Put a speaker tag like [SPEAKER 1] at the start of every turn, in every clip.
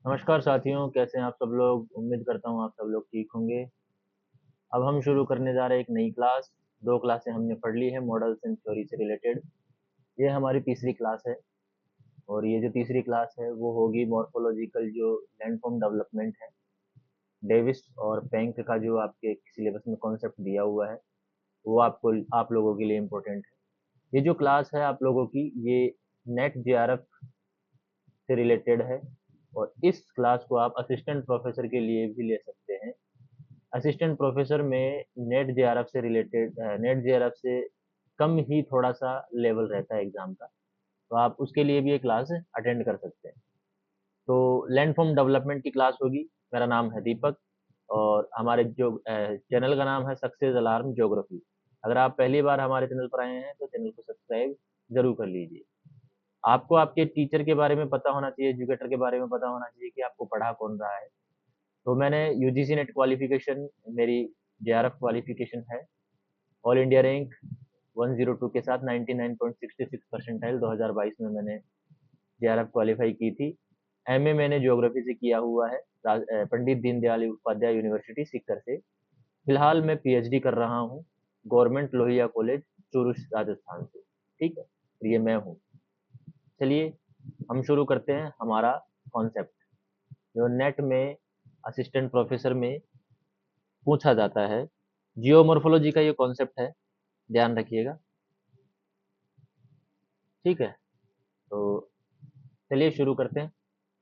[SPEAKER 1] नमस्कार साथियों, कैसे हैं आप सब लोग। उम्मीद करता हूँ आप सब लोग ठीक होंगे। अब हम शुरू करने जा रहे हैं एक नई क्लास। 2 क्लासें हमने पढ़ ली है मॉडल्स एंड थ्योरी से रिलेटेड। ये हमारी तीसरी क्लास है और ये जो तीसरी क्लास है वो होगी मॉर्फोलॉजिकल जो लैंडफॉर्म डेवलपमेंट है। डेविस और पेंक का जो आपके सिलेबस में कॉन्सेप्ट दिया हुआ है वो आप लोगों के लिए इम्पोर्टेंट है। ये जो क्लास है आप लोगों की ये नेट जेआरएफ से रिलेटेड है और इस क्लास को आप असिस्टेंट प्रोफेसर के लिए भी ले सकते हैं। असिस्टेंट प्रोफेसर में नेट जेआरएफ से कम ही थोड़ा सा लेवल रहता है एग्जाम का, तो आप उसके लिए भी ये क्लास अटेंड कर सकते हैं। तो लैंड फॉर्म डेवलपमेंट की क्लास होगी। मेरा नाम है दीपक और हमारे जो चैनल का नाम है सक्सेस अलार्म ज्योग्राफी। अगर आप पहली बार हमारे चैनल पर आए हैं तो चैनल को सब्सक्राइब जरूर कर लीजिए। आपको आपके टीचर के बारे में पता होना चाहिए, एजुकेटर के बारे में पता होना चाहिए कि आपको पढ़ा कौन रहा है। तो मैंने यूजीसी नेट क्वालिफिकेशन, मेरी जेआरएफ क्वालिफिकेशन है। ऑल इंडिया रैंक 102 के साथ 99.66 परसेंटाइल 2022 में मैंने जेआरएफ क्वालिफाई की थी। एमए मैंने ज्योग्राफी से किया हुआ है पंडित दीनदयाल उपाध्याय यूनिवर्सिटी सीकर से। फिलहाल मैं पीएचडी कर रहा हूँ गवर्नमेंट लोहिया कॉलेज चूरू राजस्थान से। ठीक है, तो ये मैं हूँ। चलिए हम शुरू करते हैं हमारा कॉन्सेप्ट जो नेट में असिस्टेंट प्रोफेसर में पूछा जाता है। जियोमॉर्फोलॉजी का ये कॉन्सेप्ट है, ध्यान रखिएगा। ठीक है, तो चलिए शुरू करते हैं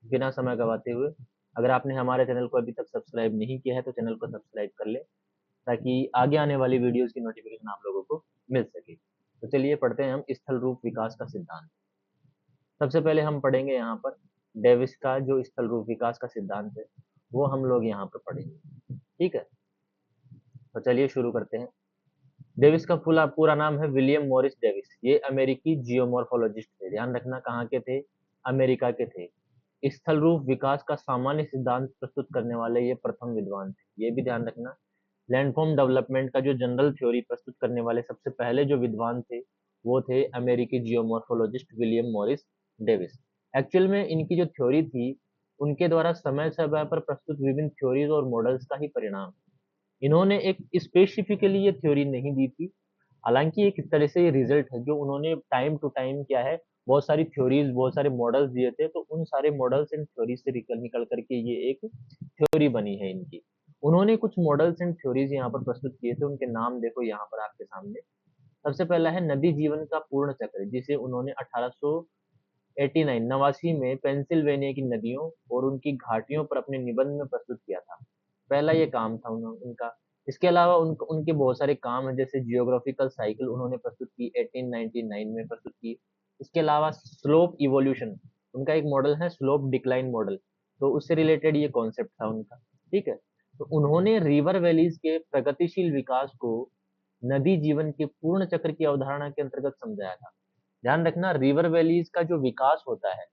[SPEAKER 1] बिना समय गवाते हुए। अगर आपने हमारे चैनल को अभी तक सब्सक्राइब नहीं किया है तो चैनल को सब्सक्राइब कर ले ताकि आगे आने वाली वीडियोस की नोटिफिकेशन आप लोगों को मिल सके। तो चलिए पढ़ते हैं हम स्थल रूप विकास का सिद्धांत। सबसे पहले हम पढ़ेंगे यहाँ पर डेविस का जो स्थल रूप विकास का सिद्धांत है वो हम लोग यहाँ पर पढ़ेंगे। ठीक है, तो चलिए शुरू करते हैं। डेविस का पूरा पूरा नाम है विलियम मॉरिस डेविस। ये अमेरिकी जियोमॉर्फोलॉजिस्ट थे। ध्यान रखना कहाँ के थे, अमेरिका के थे। स्थल रूप विकास का सामान्य सिद्धांत प्रस्तुत करने वाले ये प्रथम विद्वान थे, ये भी ध्यान रखना। लैंडफॉर्म डेवलपमेंट का जो जनरल थ्योरी प्रस्तुत करने वाले सबसे पहले जो विद्वान थे वो थे अमेरिकी जियोमॉर्फोलॉजिस्ट विलियम मॉरिस डेविस। एक्चुअल में इनकी जो थ्योरी थी उनके द्वारा समय समय पर प्रस्तुत विभिन्न थ्योरीज और मॉडल्स का ही परिणाम। इन्होंने एक स्पेसिफिकली ये थ्योरी नहीं दी थी, हालांकि एक तरह से ये रिजल्ट है जो उन्होंने टाइम टू टाइम क्या है, बहुत सारी थ्योरीज बहुत सारे मॉडल्स दिए थे, तो उन सारे मॉडल्स एंड थ्योरीज से निकल निकल करके ये एक थ्योरी बनी है इनकी। उन्होंने कुछ मॉडल्स एंड थ्योरीज यहाँ पर प्रस्तुत किए थे, उनके नाम देखो यहाँ पर आपके सामने। सबसे पहला है नदी जीवन का पूर्ण चक्र, जिसे उन्होंने 1889 नवासी में पेंसिल्वेनिया की नदियों और उनकी घाटियों पर अपने निबंध में प्रस्तुत किया था। पहला ये काम था उनका। इसके अलावा उनके बहुत सारे काम हैं, जैसे जियोग्राफिकल साइकिल उन्होंने प्रस्तुत की 1899 में प्रस्तुत की। इसके अलावा स्लोप इवोल्यूशन, उनका एक मॉडल है स्लोप डिक्लाइन मॉडल, तो उससे रिलेटेड ये कॉन्सेप्ट था उनका। ठीक है, तो उन्होंने रिवर वैलीज के प्रगतिशील विकास को नदी जीवन के पूर्ण चक्र की अवधारणा के अंतर्गत समझाया था। ध्यान रखना, रिवर वैलीज का जो विकास होता है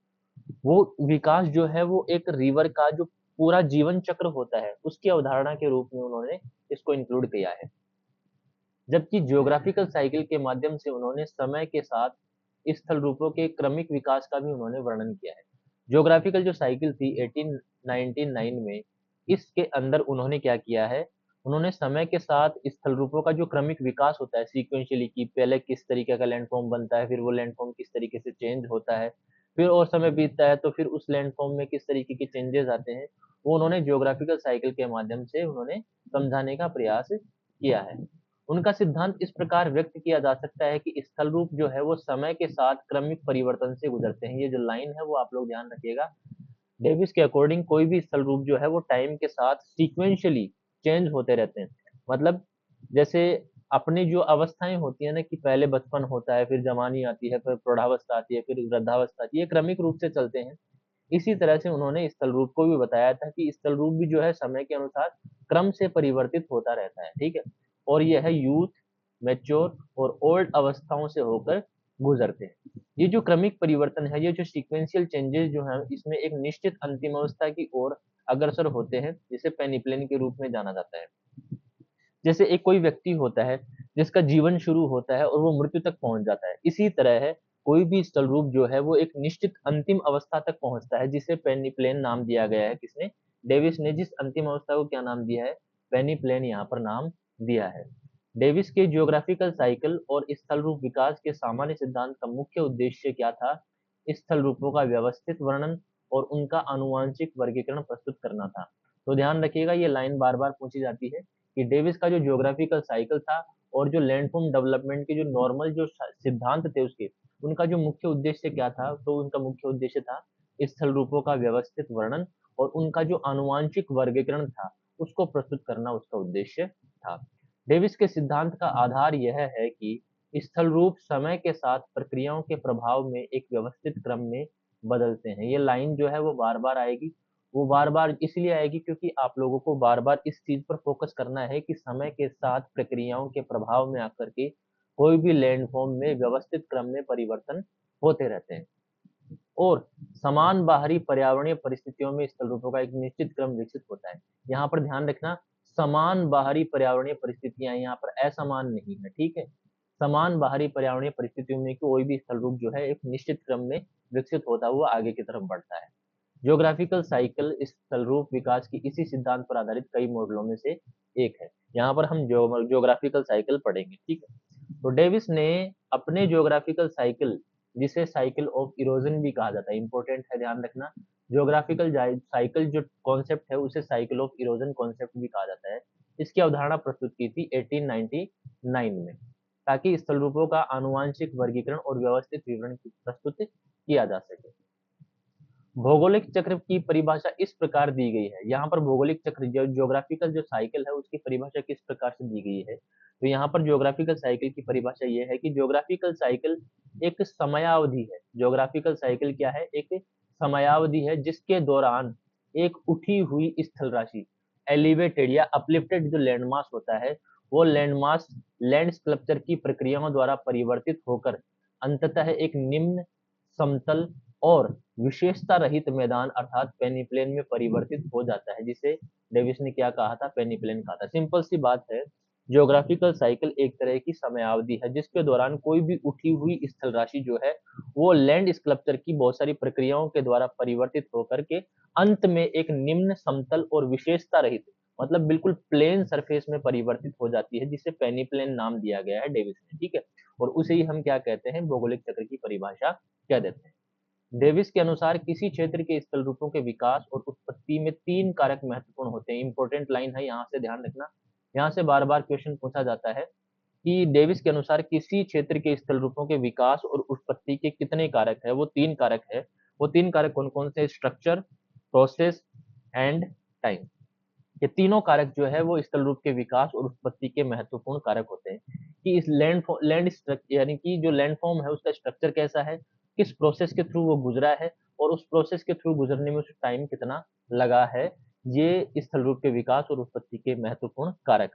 [SPEAKER 1] वो विकास जो है वो एक रिवर का जो पूरा जीवन चक्र होता है उसकी अवधारणा के रूप में उन्होंने इसको इंक्लूड किया है। जबकि जियोग्राफिकल साइकिल के माध्यम से उन्होंने समय के साथ स्थल रूपों के क्रमिक विकास का भी उन्होंने वर्णन किया है। जियोग्राफिकल जो साइकिल थी 1899 में, इसके अंदर उन्होंने क्या किया है, उन्होंने समय के साथ स्थल रूपों का जो क्रमिक विकास होता है सीक्वेंशियली, कि पहले किस तरीके का लैंडफॉर्म बनता है, फिर वो लैंडफॉर्म किस तरीके से चेंज होता है, फिर और समय बीतता है तो फिर उस लैंडफॉर्म में किस तरीके के चेंजेस आते हैं, वो उन्होंने जियोग्राफिकल साइकिल के माध्यम से उन्होंने समझाने का प्रयास किया है। उनका सिद्धांत इस प्रकार व्यक्त किया जा सकता है कि स्थल रूप जो है वो समय के साथ क्रमिक परिवर्तन से गुजरते हैं। ये जो लाइन है वो आप लोग ध्यान रखिएगा। डेविस के अकॉर्डिंग कोई भी स्थल रूप जो है वो टाइम के साथ सीक्वेंशियली चेंज होते रहते हैं। मतलब जैसे अपनी जो अवस्थाएं होती है ना, कि पहले बचपन होता है, फिर जवानी आती है, फिर प्रौढ़ावस्था आती है, फिर वृद्धावस्था आती है, ये क्रमिक रूप से चलते हैं। इसी तरह से उन्होंने स्थल रूप को भी बताया था कि स्थल रूप भी जो है समय के अनुसार क्रम से परिवर्तित होता रहता है। ठीक है, और यह है यूथ, मैच्योर और ओल्ड अवस्थाओं से होकर गुजरते हैं। ये जो क्रमिक परिवर्तन है, ये जो सीक्वेंशियल चेंजेस जो है, इसमें एक निश्चित अंतिम अवस्था की ओर अग्रसर होते हैं, जिसे पेनिप्लेन के रूप में जाना जाता है। जैसे एक कोई व्यक्ति होता है जिसका जीवन शुरू होता है और वो मृत्यु तक पहुंच जाता है, इसी तरह है कोई भी स्थल रूप जो है वो एक निश्चित अंतिम अवस्था तक पहुंचता है, जिसे पेनिप्लेन नाम दिया गया है। किसने? डेविस ने जिस अंतिम अवस्था को क्या नाम दिया है? पेनिप्लेन यहाँ पर नाम दिया है। डेविस के जियोग्राफिकल साइकिल और स्थल रूप विकास के सामान्य सिद्धांत का मुख्य उद्देश्य क्या था? स्थल रूपों का व्यवस्थित वर्णन और उनका आनुवांशिक वर्गीकरण प्रस्तुत करना था। तो ध्यान रखिएगा, ये लाइन बार बार पूछी जाती है कि डेविस का जो जियोग्राफिकल साइकिल था और जो लैंडफॉर्म डेवलपमेंट के जो नॉर्मल जो सिद्धांत थे उसके, उनका जो मुख्य उद्देश्य क्या था? तो उनका मुख्य उद्देश्य था स्थल रूपों का व्यवस्थित वर्णन और उनका जो आनुवांशिक वर्गीकरण था उसको प्रस्तुत करना उसका उद्देश्य था। डेविस के सिद्धांत का आधार यह है कि स्थल रूप समय के साथ प्रक्रियाओं के प्रभाव में एक व्यवस्थित क्रम में बदलते हैं। ये लाइन जो है वो बार बार आएगी, वो बार बार इसलिए आएगी क्योंकि आप लोगों को बार बार इस चीज पर फोकस करना है कि समय के साथ प्रक्रियाओं के प्रभाव में आकर के कोई भी लैंडफॉर्म में व्यवस्थित क्रम में परिवर्तन होते रहते हैं और समान बाहरी पर्यावरणीय परिस्थितियों में स्थल रूपों का एक निश्चित क्रम विकसित होता है। यहाँ पर ध्यान रखना, समान बाहरी पर्यावरणीय परिस्थितियां, यहाँ पर असमान नहीं है, ठीक है। समान बाहरी पर्यावरणीय परिस्थितियों में कोई भी स्थल रूप जो है एक निश्चित क्रम में विकसित होता हुआ आगे की तरफ बढ़ता है। ज्योग्राफिकल साइकिल स्थल रूप विकास की इसी सिद्धांत पर आधारित कई मॉडलों में से एक है। यहाँ पर हम ज्योग्राफिकल साइकिल पढ़ेंगे, ठीक है। तो डेविस ने अपने ज्योग्राफिकल साइकिल, जिसे साइकिल ऑफ इरोजन भी कहा जाता है, इंपॉर्टेंट है ध्यान रखना, ज्योग्राफिकल साइकिल जो कॉन्सेप्ट है उसे साइकिल ऑफ इरोजन कॉन्सेप्ट भी कहा जाता है, इसकी अवधारणा प्रस्तुत की थी 1899 में, ताकि स्थल रूपों का आनुवांशिक वर्गीकरण और व्यवस्थित विवरण प्रस्तुत किया जा सके। भौगोलिक चक्र की परिभाषा इस प्रकार दी गई है। यहाँ पर भौगोलिक चक्र जो ज्योग्राफिकल जो साइकिल है उसकी परिभाषा किस प्रकार से दी गई है? तो यहाँ पर ज्योग्राफिकल साइकिल की परिभाषा ये है कि ज्योग्राफिकल साइकिल एक समयावधि है। ज्योग्राफिकल साइकिल क्या है? एक समयावधि है जिसके दौरान एक उठी हुई स्थल राशि, एलिवेटेड या अपलिफ्टेड जो लैंडमास होता है, वो लैंडमास लैंड स्कल्पचर की प्रक्रियाओं द्वारा परिवर्तित होकर अंततः एक निम्न समतल और विशेषता रहित मैदान अर्थात पेनिप्लेन में परिवर्तित हो जाता है, जिसे डेविस ने क्या कहा था? पेनिप्लेन कहा था। सिंपल सी बात है, ज्योग्राफिकल साइकिल एक तरह की समयावधि है जिसके दौरान कोई भी उठी हुई स्थल राशि जो है वो लैंड स्कल्पचर की बहुत सारी प्रक्रियाओं के द्वारा परिवर्तित होकर के अंत में एक निम्न समतल और विशेषता रहित, मतलब बिल्कुल प्लेन सरफेस में परिवर्तित हो जाती है, जिसे पेनिप्लेन नाम दिया गया है डेविस ने, ठीक है। और उसे ही हम क्या कहते हैं? भौगोलिक चक्र की परिभाषा कह देते हैं। डेविस के अनुसार किसी क्षेत्र के स्थल रूपों के विकास और उत्पत्ति में 3 कारक महत्वपूर्ण होते हैं। इंपॉर्टेंट लाइन है, यहाँ से ध्यान रखना, यहाँ से बार बार क्वेश्चन पूछा जाता है कि डेविस के अनुसार किसी क्षेत्र के स्थल रूपों के विकास और उत्पत्ति के कितने कारक है? वो 3 कारक है। वो 3 कारक कौन कौन से? Structure, process and time. ये तीनों कारक जो है वो स्थल रूप के विकास और उत्पत्ति के महत्वपूर्ण कारक होते हैं कि इस लैंड स्ट्रक्चर यानी कि जो लैंडफॉर्म है उसका स्ट्रक्चर कैसा है, किस प्रोसेस के थ्रू वो गुजरा है और उस प्रोसेस के थ्रू गुजरने में उसे टाइम कितना लगा है, ये स्थल रूप के विकास और उत्पत्ति के महत्वपूर्ण कारक।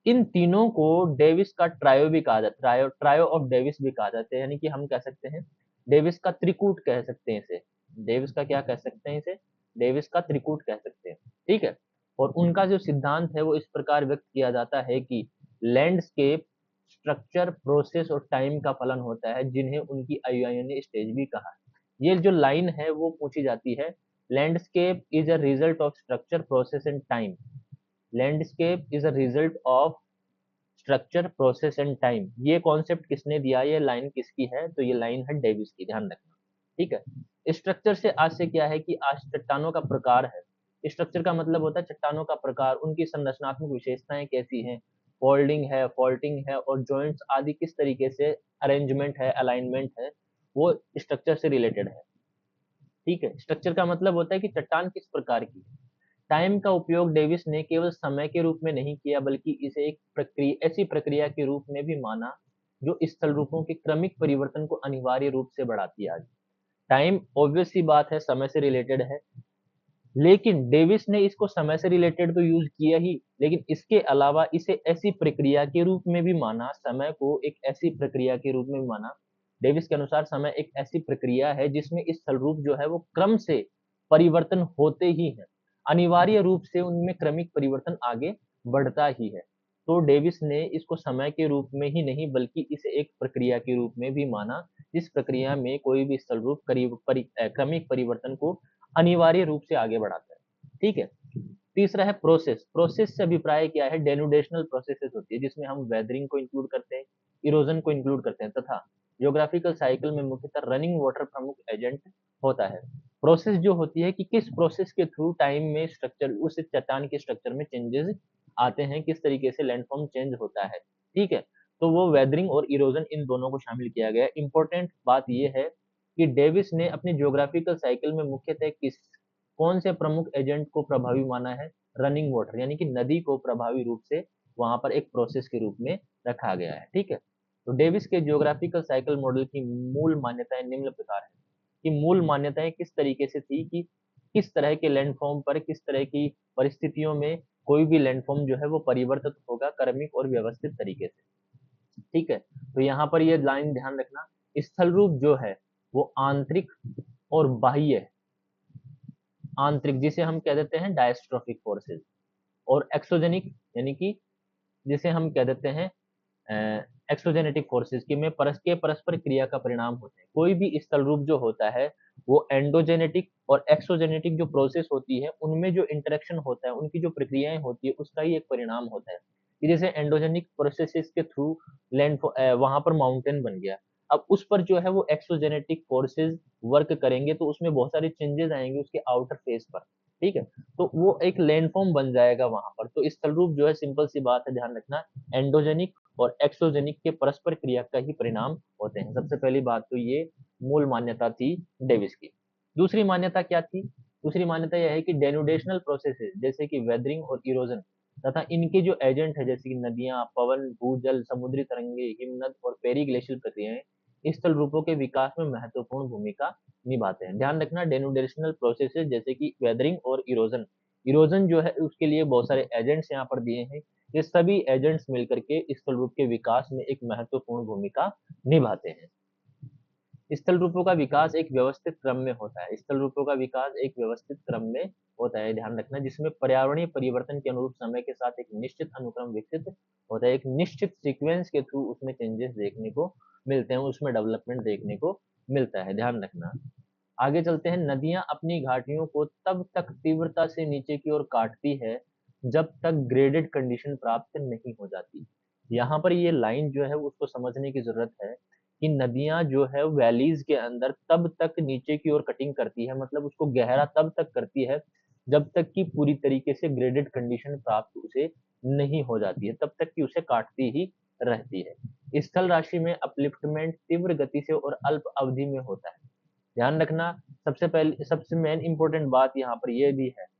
[SPEAKER 1] इन तीनों को डेविस का ट्रायो भी कहा जाता है, ट्रायो ऑफ डेविस भी कहा जाता है, यानी कि हम कह सकते हैं डेविस का त्रिकूट कह सकते हैं इसे। डेविस का क्या कह सकते हैं इसे? डेविस का त्रिकूट कह सकते हैं, ठीक है। और उनका जो सिद्धांत है वो इस प्रकार व्यक्त किया जाता है कि लैंडस्केप स्ट्रक्चर, प्रोसेस और टाइम का फलन होता है, जिन्हें उनकी आयुआयनी स्टेज भी कहा है। ये जो लाइन है वो पूछी जाती है, landscape is a result of structure, process and time. Landscape is a result of structure, process and time. ये कॉन्सेप्ट किसने दिया? ये लाइन किसकी है? तो ये लाइन है डेविस की, ध्यान रखना, ठीक है। स्ट्रक्चर से आज से क्या है कि आज चट्टानों का प्रकार है। स्ट्रक्चर का मतलब होता है चट्टानों का प्रकार, उनकी संरचनात्मक विशेषताएं कैसी हैं, फोल्डिंग है, फॉल्टिंग है और जॉइंट्स आदि किस तरीके से अरेंजमेंट है, अलाइनमेंट है, वो स्ट्रक्चर से रिलेटेड है, ठीक है। स्ट्रक्चर का मतलब होता है कि चट्टान किस प्रकार की है। टाइम का उपयोग डेविस ने केवल समय के रूप में नहीं किया बल्कि इसे एक प्रक्रिया, ऐसी प्रक्रिया के रूप में भी माना जो स्थल रूपों के क्रमिक परिवर्तन को अनिवार्य रूप से बढ़ाती है। टाइम ऑब्वियस सी बात है समय से रिलेटेड है, लेकिन डेविस ने इसको समय से रिलेटेड तो यूज किया ही, लेकिन इसके अलावा इसे ऐसी प्रक्रिया के रूप में भी माना, समय को एक ऐसी प्रक्रिया के रूप में भी माना। डेविस के अनुसार समय एक ऐसी प्रक्रिया है जिसमें इस स्थल रूप जो है वो क्रम से परिवर्तन होते ही है, अनिवार्य रूप से उनमें क्रमिक परिवर्तन आगे बढ़ता ही है। तो डेविस ने इसको समय के रूप में ही नहीं बल्कि इसे एक प्रक्रिया के रूप में भी माना, जिस प्रक्रिया में कोई भी स्थल रूप क्रमिक परिवर्तन को अनिवार्य रूप से आगे बढ़ाता है। ठीक है। तीसरा है प्रोसेस। प्रोसेस से अभिप्राय क्या है? डेनुडेशनल प्रोसेसेस होती है जिसमें हम वेदरिंग को इंक्लूड करते हैं, इरोजन को इंक्लूड करते हैं तथा ज्योग्राफिकल साइकिल में मुख्यतः रनिंग वाटर प्रमुख एजेंट होता है। प्रोसेस जो होती है कि किस प्रोसेस के थ्रू टाइम में स्ट्रक्चर, उस चट्टान के स्ट्रक्चर में चेंजेस आते हैं, किस तरीके से लैंडफॉर्म चेंज होता है। ठीक है। तो वो वेदरिंग और इरोजन इन दोनों को शामिल किया गया है। इंपॉर्टेंट बात ये है कि डेविस ने अपनी ज्योग्राफिकल साइकिल में मुख्यतः कौन से प्रमुख एजेंट को प्रभावी माना है? रनिंग वाटर, यानी कि नदी को प्रभावी रूप से वहां पर एक प्रोसेस के रूप में रखा गया है। ठीक है। तो डेविस के ज्योग्राफिकल साइकिल मॉडल की मूल मान्यताएं निम्न प्रकार है कि मूल मान्यताएं किस तरीके से थी कि किस तरह के लैंडफॉर्म पर, किस तरह की परिस्थितियों में कोई भी लैंडफॉर्म जो है वो परिवर्तित होगा क्रमिक और व्यवस्थित तरीके से। ठीक है। तो यहाँ पर ये लाइन ध्यान रखना, स्थल रूप जो है वो आंतरिक और बाह्य है। आंतरिक जिसे हम कह देते हैं डायस्ट्रोफिक फोर्सेस, और एक्सोजेनिक यानी कि जिसे हम कह देते हैं एक्सोजेनेटिक फोर्सेस की में परस्पर क्रिया का परिणाम होते हैं। कोई भी स्थल रूप जो होता है वो एंडोजेनेटिक और एक्सोजेनेटिक जो प्रोसेस होती है उनमें जो इंटरेक्शन होता है, उनकी जो प्रक्रियाएं होती है उसका ही एक परिणाम होता है। कि जैसे एंडोजेनिक प्रोसेसेस के थ्रू लैंड वहां पर माउंटेन बन गया, अब उस पर जो है वो एक्सोजेनेटिक फोर्सेस वर्क करेंगे तो उसमें बहुत सारे चेंजेस आएंगे उसके आउटर फेस पर। ठीक है। तो वो एक लैंडफॉर्म बन जाएगा वहां पर। तो स्थल रूप जो है, सिंपल सी बात है, ध्यान रखना, एंडोजेनिक और एक्सोजेनिक के परस्पर क्रिया का ही परिणाम होते हैं। सबसे पहली बात तो ये मूल मान्यता थी डेविस की। दूसरी मान्यता क्या थी? दूसरी मान्यता यह है कि डेनुडेशनल प्रोसेसेस जैसे कि वेदरिंग और इरोजन तथा इनके जो एजेंट है जैसे कि नदियां, पवन, भूजल, समुद्री तरंगे, हिमनद और पेरीग्लेशियल प्रक्रियाएं स्थल रूपों के विकास में महत्वपूर्ण भूमिका निभाते हैं। ध्यान रखना, डेनुडेशनल प्रोसेसेस जैसे कि वेदरिंग और इरोजन, इरोजन जो है उसके लिए बहुत सारे एजेंट्स यहाँ पर दिए हैं। ये सभी एजेंट्स मिलकर के स्थल रूप के विकास में एक महत्वपूर्ण भूमिका निभाते हैं। स्थल रूपों का विकास एक व्यवस्थित क्रम में होता है। स्थल रूपों का विकास एक व्यवस्थित क्रम में होता है, ध्यान रखना, जिसमें पर्यावरणीय परिवर्तन के अनुरूप समय के साथ एक निश्चित अनुक्रम विकसित होता है। एक निश्चित सीक्वेंस के थ्रू उसमें चेंजेस देखने को मिलते हैं, उसमें डेवलपमेंट देखने को मिलता है, ध्यान रखना। आगे चलते हैं। नदियां अपनी घाटियों को तब तक तीव्रता से नीचे की ओर काटती है जब तक ग्रेडेड कंडीशन प्राप्त नहीं हो जाती। यहाँ पर ये लाइन जो है उसको समझने की जरूरत है कि नदियां जो है वैलीज के अंदर तब तक नीचे की ओर कटिंग करती है, मतलब उसको गहरा तब तक करती है जब तक कि पूरी तरीके से ग्रेडेड कंडीशन प्राप्त उसे नहीं हो जाती है, तब तक कि उसे काटती ही रहती है। स्थल राशि में अपलिफ्टमेंट तीव्र गति से और अल्प अवधि में होता है। ध्यान रखना, सबसे पहले सबसे मेन इंपॉर्टेंट बात यहाँ पर यह भी है,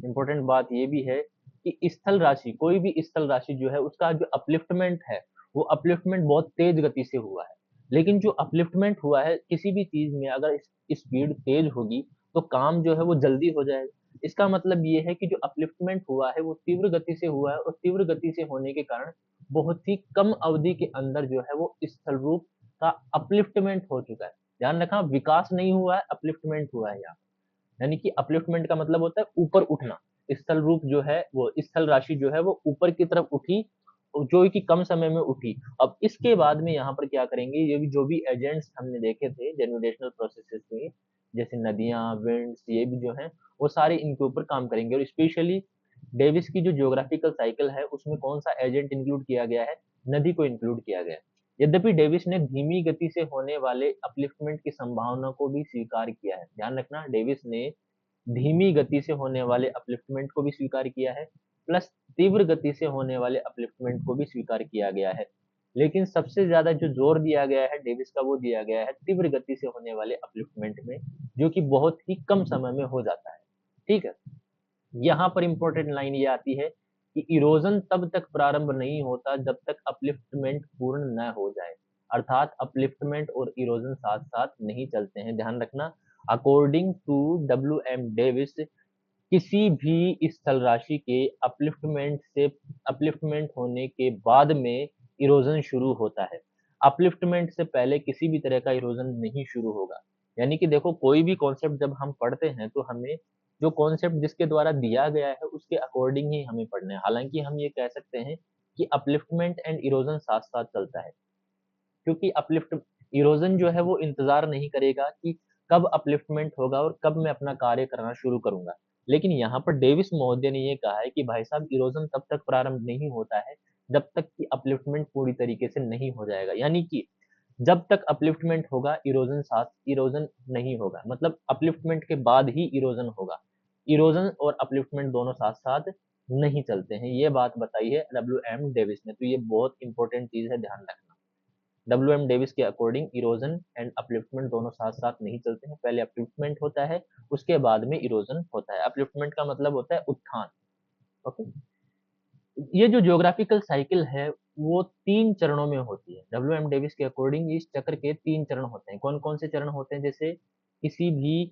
[SPEAKER 1] इंपॉर्टेंट बात ये भी है कि स्थल राशि, कोई भी स्थल राशि जो है उसका जो अपलिफ्टमेंट है वो अपलिफ्टमेंट बहुत तेज गति से हुआ है। लेकिन जो अपलिफ्टमेंट हुआ है किसी भी चीज में अगर स्पीड तेज होगी तो काम जो है वो जल्दी हो जाएगा। इसका मतलब ये है कि जो अपलिफ्टमेंट हुआ है वो तीव्र गति से हुआ है, और तीव्र गति से होने के कारण बहुत ही कम अवधि के अंदर जो है वो स्थल रूप का अपलिफ्टमेंट हो चुका है। ध्यान रखना, विकास नहीं हुआ है, अपलिफ्टमेंट हुआ है यहाँ। यानी कि अपलिफ्टमेंट का मतलब होता है ऊपर उठना। स्थल रूप जो है वो, स्थल राशि जो है वो ऊपर की तरफ उठी, जो कि कम समय में उठी। अब इसके बाद में यहाँ पर क्या करेंगे, ये भी जो भी एजेंट्स हमने देखे थे जेनुडेशनल प्रोसेसेस में, जैसे नदियां, विंड्स, ये भी जो है वो सारे इनके ऊपर काम करेंगे। और स्पेशली डेविस की जो ज्योग्राफिकल साइकिल है उसमें कौन सा एजेंट इंक्लूड किया गया है? नदी को इंक्लूड किया गया है। यद्यपि डेविस ने धीमी गति से होने वाले अपलिफ्टमेंट की संभावना को भी स्वीकार किया है। ध्यान रखना, डेविस ने धीमी गति से होने वाले अपलिफ्टमेंट को भी स्वीकार किया है, प्लस तीव्र गति से होने वाले अपलिफ्टमेंट को भी स्वीकार किया गया है। लेकिन सबसे ज्यादा जो जोर दिया गया है डेविस का, वो दिया गया है तीव्र गति से होने वाले अपलिफ्टमेंट में, जो कि बहुत ही कम समय में हो जाता है। ठीक है। यहाँ पर इंपॉर्टेंट लाइन ये आती है कि इरोजन तब तक प्रारंभ नहीं होता जब तक अपलिफ्टमेंट पूर्ण न हो जाए, अर्थात अपलिफ्टमेंट और इरोजन साथ साथ नहीं चलते हैं। ध्यान रखना, अकॉर्डिंग टू WM डेविस, किसी भी स्थल राशि के अपलिफ्टमेंट होने के बाद में इरोजन शुरू होता है। अपलिफ्टमेंट से पहले किसी भी तरह का इरोजन नहीं शुरू होगा। यानी कि देखो कोई भी कॉन्सेप्ट जब हम पढ़ते हैं तो हमें जो कॉन्सेप्ट जिसके द्वारा दिया गया है उसके अकॉर्डिंग ही हमें पढ़ना है। हालाँकि हम ये कह सकते हैं कि अपलिफ्टमेंट एंड इरोजन साथ-साथ चलता है। क्योंकि अपलिफ्ट इरोजन जो है वो इंतज़ार नहीं करेगा कि कब अपलिफ्टमेंट होगा और कब मैं अपना कार्य करना शुरू करूँगा। लेकिन यहाँ पर डेविस महोदय ने ये कहा है कि भाई साहब इरोजन तब तक प्रारंभ नहीं होता है, जब तक कि अपलिफ्टमेंट पूरी तरीके से नहीं हो जाएगा। यानी कि जब तक अपलिफ्टमेंट होगा इरोजन नहीं होगा। मतलब अपलिफ्टमेंट के बाद ही इरोजन होगा। इरोजन और अपलिफ्टमेंट दोनों साथ-साथ नहीं चलते हैं। ये बात बताई है डब्ल्यू.एम. डेविस ने। तो ये बहुत इंपॉर्टेंट चीज़ है, ध्यान रखना। डब्ल्यू.एम. डेविस के अकॉर्डिंग इरोजन एंड अपलिफ्टमेंट दोनों साथ-साथ नहीं चलते हैं। पहले अपलिफ्टमेंट होता है, उसके बाद में इरोजन होता है। अपलिफ्टमेंट का मतलब होता है उत्थान। ओके? ये जो ज्योग्राफिकल साइकिल है, वो 3 चरणों में होती है। डब्ल्यू.एम. डेविस के अकॉर्डिंग इस चक्र के 3 चरण होते हैं। कौन-कौन से चरण होते हैं? जैसे किसी भी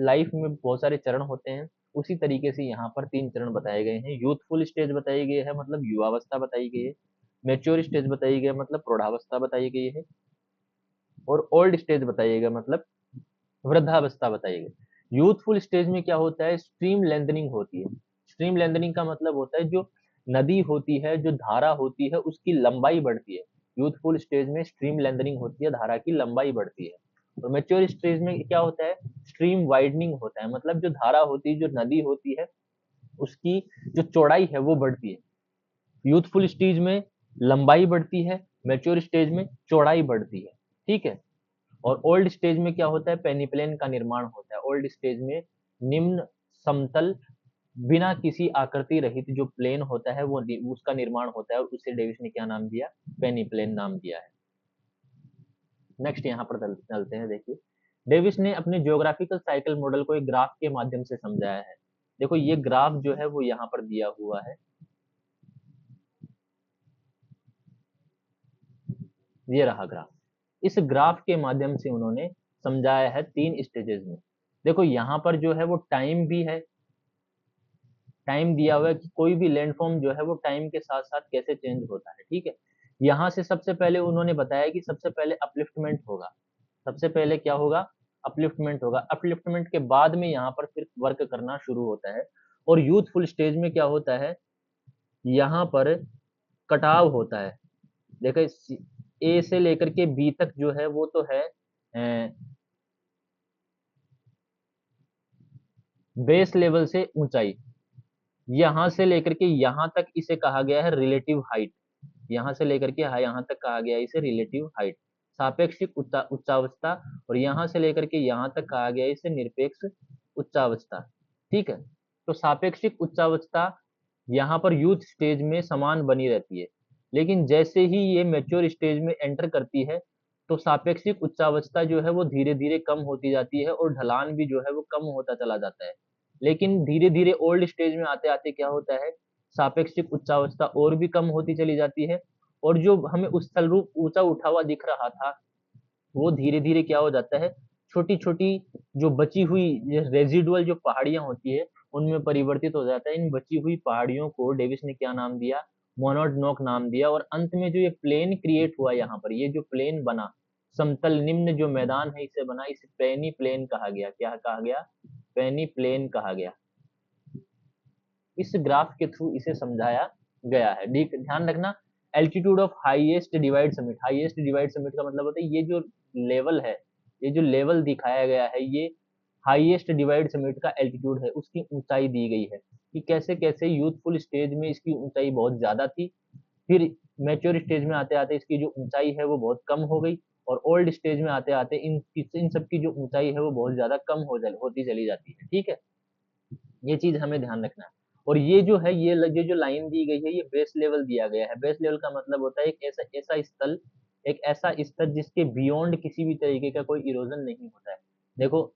[SPEAKER 1] लाइफ में बहुत सारे चरण होते हैं, उसी तरीके से यहाँ पर 3 चरण बताए गए हैं। यूथफुल स्टेज बताई गई है, मतलब युवावस्था बताई गई है। मैच्योर स्टेज बताई गई है, मतलब प्रौढ़ावस्था बताई गई है। और ओल्ड स्टेज बताई गई, मतलब वृद्धावस्था बताई गई। यूथफुल स्टेज में क्या होता है? स्ट्रीम लेंथनिंग होती है। स्ट्रीम लेंथनिंग का मतलब होता है जो नदी होती है, जो धारा होती है, उसकी लंबाई बढ़ती है। यूथफुल स्टेज में स्ट्रीम लेंथनिंग होती है, धारा की लंबाई बढ़ती है। और मैच्योर स्टेज में क्या होता है? स्ट्रीम वाइडनिंग होता है, मतलब जो धारा होती है, जो नदी होती है, उसकी जो चौड़ाई है वो बढ़ती है। यूथफुल स्टेज में लंबाई बढ़ती है, मैच्योर स्टेज में चौड़ाई बढ़ती है। ठीक है? और ओल्ड स्टेज में क्या होता है? पेनिप्लेन का निर्माण होता है। ओल्ड स्टेज में निम्न समतल बिना किसी आकृति रहित जो प्लेन होता है वो उसका निर्माण होता है और उसे डेविस ने क्या नाम दिया? पेनिप्लेन नाम दिया है। नेक्स्ट यहाँ पर चलते हैं। देखिए डेविस ने अपने जियोग्राफिकल साइकिल मॉडल को एक ग्राफ के माध्यम से समझाया है। देखो ये ग्राफ जो है वो यहाँ पर दिया हुआ है, ये रहा ग्राफ। इस ग्राफ के माध्यम से उन्होंने समझाया है 3 स्टेजेस में। देखो यहाँ पर जो है वो टाइम भी है, टाइम दिया हुआ है कि कोई भी लैंडफॉर्म जो है वो टाइम के साथ-साथ कैसे चेंज होता है, ठीक है? यहाँ से सबसे पहले उन्होंने बताया कि सबसे पहले अपलिफ्टमेंट होगा। सबसे पहले क्या होगा? अपलिफ्टमेंट होगा। अपलिफ्टमेंट के बाद में यहाँ पर फिर वर्क करना शुरू होता है। और यूथफुल स्टेज में क्या होता है? यहाँ पर कटाव होता है। देखो ए से लेकर के बी तक जो है वो तो है बेस लेवल से ऊंचाई। यहाँ से लेकर के यहाँ तक इसे कहा गया है रिलेटिव हाइट। यहाँ से लेकर के यहाँ तक कहा गया है इसे रिलेटिव हाइट, सापेक्षिक उच्चावस्था। और यहाँ से लेकर के यहाँ तक कहा गया है इसे निरपेक्ष उच्चावस्था। ठीक है? तो सापेक्षिक उच्चावस्था यहाँ पर यूथ स्टेज में समान बनी रहती है। लेकिन जैसे ही ये मैच्योर स्टेज में एंटर करती है, तो सापेक्षिक उच्चावस्था जो है वो धीरे-धीरे कम होती जाती है और ढलान भी जो है वो कम होता चला जाता है। लेकिन धीरे-धीरे ओल्ड स्टेज में आते-आते क्या होता है? सापेक्षिक उच्चावस्था और भी कम होती चली जाती है और जो हमें उस्थल रूप ऊँचा उठा हुआ दिख रहा था, वो धीरे-धीरे क्या हो जाता है? छोटी-छोटी जो बची हुई रेज़िडुअल जो पहाड़ियाँ होती है, उनमें परिवर्तित हो जाता है। इन बची हुई पहाड़ियों को डेविस ने क्या नाम दिया? मोनोडोनोक नाम दिया। और अंत में जो ये प्लेन क्रिएट हुआ यहाँ पर, ये जो प्लेन बना, समतल निम्न जो मैदान है इससे बना, इसे पेनी प्लेन कहा गया। क्या कहा गया? पेनी प्लेन कहा गया। इस ग्राफ के थ्रू इसे समझाया गया है। ध्यान रखना, altitude of highest divide summit. Highest divide summit का मतलब होता है ये जो लेवल है, ये जो लेवल दिखाया गया है, ये हाईएस्ट डिवाइड समिट का एल्टीट्यूड है, उसकी ऊंचाई दी गई है कि कैसे-कैसे यूथफुल स्टेज में इसकी ऊंचाई बहुत ज्यादा थी, फिर मैच्योर स्टेज में आते-आते इसकी जो ऊंचाई है वो बहुत कम हो गई और ओल्ड स्टेज में आते-आते इन सब की जो ऊंचाई है वो बहुत ज्यादा कम होती चली जाती है। ठीक है? ये चीज हमें ध्यान रखना है। और ये जो है ये जो लाइन दी गई है ये बेस लेवल दिया गया है। बेस लेवल का मतलब होता है एक ऐसा स्तर जिसके बियॉन्ड किसी भी तरीके का कोई इरोजन नहीं होता है। देखो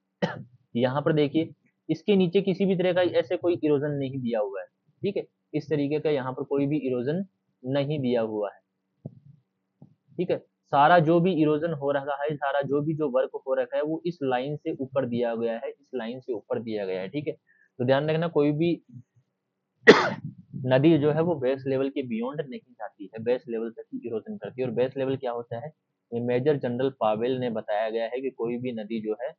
[SPEAKER 1] यहाँ पर देखिए, इसके नीचे किसी भी तरह का ऐसे कोई इरोजन नहीं दिया हुआ है। ठीक है? इस तरीके का यहाँ पर कोई भी इरोजन नहीं दिया हुआ है। ठीक है? सारा जो भी इरोजन हो रहा है, सारा जो भी जो वर्क हो रखा है वो इस लाइन से ऊपर दिया गया है, इस लाइन से ऊपर दिया गया है। ठीक है? तो ध्यान रखना, कोई भी नदी जो है वो बेस लेवल के बियॉन्ड नहीं जाती है, बेस लेवल तक ही इरोजन करती है। और बेस लेवल क्या होता है? ये मेजर जनरल पावेल ने बताया गया है कि कोई भी नदी जो है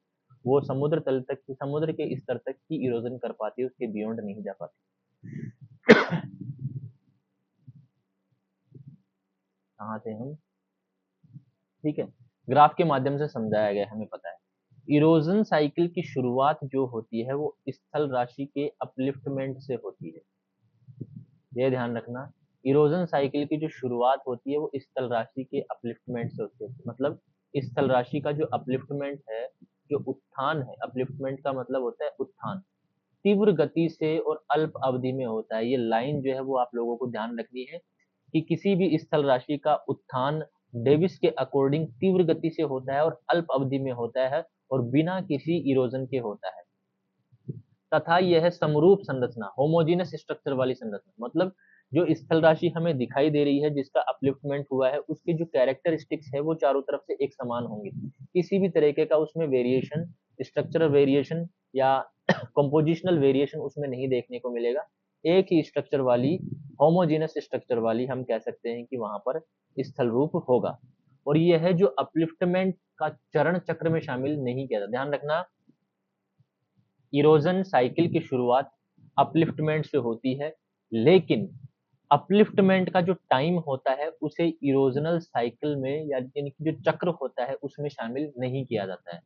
[SPEAKER 1] वो समुद्र तल तक की, समुद्र के स्तर तक की इरोजन कर पाती है, उसके बियॉन्ड नहीं जा पाती। कहाँ थे हम? ठीक है, ग्राफ के माध्यम से समझाया गया, हमें पता है। इरोजन साइकिल की शुरुआत जो होती है वो स्थल राशि के अपलिफ्टमेंट से होती है। ये ध्यान रखना, इरोजन साइकिल की जो शुरुआत होती है वो स्थल राशि के अपलिफ्टमेंट से होती है। मतलब स्थल राशि का जो अपलिफ्टमेंट है, जो उत्थान है, अपलिफ्टमेंट का मतलब होता है उत्थान, तीव्र गति से और अल्प अवधि में होता है। ये लाइन जो है वो आप लोगों को ध्यान रखनी है कि किसी भी स्थल राशि का उत्थान डेविस के अकॉर्डिंग तीव्र गति से होता है और अल्प अवधि में होता है और बिना किसी इरोजन के होता है। तथा यह समरूप संरचना, होमोजीनस स्ट्रक्चर वाली संरचना, मतलब जो स्थल राशि हमें दिखाई दे रही है जिसका अपलिफ्टमेंट हुआ है, उसके जो कैरेक्टरिस्टिक्स है वो चारों तरफ से एक समान होंगे। किसी भी तरीके का उसमें वेरिएशन, स्ट्रक्चरल वेरिएशन या कंपोजिशनल वेरिएशन उसमें नहीं देखने को मिलेगा। एक ही स्ट्रक्चर वाली, होमोजीनस स्ट्रक्चर वाली हम कह सकते हैं कि वहां पर स्थल रूप होगा। और यह है जो अपलिफ्टमेंट का चरण चक्र में शामिल नहीं किया था। ध्यान रखना, इरोजन साइकिल की शुरुआत अपलिफ्टमेंट से होती है, लेकिन अपलिफ्टमेंट का जो टाइम होता है उसे इरोजनल साइकिल में या यानी कि जो चक्र होता है उसमें शामिल नहीं किया जाता है,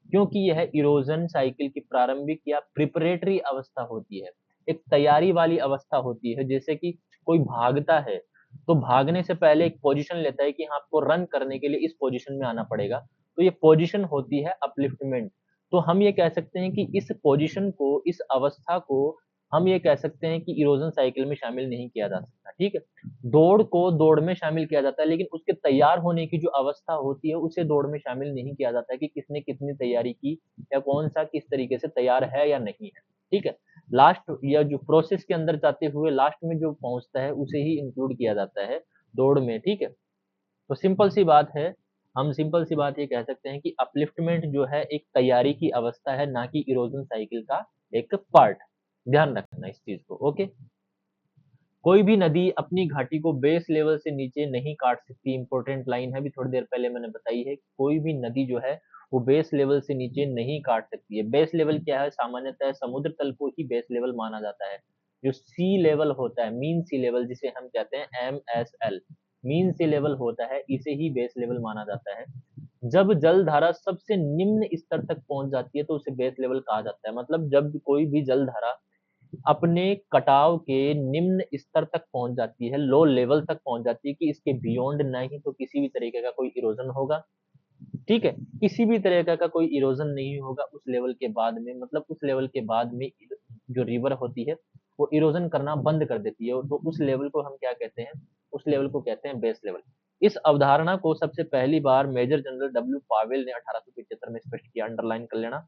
[SPEAKER 1] क्योंकि यह इरोजन साइकिल की प्रारंभिक या प्रिपरेटरी अवस्था होती है, एक तैयारी वाली अवस्था होती है। जैसे कि कोई भागता है तो भागने से पहले एक पोजीशन लेता है कि हाँ, आपको रन करने के लिए इस पोजीशन में आना पड़ेगा, तो ये पोजीशन होती है अपलिफ्टमेंट। तो हम ये कह सकते हैं कि इस पोजीशन को, इस अवस्था को हम ये कह सकते हैं कि इरोजन साइकिल में शामिल नहीं किया जा सकता। ठीक है, दौड़ को दौड़ में शामिल किया जाता है, लेकिन उसके तैयार होने की जो अवस्था होती है उसे दौड़ में शामिल नहीं किया जाता है कि किसने कितनी तैयारी की या कौन सा किस तरीके से तैयार है या नहीं है। ठीक है, लास्ट या जो प्रोसेस के अंदर जाते हुए लास्ट में जो पहुंचता है उसे ही इंक्लूड किया जाता है दौड़ में। ठीक है, तो सिंपल सी बात है, हम सिंपल सी बात ये कह सकते हैं कि अपलिफ्टमेंट जो है एक तैयारी की अवस्था है, ना कि इरोजन साइकिल का एक पार्ट। ध्यान रखना इस चीज को। ओके, कोई भी नदी अपनी घाटी को बेस लेवल से नीचे नहीं काट सकती। इंपॉर्टेंट लाइन है, अभी थोड़ी देर पहले मैंने बताई है, कोई भी नदी जो है वो बेस लेवल से नीचे नहीं काट सकती है। बेस लेवल क्या है? सामान्यतः समुद्र तल को ही बेस लेवल माना जाता है। जो सी लेवल होता है, मीन सी लेवल जिसे हम कहते हैं MSL, मीन सी लेवल होता है, इसे ही बेस लेवल माना जाता है। जब जल धारा सबसे निम्न स्तर तक पहुंच जाती है तो उसे बेस लेवल कहा जाता है। मतलब जब कोई भी जल धारा अपने कटाव के निम्न स्तर तक पहुंच जाती है, लो लेवल तक पहुंच जाती है कि इसके बियॉन्ड नहीं तो किसी भी तरीके का कोई इरोजन होगा। ठीक है, किसी भी तरीके का कोई इरोजन नहीं होगा उस लेवल के बाद में, मतलब उस लेवल के बाद में जो रिवर होती है वो इरोजन करना बंद कर देती है, तो उस लेवल को हम क्या कहते हैं? उस लेवल को कहते हैं बेस लेवल। इस अवधारणा को सबसे पहली बार मेजर जनरल W पावेल ने 1875 में स्पष्ट किया। अंडरलाइन कर लेना,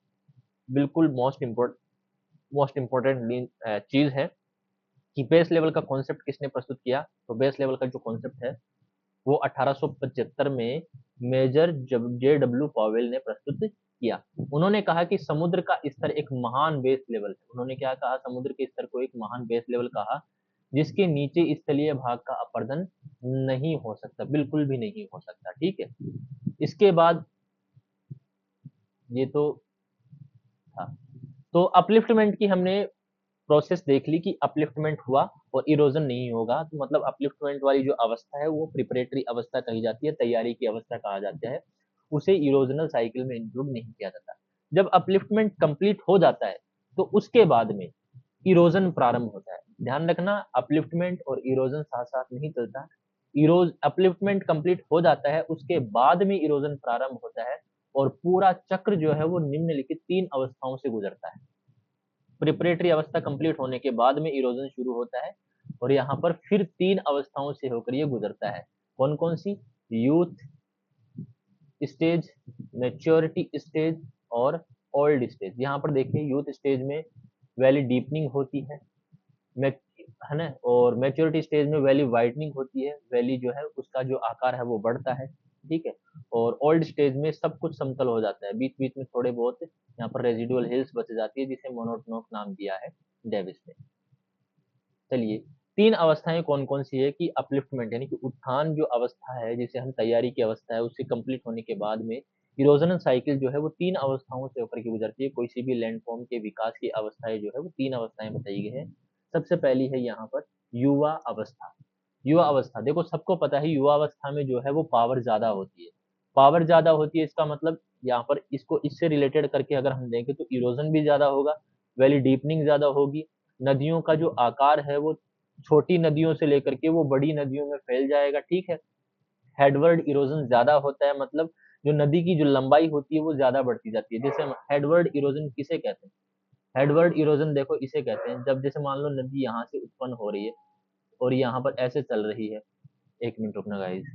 [SPEAKER 1] बिल्कुल मोस्ट इंपोर्टेंट चीज है कि बेस लेवल का कॉन्सेप्ट किसने प्रस्तुत किया। तो बेस लेवल का जो कॉन्सेप्ट है वो 1875 में मेजर JW पावेल ने प्रस्तुत किया। उन्होंने कहा कि समुद्र का स्तर एक महान बेस लेवल है। उन्होंने क्या कहा? समुद्र के स्तर को एक महान बेस लेवल कहा, जिसके नीचे स्थलीय भाग का अपरदन नहीं हो सकता, बिल्कुल भी नहीं हो सकता। ठीक है, इसके बाद ये तो था। तो अपलिफ्टमेंट की हमने प्रोसेस देख ली कि अपलिफ्टमेंट हुआ और इरोजन नहीं होगा, तो मतलब अपलिफ्टमेंट वाली जो अवस्था है वो प्रिपरेटरी अवस्था कही जाती है, तैयारी की अवस्था कहा जाता है, उसे इरोजनल साइकिल में इंक्लूड नहीं किया जाता। जब अपलिफ्टमेंट कंप्लीट हो जाता है तो उसके बाद में इरोजन प्रारंभ होता है। ध्यान रखना, अपलिफ्टमेंट और इरोजन साथ साथ नहीं चलता। इरोज अपलिफ्टमेंट कंप्लीट हो जाता है, उसके बाद में इरोजन प्रारंभ होता है और पूरा चक्र जो है वो निम्नलिखित 3 अवस्थाओं से गुजरता है। प्रिपरेटरी अवस्था कंप्लीट होने के बाद में इरोजन शुरू होता है और यहाँ पर फिर 3 अवस्थाओं से होकर ये गुजरता है। कौन कौन सी? यूथ स्टेज, मैच्योरिटी स्टेज और ओल्ड स्टेज। यहाँ पर देखिए, यूथ स्टेज में वैली डीपनिंग होती है, है ना, और मैच्योरिटी स्टेज में वैली वाइडनिंग होती है, वैली जो है उसका जो आकार है वो बढ़ता है। ठीक है, और ओल्ड स्टेज में सब कुछ समतल हो जाता है, बीच बीच में थोड़े बहुत यहाँ पर रेजिडुअल हिल्स बच जाती है, जिसे मोनोटोनिक नाम दिया है डेविस ने। चलिए, तीन अवस्थाएं कौन कौन सी है कि अपलिफ्टमेंट यानी कि उत्थान जो अवस्था है, जिसे हम तैयारी की अवस्था है, उससे कंप्लीट होने के बाद में इरोजनल साइकिल जो है वो तीन अवस्थाओं से होकर के गुजरती है। कोई सी भी लैंडफॉर्म के विकास की अवस्थाएं जो है वो तीन अवस्थाएं बताई गई है। सबसे पहली है यहाँ पर युवा अवस्था। युवा अवस्था देखो सबको पता है, युवा अवस्था में जो है वो पावर ज्यादा होती है। पावर ज्यादा होती है इसका मतलब यहाँ पर इसको इससे रिलेटेड करके अगर हम देखें तो इरोजन भी ज्यादा होगा, वैली डीपनिंग ज्यादा होगी, नदियों का जो आकार है वो छोटी नदियों से लेकर के वो बड़ी नदियों में फैल जाएगा, ठीक है। हेडवर्ड इरोजन ज्यादा होता है, मतलब जो नदी की जो लंबाई होती है वो ज्यादा बढ़ती जाती है। जैसे हम हेडवर्ड इरोजन किसे कहते हैं? हेडवर्ड इरोजन देखो इसे कहते हैं जब जैसे मान लो नदी यहाँ से उत्पन्न हो रही है और यहाँ पर ऐसे चल रही है। एक मिनट रुकना गाइस।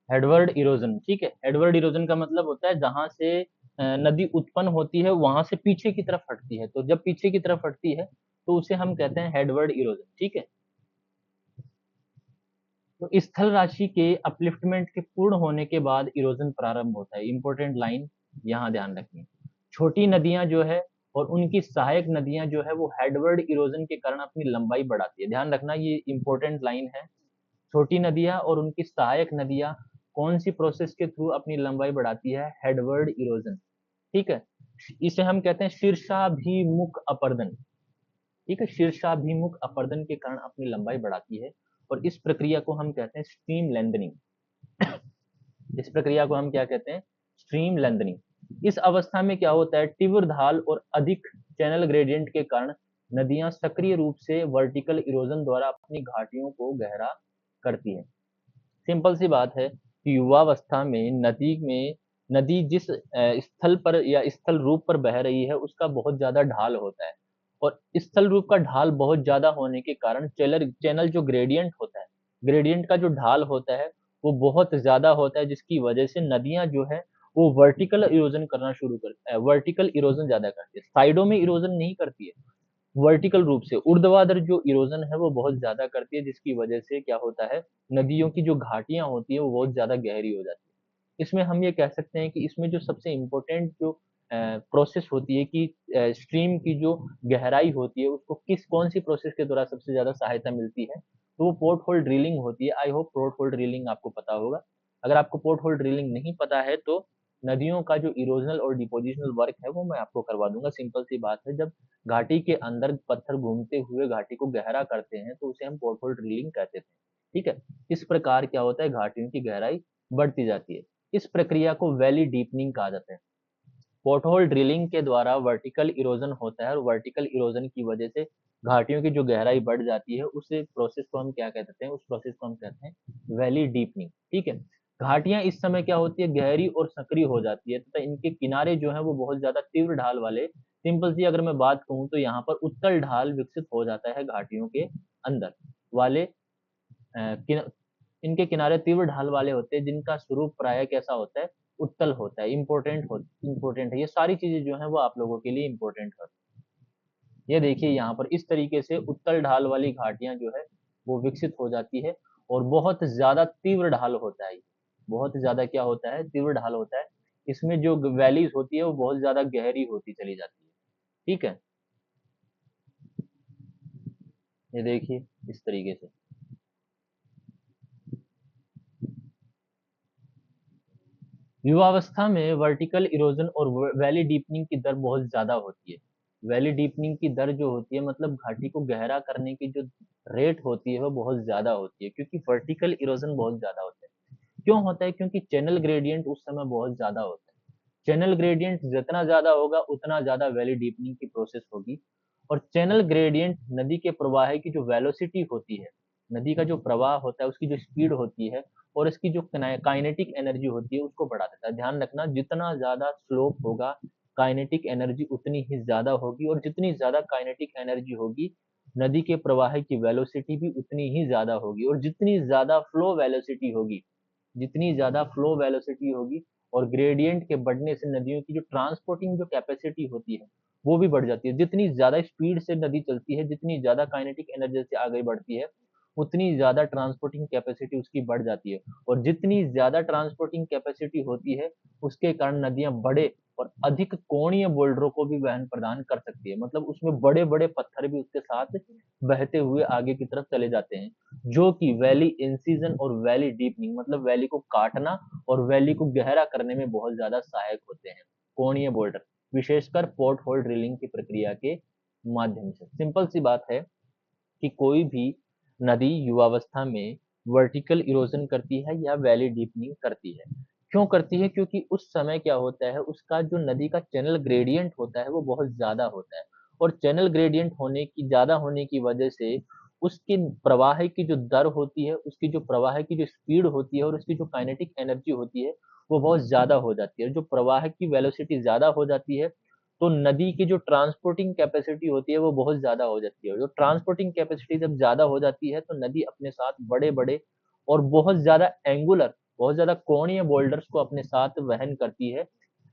[SPEAKER 1] हेडवर्ड इरोजन, ठीक है। हेडवर्ड इरोजन का मतलब होता है जहां से नदी उत्पन्न होती है वहां से पीछे की तरफ हटती है, तो जब पीछे की तरफ हटती है तो उसे हम कहते हैं हेडवर्ड इरोजन, ठीक है। तो स्थल राशि के अपलिफ्टमेंट के पूर्ण होने के बाद इरोजन प्रारंभ होता है। इंपॉर्टेंट लाइन यहाँ ध्यान रखनी। छोटी नदियां जो है और उनकी सहायक नदियां जो है वो हेडवर्ड इरोजन के कारण अपनी लंबाई बढ़ाती है। ध्यान रखना ये इंपॉर्टेंट लाइन है। छोटी नदियां और उनकी सहायक नदियां कौन सी प्रोसेस के थ्रू अपनी लंबाई बढ़ाती है? हेडवर्ड इरोजन, ठीक है। इसे हम कहते हैं शीर्षाभिमुख अपर्दन, ठीक है। शीर्षाभिमुख अपर्दन के कारण अपनी लंबाई बढ़ाती है और इस प्रक्रिया को हम कहते हैं स्ट्रीम लेंथनिंग। इस प्रक्रिया को हम क्या कहते हैं? Stream lengthening. इस अवस्था में क्या होता है? तीव्र ढाल और अधिक चैनल ग्रेडियंट के कारण नदियां सक्रिय रूप से वर्टिकल इरोजन द्वारा अपनी घाटियों को गहरा करती है। सिंपल सी बात है कि युवावस्था में नदी जिस स्थल पर या स्थल रूप पर बह रही है उसका बहुत ज्यादा ढाल होता है और स्थल रूप का ढाल बहुत ज्यादा होने के कारण चैनल चैनल जो ग्रेडियंट होता है, ग्रेडियंट का जो ढाल होता है वो बहुत ज्यादा होता है, जिसकी वजह से नदियां जो है वो वर्टिकल इरोजन करना शुरू करती है। वर्टिकल इरोजन ज्यादा करती है, साइडों में इरोजन नहीं करती है। वर्टिकल रूप से ऊर्ध्वाधर जो इरोजन है वो बहुत ज्यादा करती है, जिसकी वजह से क्या होता है? नदियों की जो घाटियां होती है वो बहुत ज्यादा गहरी हो जाती है। इसमें हम ये कह सकते हैं कि इसमें जो सबसे इम्पोर्टेंट जो प्रोसेस होती है कि स्ट्रीम की जो गहराई होती है उसको किस कौन सी प्रोसेस के द्वारा सबसे ज्यादा सहायता मिलती है, तो वो पोर्ट होल ड्रिलिंग होती है। I hope port hole drilling आपको पता होगा। अगर आपको पोर्ट होल ड्रिलिंग नहीं पता है तो नदियों का जो इरोजनल और डिपोजिशनल वर्क है वो मैं आपको करवा दूंगा। सिंपल सी बात है, जब घाटी के अंदर पत्थर घूमते हुए घाटी को गहरा करते हैं तो उसे हम पोर्ट होल ड्रिलिंग कहते थे, ठीक है। इस प्रकार क्या होता है? घाटियों की गहराई बढ़ती जाती है। इस प्रक्रिया को वैली डीपनिंग कहा जाता है। पोर्टहोल ड्रिलिंग के द्वारा वर्टिकल इरोजन होता है और वर्टिकल इरोजन की वजह से घाटियों की जो गहराई बढ़ जाती है उस प्रोसेस को हम क्या कहते हैं? उस प्रोसेस को हम कहते हैं वैली डीपनिंग, ठीक है। घाटियां इस समय क्या होती है? गहरी और सक्रिय हो जाती है तथा इनके किनारे जो है वो बहुत ज्यादा तीव्र ढाल वाले, सिंपल सी अगर मैं बात कहूँ तो यहाँ पर उत्तल ढाल विकसित हो जाता है घाटियों के अंदर वाले इनके किनारे तीव्र ढाल वाले होते हैं जिनका स्वरूप प्राय कैसा होता है? उत्तल होता है। इंपॉर्टेंट है, ये सारी चीजें जो है वो आप लोगों के लिए इंपॉर्टेंट है। ये देखिए यहाँ पर इस तरीके से उत्तल ढाल वाली घाटियां जो है वो विकसित हो जाती है और बहुत ज्यादा तीव्र ढाल होता है। बहुत ज्यादा क्या होता है? तीव्र ढाल होता है। इसमें जो वैलीज होती है वो बहुत ज्यादा गहरी होती चली जाती है, ठीक है। ये देखिए इस तरीके से युवावस्था में वर्टिकल इरोजन और वैली डीपनिंग की दर बहुत ज्यादा होती है। वैली डीपनिंग की दर जो होती है मतलब घाटी को गहरा करने की जो रेट होती है वो बहुत ज्यादा होती है, क्योंकि वर्टिकल इरोजन बहुत ज्यादा होता है। क्यों होता है? क्योंकि चैनल ग्रेडियंट उस समय बहुत ज्यादा होता है। चैनल ग्रेडियंट जितना ज्यादा होगा उतना ज्यादा वैली डीपनिंग की प्रोसेस होगी। और चैनल ग्रेडियंट नदी के प्रवाह की जो वेलोसिटी होती है, नदी का जो प्रवाह होता है उसकी जो स्पीड होती है और इसकी जो काइनेटिक एनर्जी होती है उसको बढ़ा देता है। ध्यान रखना, जितना ज्यादा स्लोप होगा काइनेटिक एनर्जी उतनी ही ज्यादा होगी और जितनी ज्यादा काइनेटिक एनर्जी होगी नदी के प्रवाह की वेलोसिटी भी उतनी ही ज्यादा होगी, और जितनी ज्यादा फ्लो वेलोसिटी होगी, जितनी ज्यादा फ्लो वेलोसिटी होगी और ग्रेडियंट के बढ़ने से नदियों की जो ट्रांसपोर्टिंग जो कैपेसिटी होती है वो भी बढ़ जाती है। जितनी ज्यादा स्पीड से नदी चलती है, जितनी ज्यादा काइनेटिक एनर्जी से आगे बढ़ती है, उतनी ज्यादा ट्रांसपोर्टिंग कैपेसिटी उसकी बढ़ जाती है, और जितनी ज्यादा ट्रांसपोर्टिंग कैपेसिटी होती है उसके कारण नदियां बड़े और अधिक कोणीय बोल्डरों को भी वहन प्रदान कर सकती है। मतलब उसमें बड़े बड़े पत्थर भी उसके साथ बहते हुए आगे की तरफ चले जाते हैं, जो कि वैली इंसीजन और वैली डीपनिंग, मतलब वैली को काटना और वैली को गहरा करने में बहुत ज्यादा सहायक होते हैं कोणीय बोल्डर, विशेषकर पोर्ट होल ड्रिलिंग की प्रक्रिया के माध्यम से। सिंपल सी बात है कि कोई भी नदी युवावस्था में वर्टिकल इरोजन करती है या वैली डीपनिंग करती है। क्यों करती है? क्योंकि उस समय क्या होता है, उसका जो नदी का चैनल ग्रेडियंट होता है वो बहुत ज्यादा होता है, और चैनल ग्रेडियंट होने की ज्यादा होने की वजह से उसके प्रवाह की जो दर होती है, उसकी जो प्रवाह की जो स्पीड होती है और उसकी जो काइनेटिक एनर्जी होती है वो बहुत ज्यादा हो जाती है। जो प्रवाह की वेलोसिटी ज्यादा हो जाती है तो नदी की जो ट्रांसपोर्टिंग कैपेसिटी होती है वो बहुत ज्यादा हो जाती है। जो ट्रांसपोर्टिंग कैपेसिटी जब ज्यादा हो जाती है तो नदी अपने साथ बड़े बड़े और बहुत ज्यादा एंगुलर, बहुत ज्यादा कोणीय बोल्डर्स को अपने साथ वहन करती है,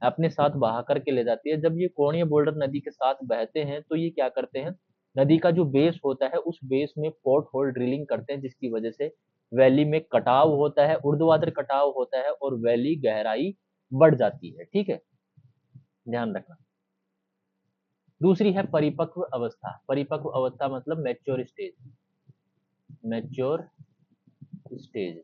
[SPEAKER 1] अपने साथ बहा करके ले जाती है। जब ये कोणीय बोल्डर नदी के साथ बहते हैं तो ये क्या करते हैं, नदी का जो बेस होता है उस बेस में पोर्ट होल ड्रिलिंग करते हैं, जिसकी वजह से वैली में कटाव होता है, ऊर्ध्वाधर कटाव होता है और वैली गहराई बढ़ जाती है। ठीक है, ध्यान रखना। दूसरी है परिपक्व अवस्था। परिपक्व अवस्था मतलब mature stage. Mature stage,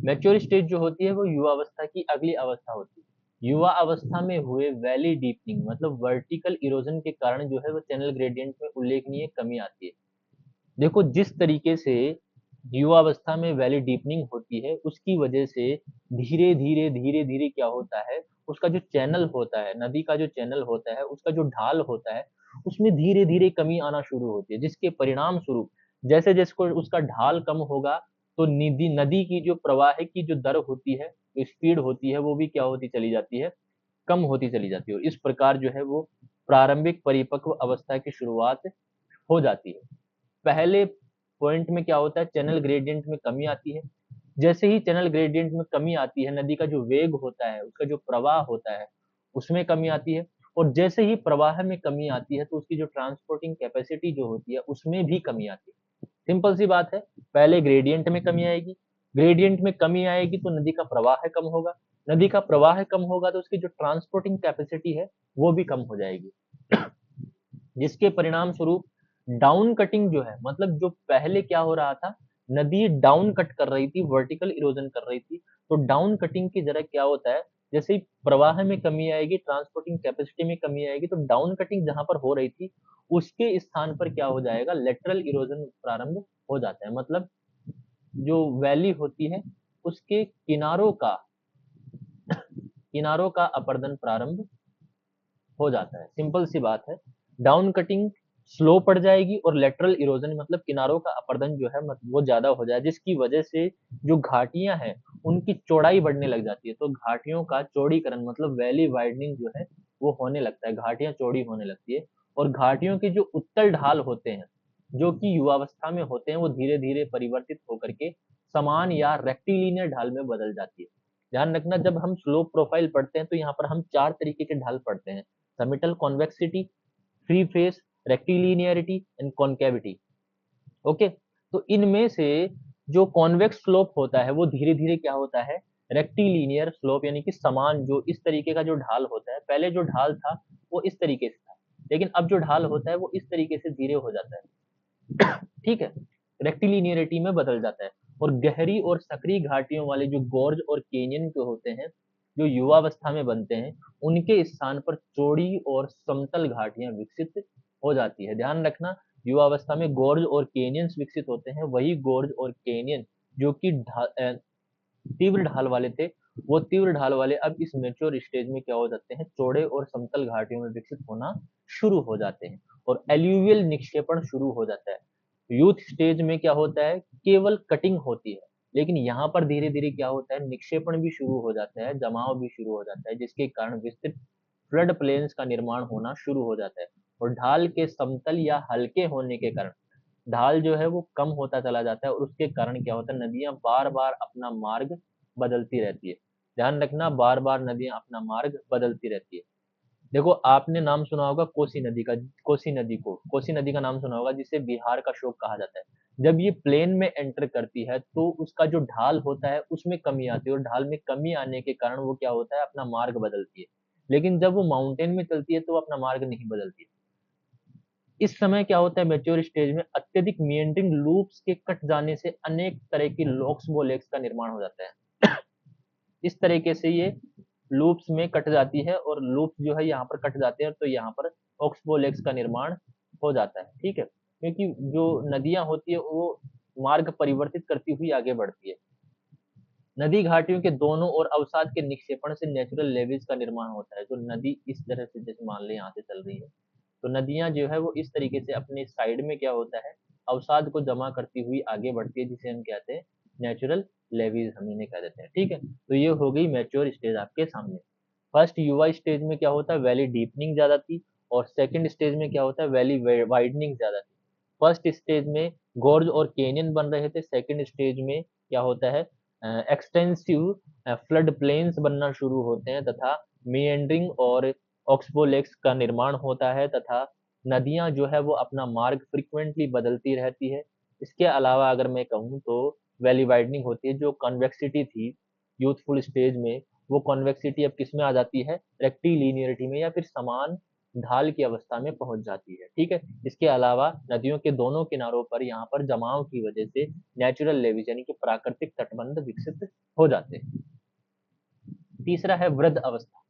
[SPEAKER 1] mature stage जो होती है वो युवा अवस्था की अगली अवस्था होती है। युवा अवस्था में हुए वैली डीपनिंग मतलब वर्टिकल इरोजन के कारण जो है वो चैनल ग्रेडियंट में उल्लेखनीय कमी आती है। देखो, जिस तरीके से युवावस्था में वैली डीपनिंग होती है उसकी वजह से धीरे धीरे धीरे धीरे क्या होता है, उसका जो चैनल होता है, नदी का जो चैनल होता है, उसका जो ढाल होता है, उसमें धीरे धीरे कमी आना शुरू होती है, जिसके परिणाम स्वरूप जैसे जैसे को उसका ढाल कम होगा तो नदी नदी की जो प्रवाह की जो दर होती है, जो स्पीड होती है, वो भी क्या होती चली जाती है, कम होती चली जाती है। और इस प्रकार जो है वो प्रारंभिक परिपक्व अवस्था की शुरुआत हो जाती है। पहले पॉइंट में क्या होता है, चैनल ग्रेडियंट में कमी आती है। जैसे ही चैनल ग्रेडियंट में कमी आती है, नदी का जो वेग होता है, उसका जो प्रवाह होता है, उसमें कमी आती है। और जैसे ही प्रवाह में कमी आती है तो उसकी जो ट्रांसपोर्टिंग कैपेसिटी जो होती है उसमें भी कमी आती है। सिंपल सी बात है, पहले ग्रेडियंट में कमी आएगी, ग्रेडियंट में कमी आएगी तो नदी का प्रवाह कम होगा, नदी का प्रवाह कम होगा तो उसकी जो ट्रांसपोर्टिंग कैपेसिटी है वो भी कम हो जाएगी, जिसके परिणाम स्वरूप डाउन कटिंग जो है, मतलब जो पहले क्या हो रहा था, नदी डाउन कट कर रही थी, वर्टिकल इरोजन कर रही थी, तो डाउन कटिंग की जगह क्या होता है, जैसे ही प्रवाह में कमी आएगी, ट्रांसपोर्टिंग कैपेसिटी में कमी आएगी, तो डाउन कटिंग जहां पर हो रही थी उसके स्थान पर क्या हो जाएगा, लेटरल इरोजन प्रारंभ हो जाता है। मतलब जो वैली होती है उसके किनारों का अपरदन प्रारंभ हो जाता है। सिंपल सी बात है, डाउन कटिंग स्लो पड़ जाएगी और लेटरल इरोजन मतलब किनारों का अपरदन जो है वो ज्यादा हो जाए, जिसकी वजह से जो घाटियां हैं उनकी चौड़ाई बढ़ने लग जाती है। तो घाटियों का चौड़ीकरण मतलब वैली वाइडनिंग जो है वो होने लगता है, घाटियां चौड़ी होने लगती है। और घाटियों के जो उत्तल ढाल होते हैं जो कि युवावस्था में होते हैं वो धीरे धीरे परिवर्तित होकर के समान या रेक्टिलिनियर ढाल में बदल जाती है। ध्यान रखना, जब हम स्लोप प्रोफाइल पढ़ते हैं तो यहाँ पर हम 4 तरीके के ढाल पढ़ते हैं: summital convexity, free face, rectilinearity and concavity. Okay, तो इनमें से जो कॉन्वेक्स स्लोप होता है वो धीरे धीरे क्या होता है, रेक्टिलिनियर स्लोप यानी कि समान, जो इस तरीके का जो ढाल होता है, पहले जो ढाल था वो इस तरीके से था, लेकिन अब जो ढाल होता है वो इस तरीके से धीरे हो जाता है। ठीक है, रेक्टिलिनियरिटी में बदल जाता है। और गहरी और सक्रिय घाटियों वाले जो गोर्ज और केनियन के होते हैं जो युवावस्था में बनते हैं, उनके स्थान पर चौड़ी और समतल घाटियां विकसित हो जाती है। ध्यान रखना, युवावस्था में गोर्ज और केनियंस विकसित होते हैं, वही गोर्ज और केनियन जो कि तीव्र ढाल वाले थे, वो तीव्र ढाल वाले अब इस मेच्योर स्टेज में क्या हो जाते हैं, चौड़े और समतल घाटियों में विकसित होना शुरू हो जाते हैं और एल्यूवियल निक्षेपण शुरू हो जाता है। यूथ स्टेज में क्या होता है, केवल कटिंग होती है, लेकिन यहाँ पर धीरे धीरे क्या होता है, निक्षेपण भी शुरू हो जाता है, जमाव भी शुरू हो जाता है, जिसके कारण विस्तृत फ्लड प्लेन्स का निर्माण होना शुरू हो जाता है। और ढाल के समतल या हल्के होने के कारण ढाल जो है वो कम होता चला जाता है और उसके कारण क्या होता है, नदियां बार बार अपना मार्ग बदलती रहती है। ध्यान रखना, बार बार नदियां अपना मार्ग बदलती रहती है। देखो आपने नाम सुना होगा कोसी नदी का, कोसी नदी का नाम सुना होगा, जिसे बिहार का शोक कहा जाता है। जब ये प्लेन में एंटर करती है तो उसका जो ढाल होता है उसमें कमी आती है और ढाल में कमी आने के कारण वो क्या होता है, अपना मार्ग बदलती है। लेकिन जब वो माउंटेन में चलती है तो वो अपना मार्ग नहीं बदलती है। इस समय क्या होता है, मैच्योर स्टेज में अत्यधिक मीएंडरिंग लूप्स के कट जाने से अनेक तरह की लॉक्स व लेक्स का निर्माण हो जाता है। इस तरीके से ये लूप्स में कट जाती है और लूप्स जो है यहाँ पर कट जाते हैं तो यहाँ पर ऑक्सबो लेक्स का निर्माण हो जाता है। ठीक है, क्योंकि जो नदियां होती है वो मार्ग परिवर्तित करती हुई आगे बढ़ती है। नदी घाटियों के दोनों ओर अवसाद के निक्षेपण से नेचुरल लेवेज का निर्माण होता है। तो नदी इस तरह से, जैसे मान लें यहाँ से चल रही है, तो नदियां जो है वो इस तरीके से अपने साइड में क्या होता है, अवसाद को जमा करती हुई आगे बढ़ती है, जिसे हम कहते हैं नेचुरल लेवीज, हम इन्हें कह देते हैं। ठीक है, तो ये हो गई मैच्योर स्टेज आपके सामने। फर्स्ट युवा स्टेज में क्या होता है, वैली डीपनिंग ज्यादा थी, और सेकंड स्टेज में क्या होता है, वैली वाइडनिंग ज्यादा थी। फर्स्ट स्टेज में गोर्ज और कैनियन बन रहे थे, सेकंड स्टेज में क्या होता है, एक्सटेंसिव फ्लड प्लेन्स बनना शुरू होते हैं तथा मीएंडरिंग और ऑक्सबो लेक्स का निर्माण होता है तथा नदियां जो है वो अपना मार्ग फ्रीक्वेंटली बदलती रहती है। इसके अलावा अगर मैं कहूँ तो वैली वाइडनिंग होती है। जो कॉन्वेक्सिटी थी यूथफुल स्टेज में, वो कॉन्वेक्सिटी अब किस में आ जाती है, रेक्टिलिनियरिटी में या फिर समान ढाल की अवस्था में पहुंच जाती है। ठीक है, इसके अलावा नदियों के दोनों किनारों पर यहाँ पर जमाव की वजह से नेचुरल लेवीज यानी कि प्राकृतिक तटबंध विकसित हो जाते हैं। तीसरा है वृद्ध अवस्था,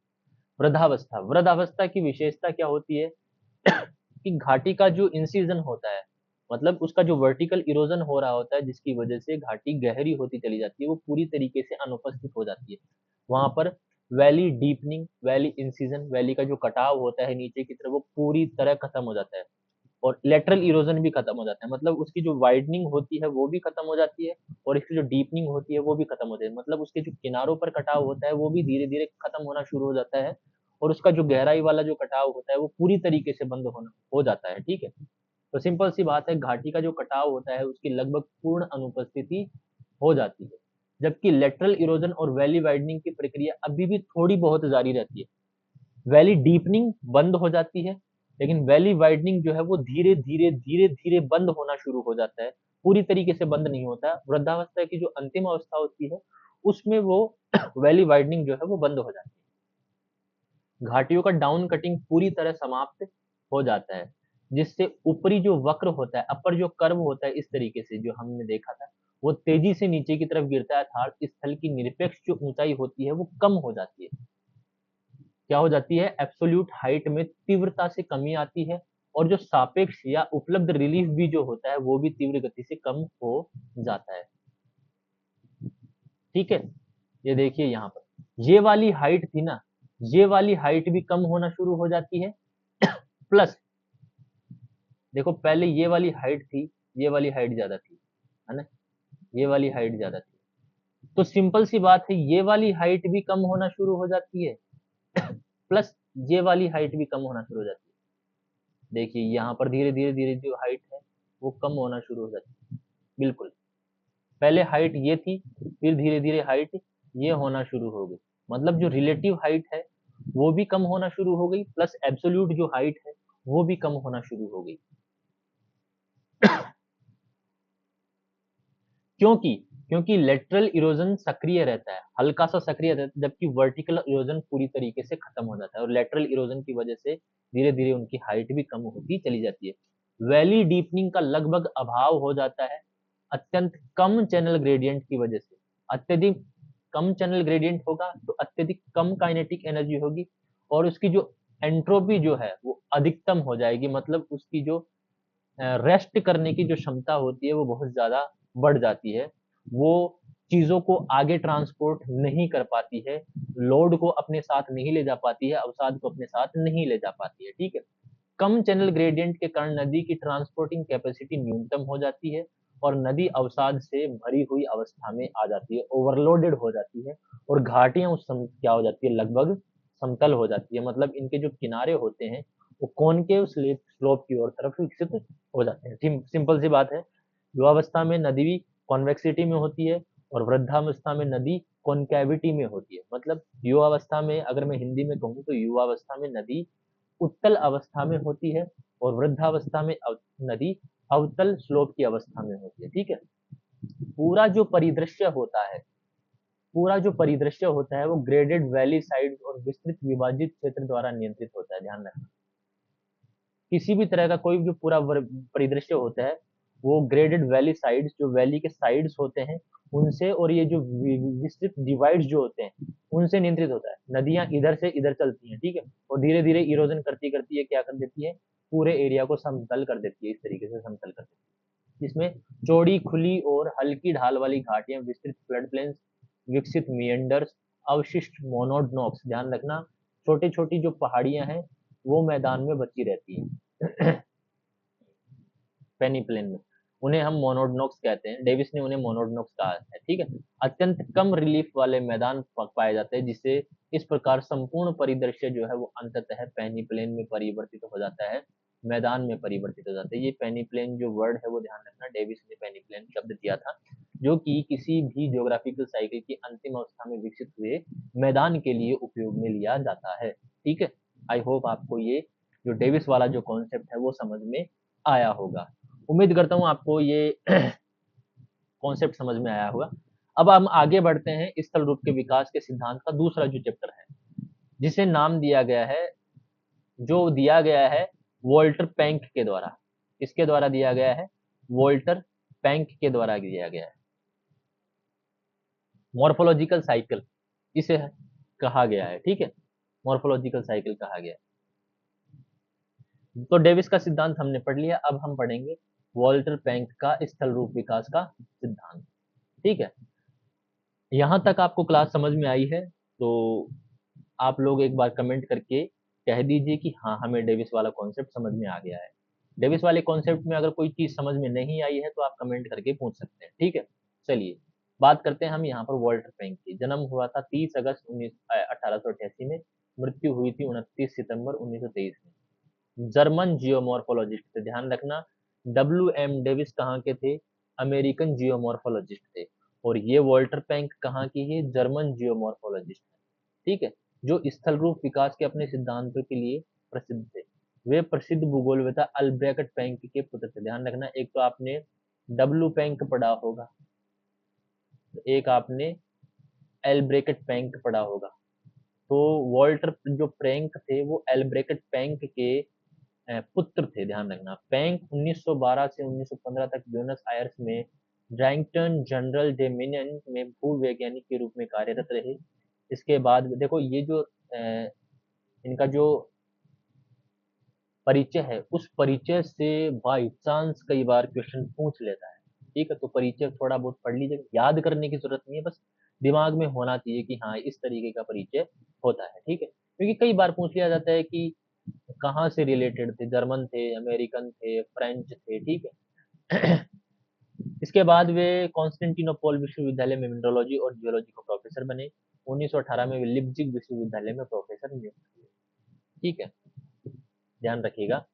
[SPEAKER 1] वृद्धावस्था। वृद्धावस्था की विशेषता क्या होती है कि घाटी का जो इंसीजन होता है, मतलब उसका जो वर्टिकल इरोजन हो रहा होता है, जिसकी वजह से घाटी गहरी होती चली जाती है, वो पूरी तरीके से अनुपस्थित हो जाती है। वहां पर valley deepening, valley incision, valley का जो कटाव होता है नीचे की तरफ, वो पूरी तरह खत्म हो जाता है और लेटरल इरोजन भी खत्म हो जाता है। मतलब उसकी जो वाइडनिंग होती है वो भी खत्म हो जाती है और इसकी जो डीपनिंग होती है वो भी खत्म हो जाती है। मतलब उसके जो किनारों पर कटाव होता है वो भी धीरे धीरे खत्म होना शुरू हो जाता है और उसका जो गहराई वाला जो कटाव होता है वो पूरी तरीके से बंद होना हो जाता है। ठीक है, तो सिंपल सी बात है, घाटी का जो कटाव होता है उसकी लगभग पूर्ण अनुपस्थिति हो जाती है, जबकि लेटरल इरोजन और वैली वाइडनिंग की प्रक्रिया अभी भी थोड़ी बहुत जारी रहती है। वैली डीपनिंग बंद हो जाती है, लेकिन वैली वाइडनिंग जो है वो धीरे धीरे धीरे धीरे बंद होना शुरू हो जाता है, पूरी तरीके से बंद नहीं होता। वृद्धावस्था की जो अंतिम अवस्था होती है उसमें वो वैली वाइडनिंग जो है वो बंद हो जाती है। घाटियों का डाउन कटिंग पूरी तरह समाप्त हो जाता है, जिससे ऊपरी जो वक्र होता है, अपर जो कर्व होता है, इस तरीके से जो हमने देखा था, वो तेजी से नीचे की तरफ गिरता है, अर्थात स्थल की निरपेक्ष जो ऊंचाई होती है वो कम हो जाती है। क्या हो जाती है, एब्सोल्यूट हाइट में तीव्रता से कमी आती है और जो सापेक्ष या उपलब्ध रिलीफ भी जो होता है वो भी तीव्र गति से कम हो जाता है। ठीक है, ये देखिए यहाँ पर ये वाली हाइट थी ना, ये वाली हाइट भी कम होना शुरू हो जाती है। प्लस देखो, पहले ये वाली हाइट थी, ये वाली हाइट ज्यादा थी, है ना, ये वाली हाइट ज्यादा थी, तो सिंपल सी बात है ये वाली हाइट भी कम होना शुरू हो जाती है। प्लस ये वाली हाइट भी कम होना शुरू हो जाती है। देखिए यहाँ पर धीरे धीरे धीरे जो हाइट है वो कम होना शुरू हो जाती है। बिल्कुल, पहले हाइट ये थी, फिर धीरे धीरे हाइट ये होना शुरू हो गई। मतलब जो रिलेटिव हाइट है वो भी कम होना शुरू हो गई, प्लस एब्सोल्यूट जो हाइट है वो भी कम होना शुरू हो गई। क्योंकि क्योंकि लेटरल इरोजन सक्रिय रहता है, हल्का सा सक्रिय रहता है, जबकि वर्टिकल इरोजन पूरी तरीके से खत्म हो जाता है और लेटरल इरोजन की वजह से धीरे धीरे उनकी हाइट भी कम होती चली जाती है। वैली डीपनिंग का लगभग अभाव हो जाता है अत्यंत कम चैनल ग्रेडियंट की वजह से। अत्यधिक कम चैनल ग्रेडियंट होगा तो अत्यधिक कम काइनेटिक एनर्जी होगी और उसकी जो एंट्रोपी जो है वो अधिकतम हो जाएगी। मतलब उसकी जो रेस्ट करने की जो क्षमता होती है वो बहुत ज्यादा बढ़ जाती है। वो चीजों को आगे ट्रांसपोर्ट नहीं कर पाती है, लोड को अपने साथ नहीं ले जा पाती है, अवसाद को अपने साथ नहीं ले जा पाती है। ठीक है, कम चैनल ग्रेडियंट के कारण नदी की ट्रांसपोर्टिंग कैपेसिटी न्यूनतम हो जाती है और नदी अवसाद से भरी हुई अवस्था में आ जाती है, ओवरलोडेड हो जाती है और घाटियां उस समय क्या हो जाती है, लगभग समतल हो जाती है। मतलब इनके जो किनारे होते हैं वो कॉनकेव स्लोप की ओर तरफ विकसित हो जाते हैं। सिंपल सी बात है, युवावस्था में नदी कॉन्वेक्सिटी में होती है और वृद्धावस्था में नदी कॉन्केविटी में होती है। मतलब युवावस्था में, अगर मैं हिंदी में कहूँ तो युवावस्था में नदी उत्तल अवस्था में होती है और वृद्धावस्था में नदी अवतल स्लोप की अवस्था में होती है। ठीक है, पूरा जो परिदृश्य होता है, पूरा जो परिदृश्य होता है वो ग्रेडेड वैली साइड और विस्तृत विभाजित क्षेत्र द्वारा नियंत्रित होता है। ध्यान रखना, किसी भी तरह का कोई भी पूरा परिदृश्य होता है वो ग्रेडेड वैली साइड्स, जो वैली के साइड्स होते हैं उनसे, और ये जो विस्तृत डिवाइड्स जो होते हैं उनसे नियंत्रित होता है। नदियां इधर से इधर चलती हैं, ठीक है, और धीरे धीरे इरोजन करती करती है क्या कर देती है, पूरे एरिया को समतल कर देती है, इस तरीके से समतल कर देती है। इसमें चौड़ी खुली और हल्की ढाल वाली घाटियां, विस्तृत फ्लड प्लेन्स, विकसित मियंडर्स, अवशिष्ट मोनोडनॉक्स, ध्यान रखना छोटी छोटी जो पहाड़ियां हैं वो मैदान में बची रहती हैं पेनीप्लेन में, उन्हें हम मोनोडनॉक्स कहते हैं। डेविस ने उन्हें मोनोडनॉक्स कहा है। ठीक है, अत्यंत कम रिलीफ वाले मैदान पाए जाते हैं, जिससे इस प्रकार संपूर्ण परिदृश्य जो है वो अंततः पेनीप्लेन में परिवर्तित हो जाता है, मैदान में परिवर्तित हो जाता है। ये पेनीप्लेन जो वर्ड है वो ध्यान रखना, डेविस ने पेनीप्लेन शब्द दिया था, जो कि किसी भी ज्योग्राफिकल साइकिल की अंतिम अवस्था में विकसित हुए मैदान के लिए उपयोग में लिया जाता है। ठीक है, आई होप आपको ये जो डेविस वाला जो कॉन्सेप्ट है वो समझ में आया होगा। उम्मीद करता हूँ आपको ये कॉन्सेप्ट समझ में आया होगा। अब हम आगे बढ़ते हैं स्थल रूप के विकास के सिद्धांत का दूसरा जो चैप्टर है, जिसे नाम दिया गया है, जो दिया गया है वोल्टर पैंक के द्वारा। किसके द्वारा दिया गया है? वोल्टर पैंक के द्वारा दिया गया है। मॉर्फोलॉजिकल साइकिल इसे कहा गया है। ठीक है, मॉर्फोलॉजिकल साइकिल कहा गया है। तो डेविस का सिद्धांत हमने पढ़ लिया, अब हम पढ़ेंगे वॉल्टर पैंक का स्थल रूप विकास का सिद्धांत। ठीक है, यहां तक आपको क्लास समझ में आई है तो आप लोग एक बार कमेंट करके कह दीजिए कि हाँ, हमें डेविस वाला कॉन्सेप्ट समझ में आ गया है। डेविस वाले कॉन्सेप्ट में अगर कोई चीज समझ में नहीं आई है तो आप कमेंट करके पूछ सकते हैं। ठीक है, चलिए बात करते हैं हम यहाँ पर वॉल्टर पैंक की। जन्म हुआ था 30 अगस्त 1888 में, मृत्यु हुई थी 29 सितंबर 1923 में। जर्मन जियोमॉर्फोलॉजिस्ट थे, ध्यान रखना। WM डेविस कहाँ के थे? अमेरिकन जियोमॉर्फोलॉजिस्ट थे। और ये वॉल्टर पैंक कहाँ की है? जर्मन जियोमॉर्फोलॉजिस्ट है। ठीक है, जो स्थल रूप विकास के अपने सिद्धांतों के लिए प्रसिद्ध थे। वे प्रसिद्ध भूगोलवेत्ता अल्ब्रेक्ट पैंक के पुत्र थे। ध्यान रखना, एक तो आपने डब्लू पैंक पढ़ा होगा, एक आपने एल्ब्रेक्ट पैंक पढ़ा होगा। तो वॉल्टर जो पैंक थे वो एल्ब्रेक्ट पैंक के पुत्र थे। ध्यान रखना, पैंक 1912 से 1915 तक ब्यूनस आयर्स में ड्रैंगटन जनरल डेमिनियन में भूवैज्ञानिक के रूप में कार्यरत रहे। इसके बाद देखो ये जो इनका जो परिचय है, उस परिचय से बाई चांस कई बार क्वेश्चन पूछ लेता है। ठीक है, तो परिचय थोड़ा बहुत पढ़ लीजिए, याद करने की जरूरत नहीं है, बस दिमाग में होना चाहिए कि हाँ इस तरीके का परिचय होता है। ठीक है, क्योंकि कई बार पूछ लिया जाता है कि कहाँ से रिलेटेड थे, जर्मन थे, अमेरिकन थे, फ्रेंच थे। ठीक है इसके बाद वे कॉन्स्टेंटिनोपल विश्वविद्यालय में मिनरोलॉजी और जियोलॉजी को प्रोफेसर बने। 1918 में वे लिप्जिग विश्वविद्यालय में प्रोफेसर नियुक्त हुए। ठीक है, ध्यान रखिएगा।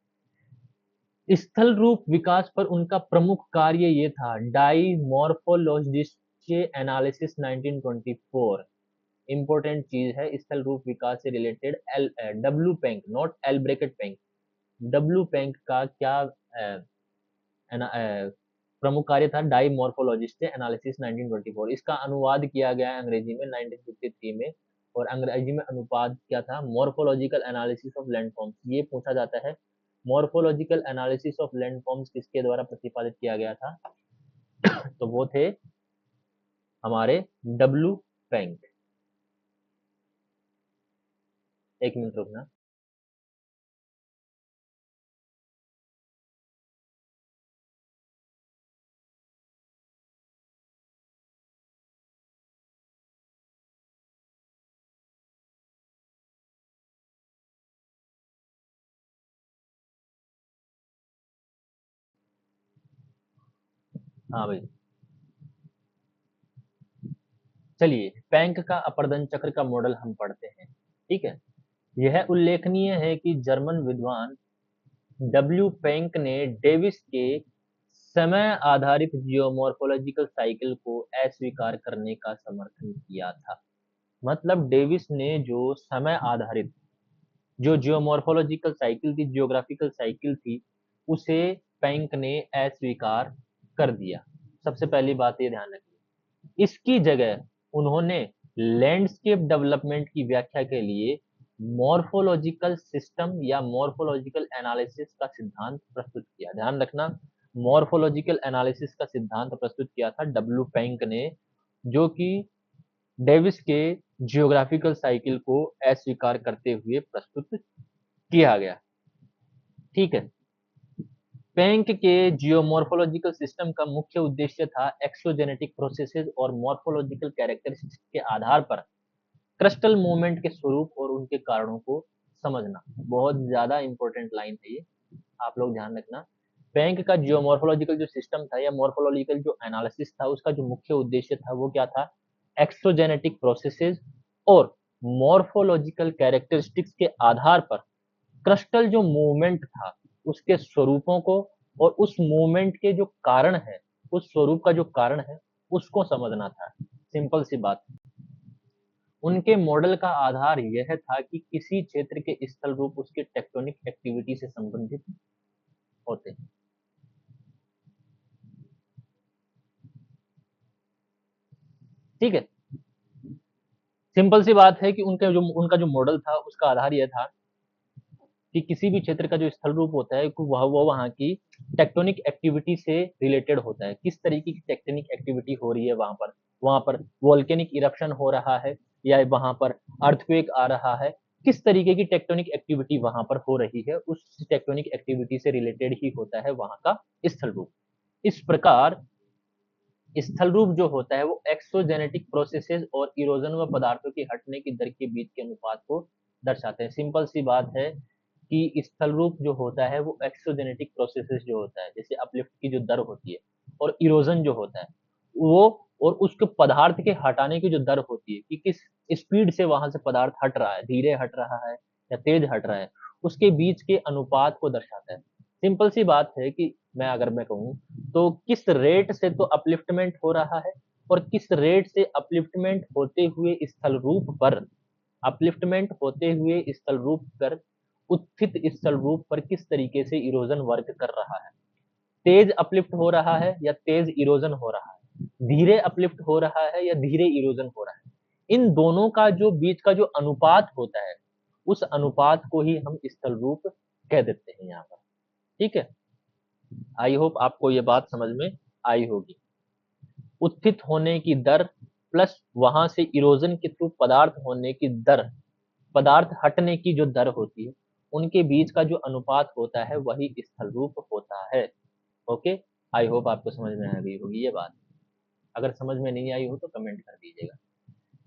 [SPEAKER 1] स्थल रूप विकास पर उनका प्रमुख कार्य ये था, डाइमॉर्फोलॉजिस्ट एनालिसिस 1924। इंपॉर्टेंट चीज है स्थल रूप विकास से related, W Penck, not L bracket Penck. W Penck का क्या प्रमुख कार्य था? डाइमॉर्फोलॉजिस्ट एनालिसिस 1924। इसका अनुवाद किया गया अंग्रेजी में 1953 में, और अंग्रेजी में अनुवाद क्या था? Morphological analysis of landforms. ये पूछा जाता है, मॉर्फोलॉजिकल एनालिसिस ऑफ लैंडफॉर्म्स किसके द्वारा प्रतिपादित किया गया था? तो वो थे हमारे डब्ल्यू पैंक। एक मिनट रुकना। हाँ भाई, चलिए पैंक का अपर्दन चक्र का मॉडल हम पढ़ते हैं। ठीक है, यह उल्लेखनीय है कि जर्मन विद्वान डब्ल्यू पेंक ने डेविस के समय आधारित जियोमॉर्फोलॉजिकल साइकिल को अस्वीकार करने का समर्थन किया था। मतलब डेविस ने जो समय आधारित जो जियोमॉर्फोलॉजिकल साइकिल थी, जियोग्राफिकल साइकिल थी, उसे पेंक ने अस्वीकार कर दिया। सबसे पहली बात ये ध्यान रखिए। इसकी जगह उन्होंने लैंडस्केप डेवलपमेंट की व्याख्या के लिए मॉर्फोलॉजिकल सिस्टम या मॉर्फोलॉजिकल एनालिसिस का सिद्धांत प्रस्तुत किया। ध्यान रखना, मॉर्फोलॉजिकल एनालिसिस का सिद्धांत प्रस्तुत किया था डब्ल्यू पेंक ने, जो कि डेविस के जियोग्राफिकल साइकिल को अस्वीकार करते हुए प्रस्तुत किया गया। ठीक है। पेंक के जियोमॉर्फोलॉजिकल सिस्टम का मुख्य उद्देश्य था एक्सोजेनेटिक प्रोसेसेस और मॉर्फोलॉजिकल कैरेक्टरिस्टिक्स के आधार पर क्रिस्टल मूवमेंट के स्वरूप और उनके कारणों को समझना। बहुत ज्यादा इंपॉर्टेंट लाइन है ये, आप लोग ध्यान रखना। पेंक का जियोमॉर्फोलॉजिकल जो सिस्टम था या मॉर्फोलॉजिकल जो एनालिसिस था, उसका जो मुख्य उद्देश्य था वो क्या था? एक्सोजेनेटिक प्रोसेसेस और मॉर्फोलॉजिकल कैरेक्टरिस्टिक्स के आधार पर क्रिस्टल जो मूवमेंट था उसके स्वरूपों को और उस मूवमेंट के जो कारण है, उस स्वरूप का जो कारण है, उसको समझना था। सिंपल सी बात। उनके मॉडल का आधार यह था कि किसी क्षेत्र के स्थल रूप उसके टेक्टोनिक एक्टिविटी से संबंधित होते हैं। ठीक है। सिंपल सी बात है कि उनका जो मॉडल था उसका आधार यह था कि किसी भी क्षेत्र का जो स्थल रूप होता है वो वहाँ की टेक्टोनिक एक्टिविटी से रिलेटेड होता है। किस तरीके की टेक्टोनिक एक्टिविटी हो रही है वहाँ पर वोल्केनिक इरप्शन हो रहा है या वहाँ पर अर्थक्वेक आ रहा है, किस तरीके की टेक्टोनिक एक्टिविटी वहाँ पर हो रही है, उस टेक्टोनिक एक्टिविटी से रिलेटेड ही होता है वहाँ का स्थल रूप। इस प्रकार स्थल रूप जो होता है वो एक्सोजेनेटिक प्रोसेसेस और इरोजन व पदार्थों की हटने की दर के बीच के अनुपात को दर्शाते हैं। सिंपल सी बात है कि स्थल रूप जो होता है वो एक्सोजेनेटिक प्रोसेसेस जो होता है, जैसे अपलिफ्ट की जो दर होती है, और इरोजन जो होता है वो, और उसके पदार्थ के हटाने की जो दर होती है कि किस स्पीड से वहां से पदार्थ हट रहा है, धीरे हट रहा है या तेज हट रहा है, उसके बीच के अनुपात को दर्शाता है। सिंपल सी बात है कि अगर मैं कहूँ तो किस रेट से तो अपलिफ्टमेंट हो रहा है और किस रेट से अपलिफ्टमेंट होते हुए स्थल रूप पर उत्थित स्थल रूप पर किस तरीके से इरोजन वर्क कर रहा है। तेज अपलिफ्ट हो रहा है या तेज इरोजन हो रहा है, धीरे अपलिफ्ट हो रहा है या धीरे इरोजन हो रहा है, इन दोनों का जो बीच का जो अनुपात होता है, उस अनुपात को ही हम स्थल रूप कह देते हैं यहाँ पर। ठीक है। आई होप आपको ये बात समझ में आई होगी। उत्थित होने की दर प्लस वहां से इरोजन के थ्रू पदार्थ होने की दर, पदार्थ हटने की जो दर होती है, उनके बीच का जो अनुपात होता है वही स्थल रूप होता है। ओके। आई होप आपको समझ में आ गई होगी ये बात। अगर समझ में नहीं आई हो तो कमेंट कर दीजिएगा।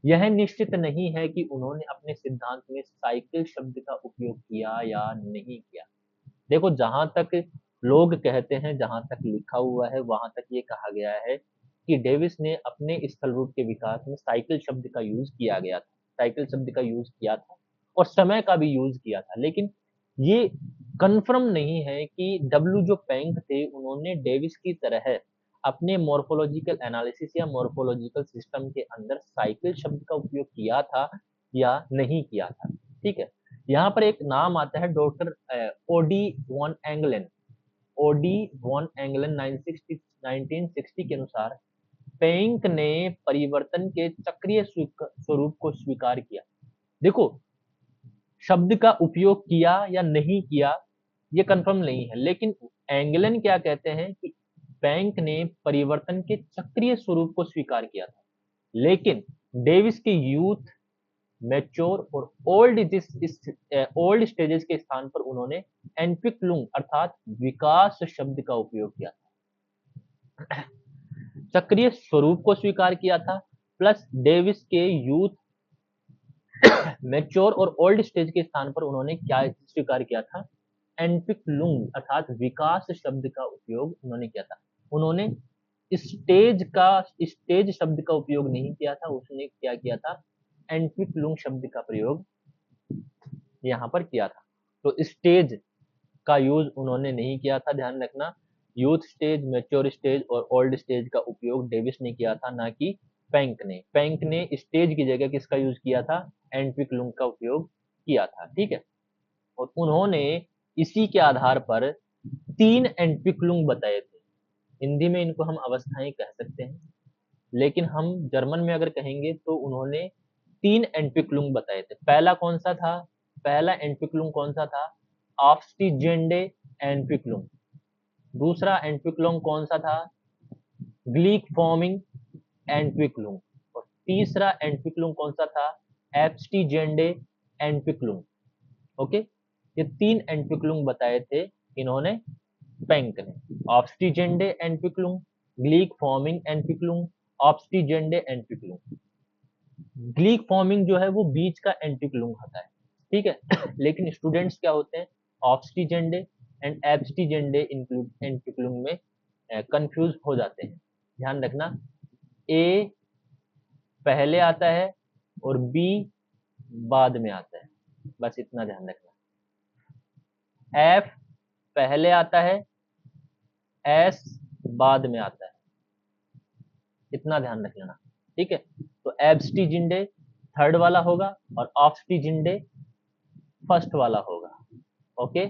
[SPEAKER 1] यह निश्चित नहीं है कि उन्होंने अपने सिद्धांत में साइकिल शब्द का उपयोग किया या नहीं किया। देखो, जहां तक लोग कहते हैं, जहां तक लिखा हुआ है, वहां तक ये कहा गया है कि डेविस ने अपने स्थल रूप के विकास में साइकिल शब्द का यूज किया गया था, साइकिल शब्द का यूज किया था और समय का भी यूज किया था। लेकिन ये कंफर्म नहीं है कि डब्ल्यू जो पेंक थे उन्होंने डेविस की तरह अपने मॉर्फोलॉजिकल एनालिसिस या मॉर्फोलॉजिकल सिस्टम के अंदर साइकिल शब्द का उपयोग किया था या नहीं किया था। ठीक है। यहाँ पर एक नाम आता है doctor OD von Engeln. OD von Engeln 1960 के अनुसार पेंक ने परिवर्तन के चक्रीय स्वरूप को स्वीकार किया। देखो, शब्द का उपयोग किया या नहीं किया ये कंफर्म नहीं है, लेकिन एंगलन क्या कहते हैं कि पेंक ने परिवर्तन के चक्रीय स्वरूप को स्वीकार किया था, लेकिन डेविस के यूथ, मैच्योर और ओल्ड स्टेजेस के स्थान पर उन्होंने एनपिकलुंग अर्थात विकास शब्द का उपयोग किया था। चक्रीय स्वरूप को स्वीकार किया था, प्लस डेविस के यूथ, मैच्योर और ओल्ड स्टेज के स्थान पर उन्होंने क्या स्वीकार किया था? एनपिकलुंग अर्थात विकास शब्द का उपयोग उन्होंने किया था। उन्होंने स्टेज शब्द का उपयोग नहीं किया था, उसने क्या किया था? एनपिकलुंग शब्द का प्रयोग यहाँ पर किया था। तो स्टेज का यूज उन्होंने नहीं किया था, ध्यान रखना। यूथ स्टेज, मैच्योर स्टेज और ओल्ड स्टेज का उपयोग डेविस ने किया था, ना कि पेंक ने। पेंक ने स्टेज की जगह किसका यूज किया था? एंट्विक का उपयोग किया था, ठीक है। और उन्होंने इसी के आधार पर 3 एंट्विक बताए थे। हिंदी में इनको हम अवस्थाएं कह सकते हैं, लेकिन हम जर्मन में अगर कहेंगे तो उन्होंने 3 एंट्विक बताए थे। पहला कौन सा था? पहला एंट्विक कौन सा था? ऑफ्स्टीजेंडे एंट्विक। दूसरा एंट्विक कौन सा था? ग्लीक फॉर्मिंग एंट्विक। और तीसरा एंट्विक कौन सा था? एब्स्टीजेंडे एंट्विक। ओके, ये 3 एंट्विक बताए थे इन्होंने, पेंक ने। ऑब्स्टीजेंडे एंट्विक, ग्लीक फॉर्मिंग एंट्विक, ऑब्स्टीजेंडे एंट्विक। ग्लीक फॉर्मिंग जो है वो बीच का एंट्विक होता है, ठीक है। लेकिन स्टूडेंट्स क्या होते हैं? ऑब्स्टीजेंडे एंड एब्स्टीजेंडे एंट्विक में कंफ्यूज हो जाते हैं। ध्यान रखना, ए पहले आता है और बी बाद में आता है, बस इतना ध्यान रखना। एफ पहले आता है, एस बाद में आता है, इतना ध्यान रख लेना, ठीक है। तो एब्स्टीजिंडे थर्ड वाला होगा और ऑब्स्टीजिंडे फर्स्ट वाला होगा। ओके,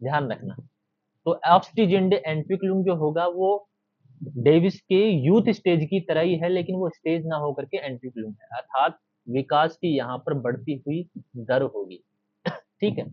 [SPEAKER 1] ध्यान रखना। तो ऑब्स्टीजिंडे एंट्विक्लुम जो होगा वो डेविस के यूथ स्टेज की तरह ही है, लेकिन वो स्टेज ना होकर के एंट्विक्लुम है, अर्थात विकास की यहाँ पर बढ़ती हुई दर होगी, ठीक है।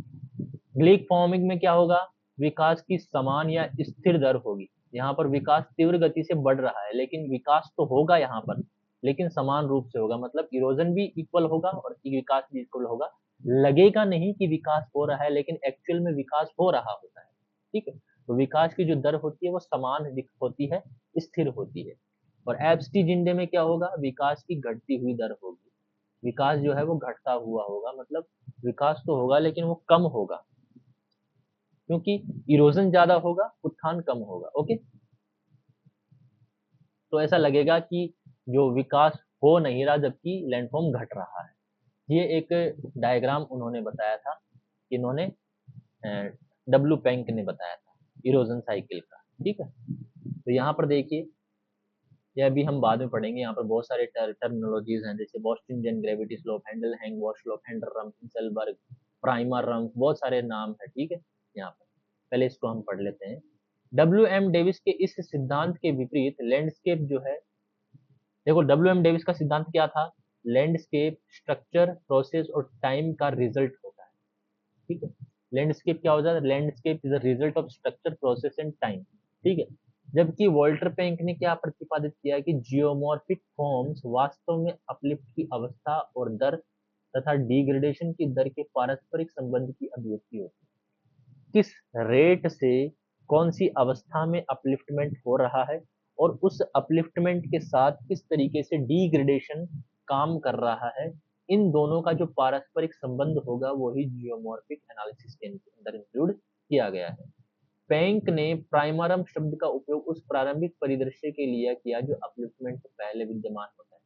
[SPEAKER 1] ग्लीक फॉर्मिंग में क्या होगा? विकास की समान या स्थिर दर होगी। यहाँ पर विकास तीव्र गति से बढ़ रहा है, लेकिन विकास तो होगा यहाँ पर, लेकिन समान रूप से होगा, मतलब इरोजन भी इक्वल होगा और विकास भी इक्वल होगा। लगेगा नहीं कि विकास हो रहा है, लेकिन एक्चुअल में विकास हो रहा होता है, ठीक है। तो विकास की जो दर होती है वो समान होती है, स्थिर होती है। और एब्स्टीजिंडे में क्या होगा? विकास की घटती हुई दर होगी। विकास जो है वो घटता हुआ होगा, मतलब विकास तो होगा लेकिन वो कम होगा, क्योंकि इरोजन ज्यादा होगा, उत्थान कम होगा। ओके, तो ऐसा लगेगा कि जो विकास हो नहीं रहा जबकि लैंडफॉर्म घट रहा है। ये एक डायग्राम उन्होंने बताया था, इन्होंने डब्ल्यू पेंक ने बताया था इरोजन साइकिल का, ठीक है। तो यहाँ पर देखिए, यह भी हम बाद में पढ़ेंगे। यहाँ पर बहुत सारे टर्मिनोलॉजीज हैं, जैसे बोस्टन ग्रेविटी स्लोप, हैंडल हैंग वॉश स्लोप, हैंडल रम्प, हिंसलबर्ग, प्राइमर रम्प, बहुत सारे नाम है, ठीक है। यहाँ पर पहले इसको हम पढ़ लेते हैं। डब्ल्यू एम डेविस के इस सिद्धांत के विपरीत लैंडस्केप जो है, देखो डब्ल्यू एम डेविस का सिद्धांत क्या था? लैंडस्केप स्ट्रक्चर, प्रोसेस और टाइम का रिजल्ट होता है, ठीक है। लैंडस्केप क्या होता है? Landscape is the result of structure, process and time, ठीक है। जबकि वॉल्टर पेंक ने क्या प्रतिपादित किया कि जियोमॉर्फिक फॉर्म्स वास्तव में अपलिफ्ट की अवस्था और दर तथा डिग्रेडेशन की दर के पारस्परिक संबंध की अभिव्यक्ति होती है। किस रेट से कौन सी अवस्था में अपलिफ्टमेंट हो रहा है और उस अपलिफ्टमेंट के साथ किस तरीके से डिग्रेडेशन काम कर रहा है, इन दोनों का जो पारस्परिक संबंध होगा वही जियोमॉर्फिक एनालिसिस के अंदर इंक्लूड किया गया है। पेंक ने प्राइमरम शब्द का उपयोग उस प्रारंभिक परिदृश्य के लिए किया जो अपलिफ्टमेंट से पहले विद्यमान होता है।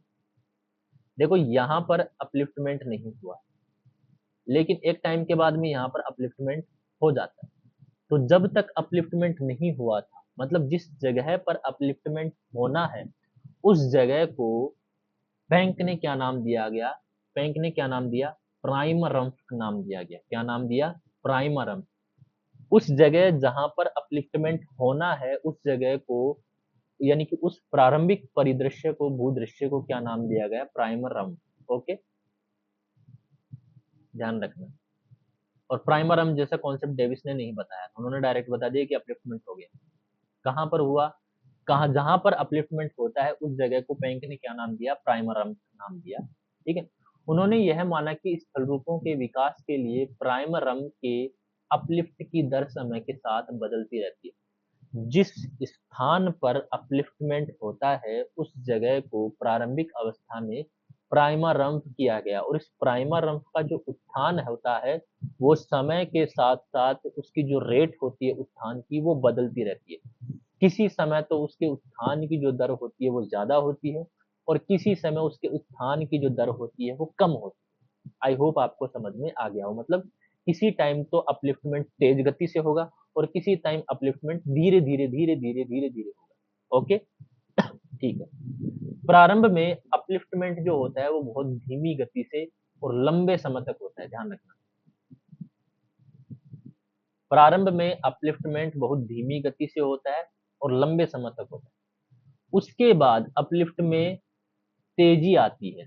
[SPEAKER 1] देखो यहाँ पर अपलिफ्टमेंट नहीं हुआ, लेकिन एक टाइम के बाद में यहाँ पर अपलिफ्टमेंट हो जाता है। तो जब तक अपलिफ्टमेंट नहीं हुआ था, मतलब जिस जगह पर अपलिफ्टमेंट होना है उस जगह को पेंक ने क्या नाम दिया गया? पेंक ने क्या नाम दिया? प्राइमरम नाम दिया गया। क्या नाम दिया? प्राइमरम। उस जगह जहां पर अपलिफ्टमेंट होना है उस जगह को, यानी कि उस प्रारंभिक परिदृश्य को, भूदृश्य को क्या नाम दिया गया? प्राइमरम। ओके, ध्यान रखना। और प्राइमरम जैसा कॉन्सेप्ट डेविस ने नहीं बताया, उन्होंने डायरेक्ट बता दिया कि अपलिफ्टमेंट हो गया। कहां पर हुआ? कहा जहां पर अपलिफ्टमेंट होता है उस जगह को पेंक ने क्या नाम दिया? प्राइमरम नाम दिया, ठीक है। उन्होंने यह माना कि स्थल रूपों के विकास के लिए प्राइमरम के अपलिफ्ट की दर समय के साथ बदलती रहती है। जिस स्थान पर अपलिफ्टमेंट होता है उस जगह को प्रारंभिक अवस्था में प्राइमर रंप किया गया, और इस प्राइमर रंप का जो उत्थान होता है वो समय के साथ साथ उसकी जो रेट होती है उत्थान की वो बदलती रहती है। किसी समय तो उसके उत्थान की जो दर होती है वो ज्यादा होती है और किसी समय उसके उत्थान की जो दर होती है वो कम होती है। आई होप आपको समझ में आ गया हो। मतलब किसी टाइम तो अपलिफ्टमेंट तेज गति से होगा और किसी टाइम अपलिफ्टमेंट धीरे धीरे धीरे धीरे धीरे धीरे होगा। ओके, ठीक है। प्रारंभ में अपलिफ्टमेंट जो होता है वो बहुत धीमी गति से और लंबे समय तक होता है, ध्यान रखना। प्रारंभ में अपलिफ्टमेंट बहुत धीमी गति से होता है और लंबे समय तक होता है। उसके बाद अपलिफ्ट में तेजी आती है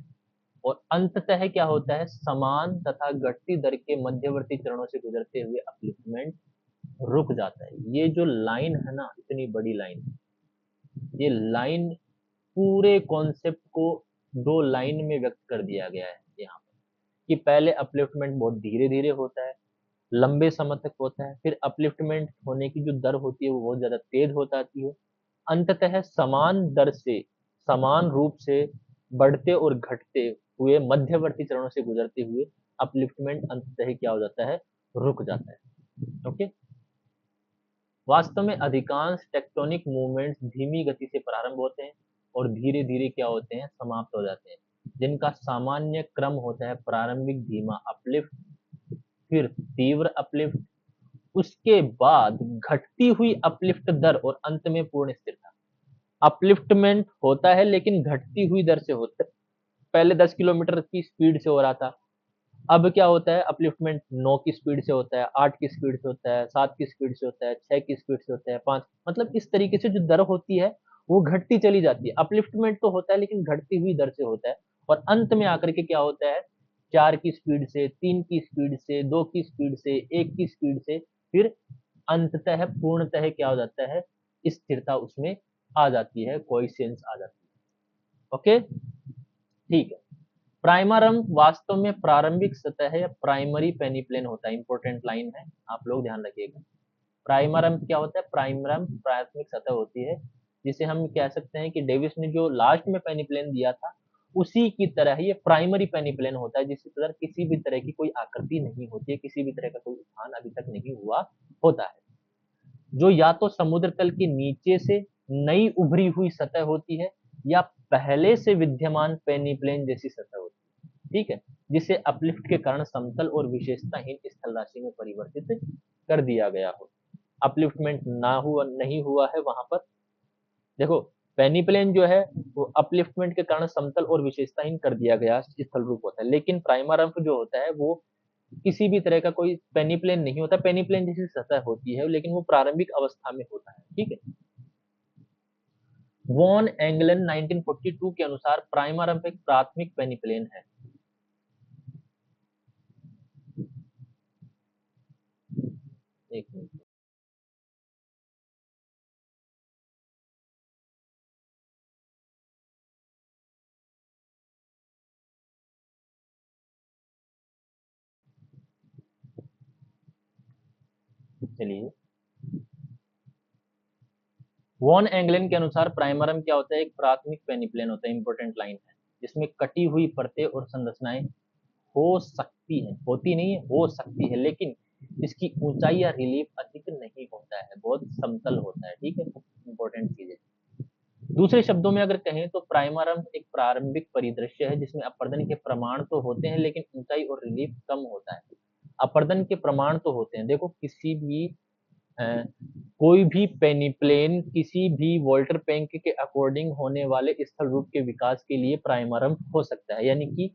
[SPEAKER 1] और अंततः क्या होता है, समान तथा घटती दर के मध्यवर्ती चरणों से गुजरते हुए अपलिफ्टमेंट रुक जाता है। ये जो लाइन है ना, इतनी बड़ी लाइन, ये लाइन पूरे कॉन्सेप्ट को दो लाइन में व्यक्त कर दिया गया है यहाँ पर, कि पहले अपलिफ्टमेंट बहुत धीरे धीरे होता है, लंबे समय तक होता है, फिर अपलिफ्टमेंट होने की जो दर होती है वो बहुत ज्यादा तेज हो जाती है, अंततः समान दर से समान रूप से बढ़ते और घटते हुए मध्यवर्ती चरणों से गुजरते हुए अपलिफ्टमेंट अंततः क्या हो जाता है, रुक जाता है। ओके, वास्तव में अधिकांश टेक्टोनिक मूवमेंट्स धीमी गति से प्रारंभ होते हैं और धीरे धीरे क्या होते हैं, समाप्त हो जाते हैं, जिनका सामान्य क्रम होता है प्रारंभिक धीमा अपलिफ्ट, फिर तीव्र अपलिफ्ट, उसके बाद घटती हुई अपलिफ्ट दर और अंत में पूर्ण स्थिरता। अपलिफ्टमेंट होता है लेकिन घटती हुई दर से होता है। पहले 10 किलोमीटर की स्पीड से हो रहा था, अब क्या होता है, अपलिफ्टमेंट 9 की स्पीड से होता है, 8 की स्पीड से होता है, 7 की स्पीड से होता है, 6 की स्पीड से होता है, 5, मतलब इस तरीके से जो दर होती है वो घटती चली जाती है। अपलिफ्टमेंट तो होता है लेकिन घटती हुई दर से होता है और अंत में आकर के क्या होता है, 4 की स्पीड से, 3 की स्पीड से, 2 की स्पीड से, 1 की स्पीड से, फिर अंततः पूर्णतः क्या हो जाता है, स्थिरता उसमें आ जाती है, कोएफिशिएंट्स आ जाती है। ओके, ठीक है। प्राइमरम वास्तव में प्रारंभिक सतह है या प्राइमरी पेनिप्लेन होता है, इंपॉर्टेंट लाइन है, आप लोग ध्यान रखिएगा। प्राइमरम क्या होता है, प्राइमरम प्राथमिक सतह होती है, जिसे हम कह सकते हैं कि डेविस ने जो लास्ट में पेनिप्लेन दिया था उसी की तरह ये प्राइमरी पेनिप्लेन होता है, जिसके अंदर किसी भी तरह की कोई आकृति नहीं होती है, किसी भी तरह का कोई स्थान अभी तक नहीं हुआ होता है, जो या तो समुद्र तल के नीचे से नई उभरी हुई सतह होती है या पहले से विद्यमान पेनिप्लेन जैसी सतह होती है, ठीक है, जिसे अपलिफ्ट के कारण समतल और विशेषताहीन स्थल राशि में परिवर्तित कर दिया गया हो। अपलिफ्टमेंट ना हुआ नहीं हुआ है वहां पर, देखो पेनिप्लेन जो है वो अपलिफ्टमेंट के कारण समतल और विशेषताहीन कर दिया गया स्थल रूप होता है, लेकिन प्राइमरम्फ जो होता है वो किसी भी तरह का कोई पेनिप्लेन नहीं होता, पेनिप्लेन जैसी सतह होती है लेकिन वो प्रारंभिक अवस्था में होता है, ठीक है। वॉन एंगलन 1942 के अनुसार प्राइमरम्फ एक प्राथमिक पेनिप्लेन है। एक मिनट, चलिए। वॉन एंगलन के अनुसार प्राइमरम क्या होता है, एक प्राथमिक पेनिप्लेन होता है, इंपॉर्टेंट लाइन है, जिसमें कटी हुई परतें और संरचनाएं हो सकती है, होती नहीं है, हो सकती है, लेकिन इसकी ऊंचाई या रिलीफ अधिक नहीं होता है, बहुत समतल होता है, ठीक है, इंपॉर्टेंट चीज है। दूसरे शब्दों में अगर कहें तो प्राइमरम एक प्रारंभिक परिदृश्य है जिसमें अपर्दन के प्रमाण तो होते हैं लेकिन ऊंचाई और रिलीफ कम होता है। अपर्दन के प्रमाण तो होते हैं, देखो किसी भी कोई भी पेनिप्लेन किसी भी वोल्टर पैंक के अकॉर्डिंग होने वाले स्थल रूप के विकास के लिए प्राइमरम हो सकता है, यानी कि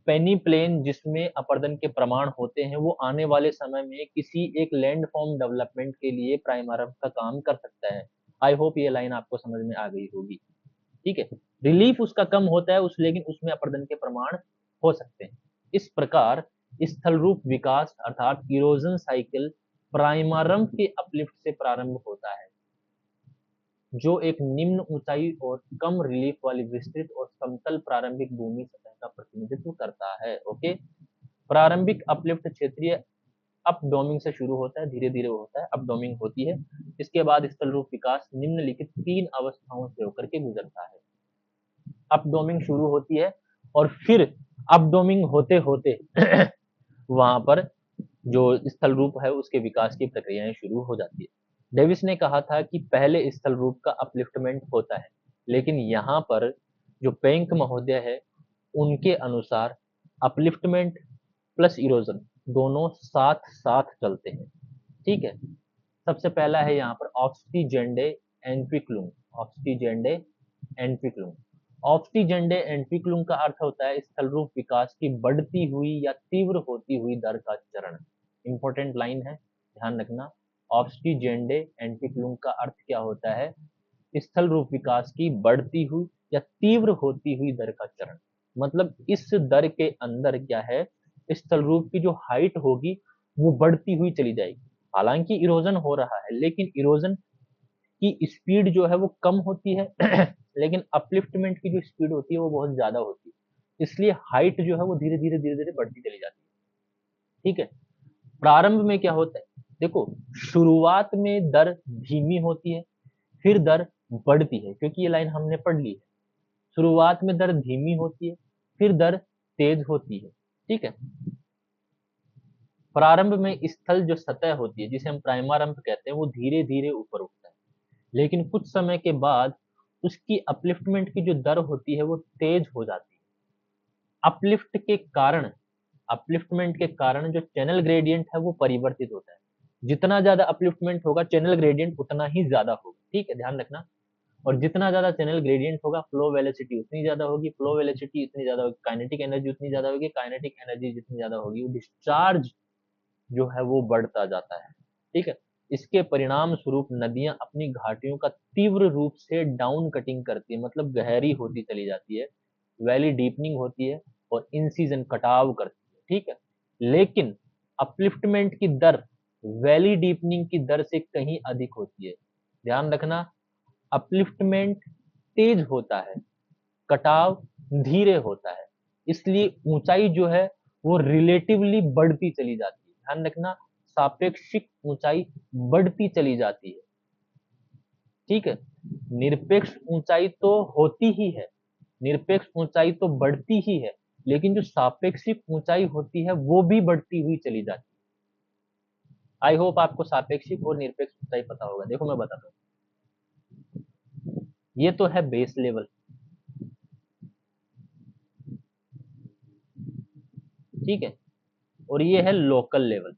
[SPEAKER 1] पेनिप्लेन जिसमें अपर्दन के प्रमाण होते हैं वो आने वाले समय में किसी एक लैंड फॉर्म डेवलपमेंट के लिए प्राइमरम का काम कर सकता है। आई होप ये लाइन आपको समझ में आ गई होगी, ठीक है। रिलीफ उसका कम होता है लेकिन उसमें अपर्दन के प्रमाण हो सकते हैं। इस प्रकार स्थल रूप विकास अर्थात इरोजन साइकिल प्राइमरम के अपलिफ्ट से प्रारंभ होता है, जो एक निम्न ऊंचाई और कम रिलीफ वाली विस्तृत और समतल प्रारंभिक भूमि सतह का प्रतिनिधित्व करता है। ओके, प्रारंभिक अपलिफ्ट क्षेत्रीय अपडोमिंग से शुरू होता है, धीरे धीरे होता है, अपडोमिंग होती है, इसके बाद स्थल रूप विकास निम्नलिखित 3 अवस्थाओं से होकर के गुजरता है। अपडोमिंग शुरू होती है और फिर अपडोमिंग होते होते वहां पर जो स्थल रूप है उसके विकास की प्रक्रियाएं शुरू हो जाती है। डेविस ने कहा था कि पहले स्थल रूप का अपलिफ्टमेंट होता है, लेकिन यहाँ पर जो पेंक महोदय है उनके अनुसार अपलिफ्टमेंट प्लस इरोजन दोनों साथ साथ चलते हैं। ठीक है, सबसे पहला है यहाँ पर ऑक्सीजेंडे एंट्रिक्लुम। ऑक्सीजेंडे एंट्रिक्लुम, ऑक्सीजेंडे एंट्रिक्लुम का अर्थ होता है स्थल रूप विकास की बढ़ती हुई या तीव्र होती हुई दर का चरण। इंपॉर्टेंट लाइन है, ध्यान रखना। ऑक्सीजेंडे एंट्रिक्लुम का अर्थ क्या होता है? स्थल रूप विकास की बढ़ती हुई या तीव्र होती हुई दर का चरण। मतलब इस दर के अंदर क्या है, स्थल रूप की जो हाइट होगी वो बढ़ती हुई चली जाएगी। हालांकि इरोजन हो रहा है, लेकिन इरोजन की स्पीड जो है वो कम होती है लेकिन अपलिफ्टमेंट की जो स्पीड होती है वो बहुत ज्यादा होती है, इसलिए हाइट जो है वो धीरे धीरे बढ़ती चली जाती है। ठीक है, प्रारंभ में क्या होता है, देखो शुरुआत में दर धीमी होती है, फिर दर बढ़ती है, क्योंकि ये लाइन हमने पढ़ ली है। शुरुआत में दर धीमी होती है, फिर दर तेज होती है। ठीक है, प्रारंभ में स्थल जो सतह होती है जिसे हम प्राइमारंभ कहते हैं वो धीरे धीरे ऊपर उठता है, लेकिन कुछ समय के बाद उसकी अपलिफ्टमेंट की जो दर होती है वो तेज हो जाती है। अपलिफ्ट के कारण, अपलिफ्टमेंट के कारण जो चैनल ग्रेडियंट है वो परिवर्तित होता है। जितना ज्यादा अपलिफ्टमेंट होगा चैनल ग्रेडियंट उतना ही ज्यादा होगा। ठीक है, ध्यान रखना। और जितना ज्यादा चैनल ग्रेडियंट होगा फ्लो वेलोसिटी उतनी ज्यादा होगी, फ्लो वेलोसिटी इतनी ज्यादा होगी, काइनेटिक एनर्जी उतनी ज्यादा होगी, काइनेटिक एनर्जी जितनी ज्यादा होगी वो डिस्चार्ज जो है वो बढ़ता जाता है। ठीक है, इसके परिणाम स्वरूप नदियां अपनी घाटियों का तीव्र रूप से डाउन कटिंग करती है, मतलब गहरी होती चली जाती है, वैली डीपनिंग होती है और इन सीजन कटाव करती है। ठीक है, लेकिन अपलिफ्टमेंट की दर वैली डीपनिंग की दर से कहीं अधिक होती है। ध्यान रखना, अपलिफ्टमेंट तेज होता है, कटाव धीरे होता है, इसलिए ऊंचाई जो है वो रिलेटिवली बढ़ती चली जाती है। ध्यान रखना, सापेक्षिक ऊंचाई बढ़ती चली जाती है। ठीक है, निरपेक्ष ऊंचाई तो होती ही है, निरपेक्ष ऊंचाई तो बढ़ती ही है, लेकिन जो सापेक्षिक ऊंचाई होती है वो भी बढ़ती हुई चली जाती है। आई होप आपको सापेक्षिक और निरपेक्ष ऊंचाई पता होगा। देखो मैं बताता हूँ, ये तो है बेस लेवल। ठीक है, और ये है लोकल लेवल।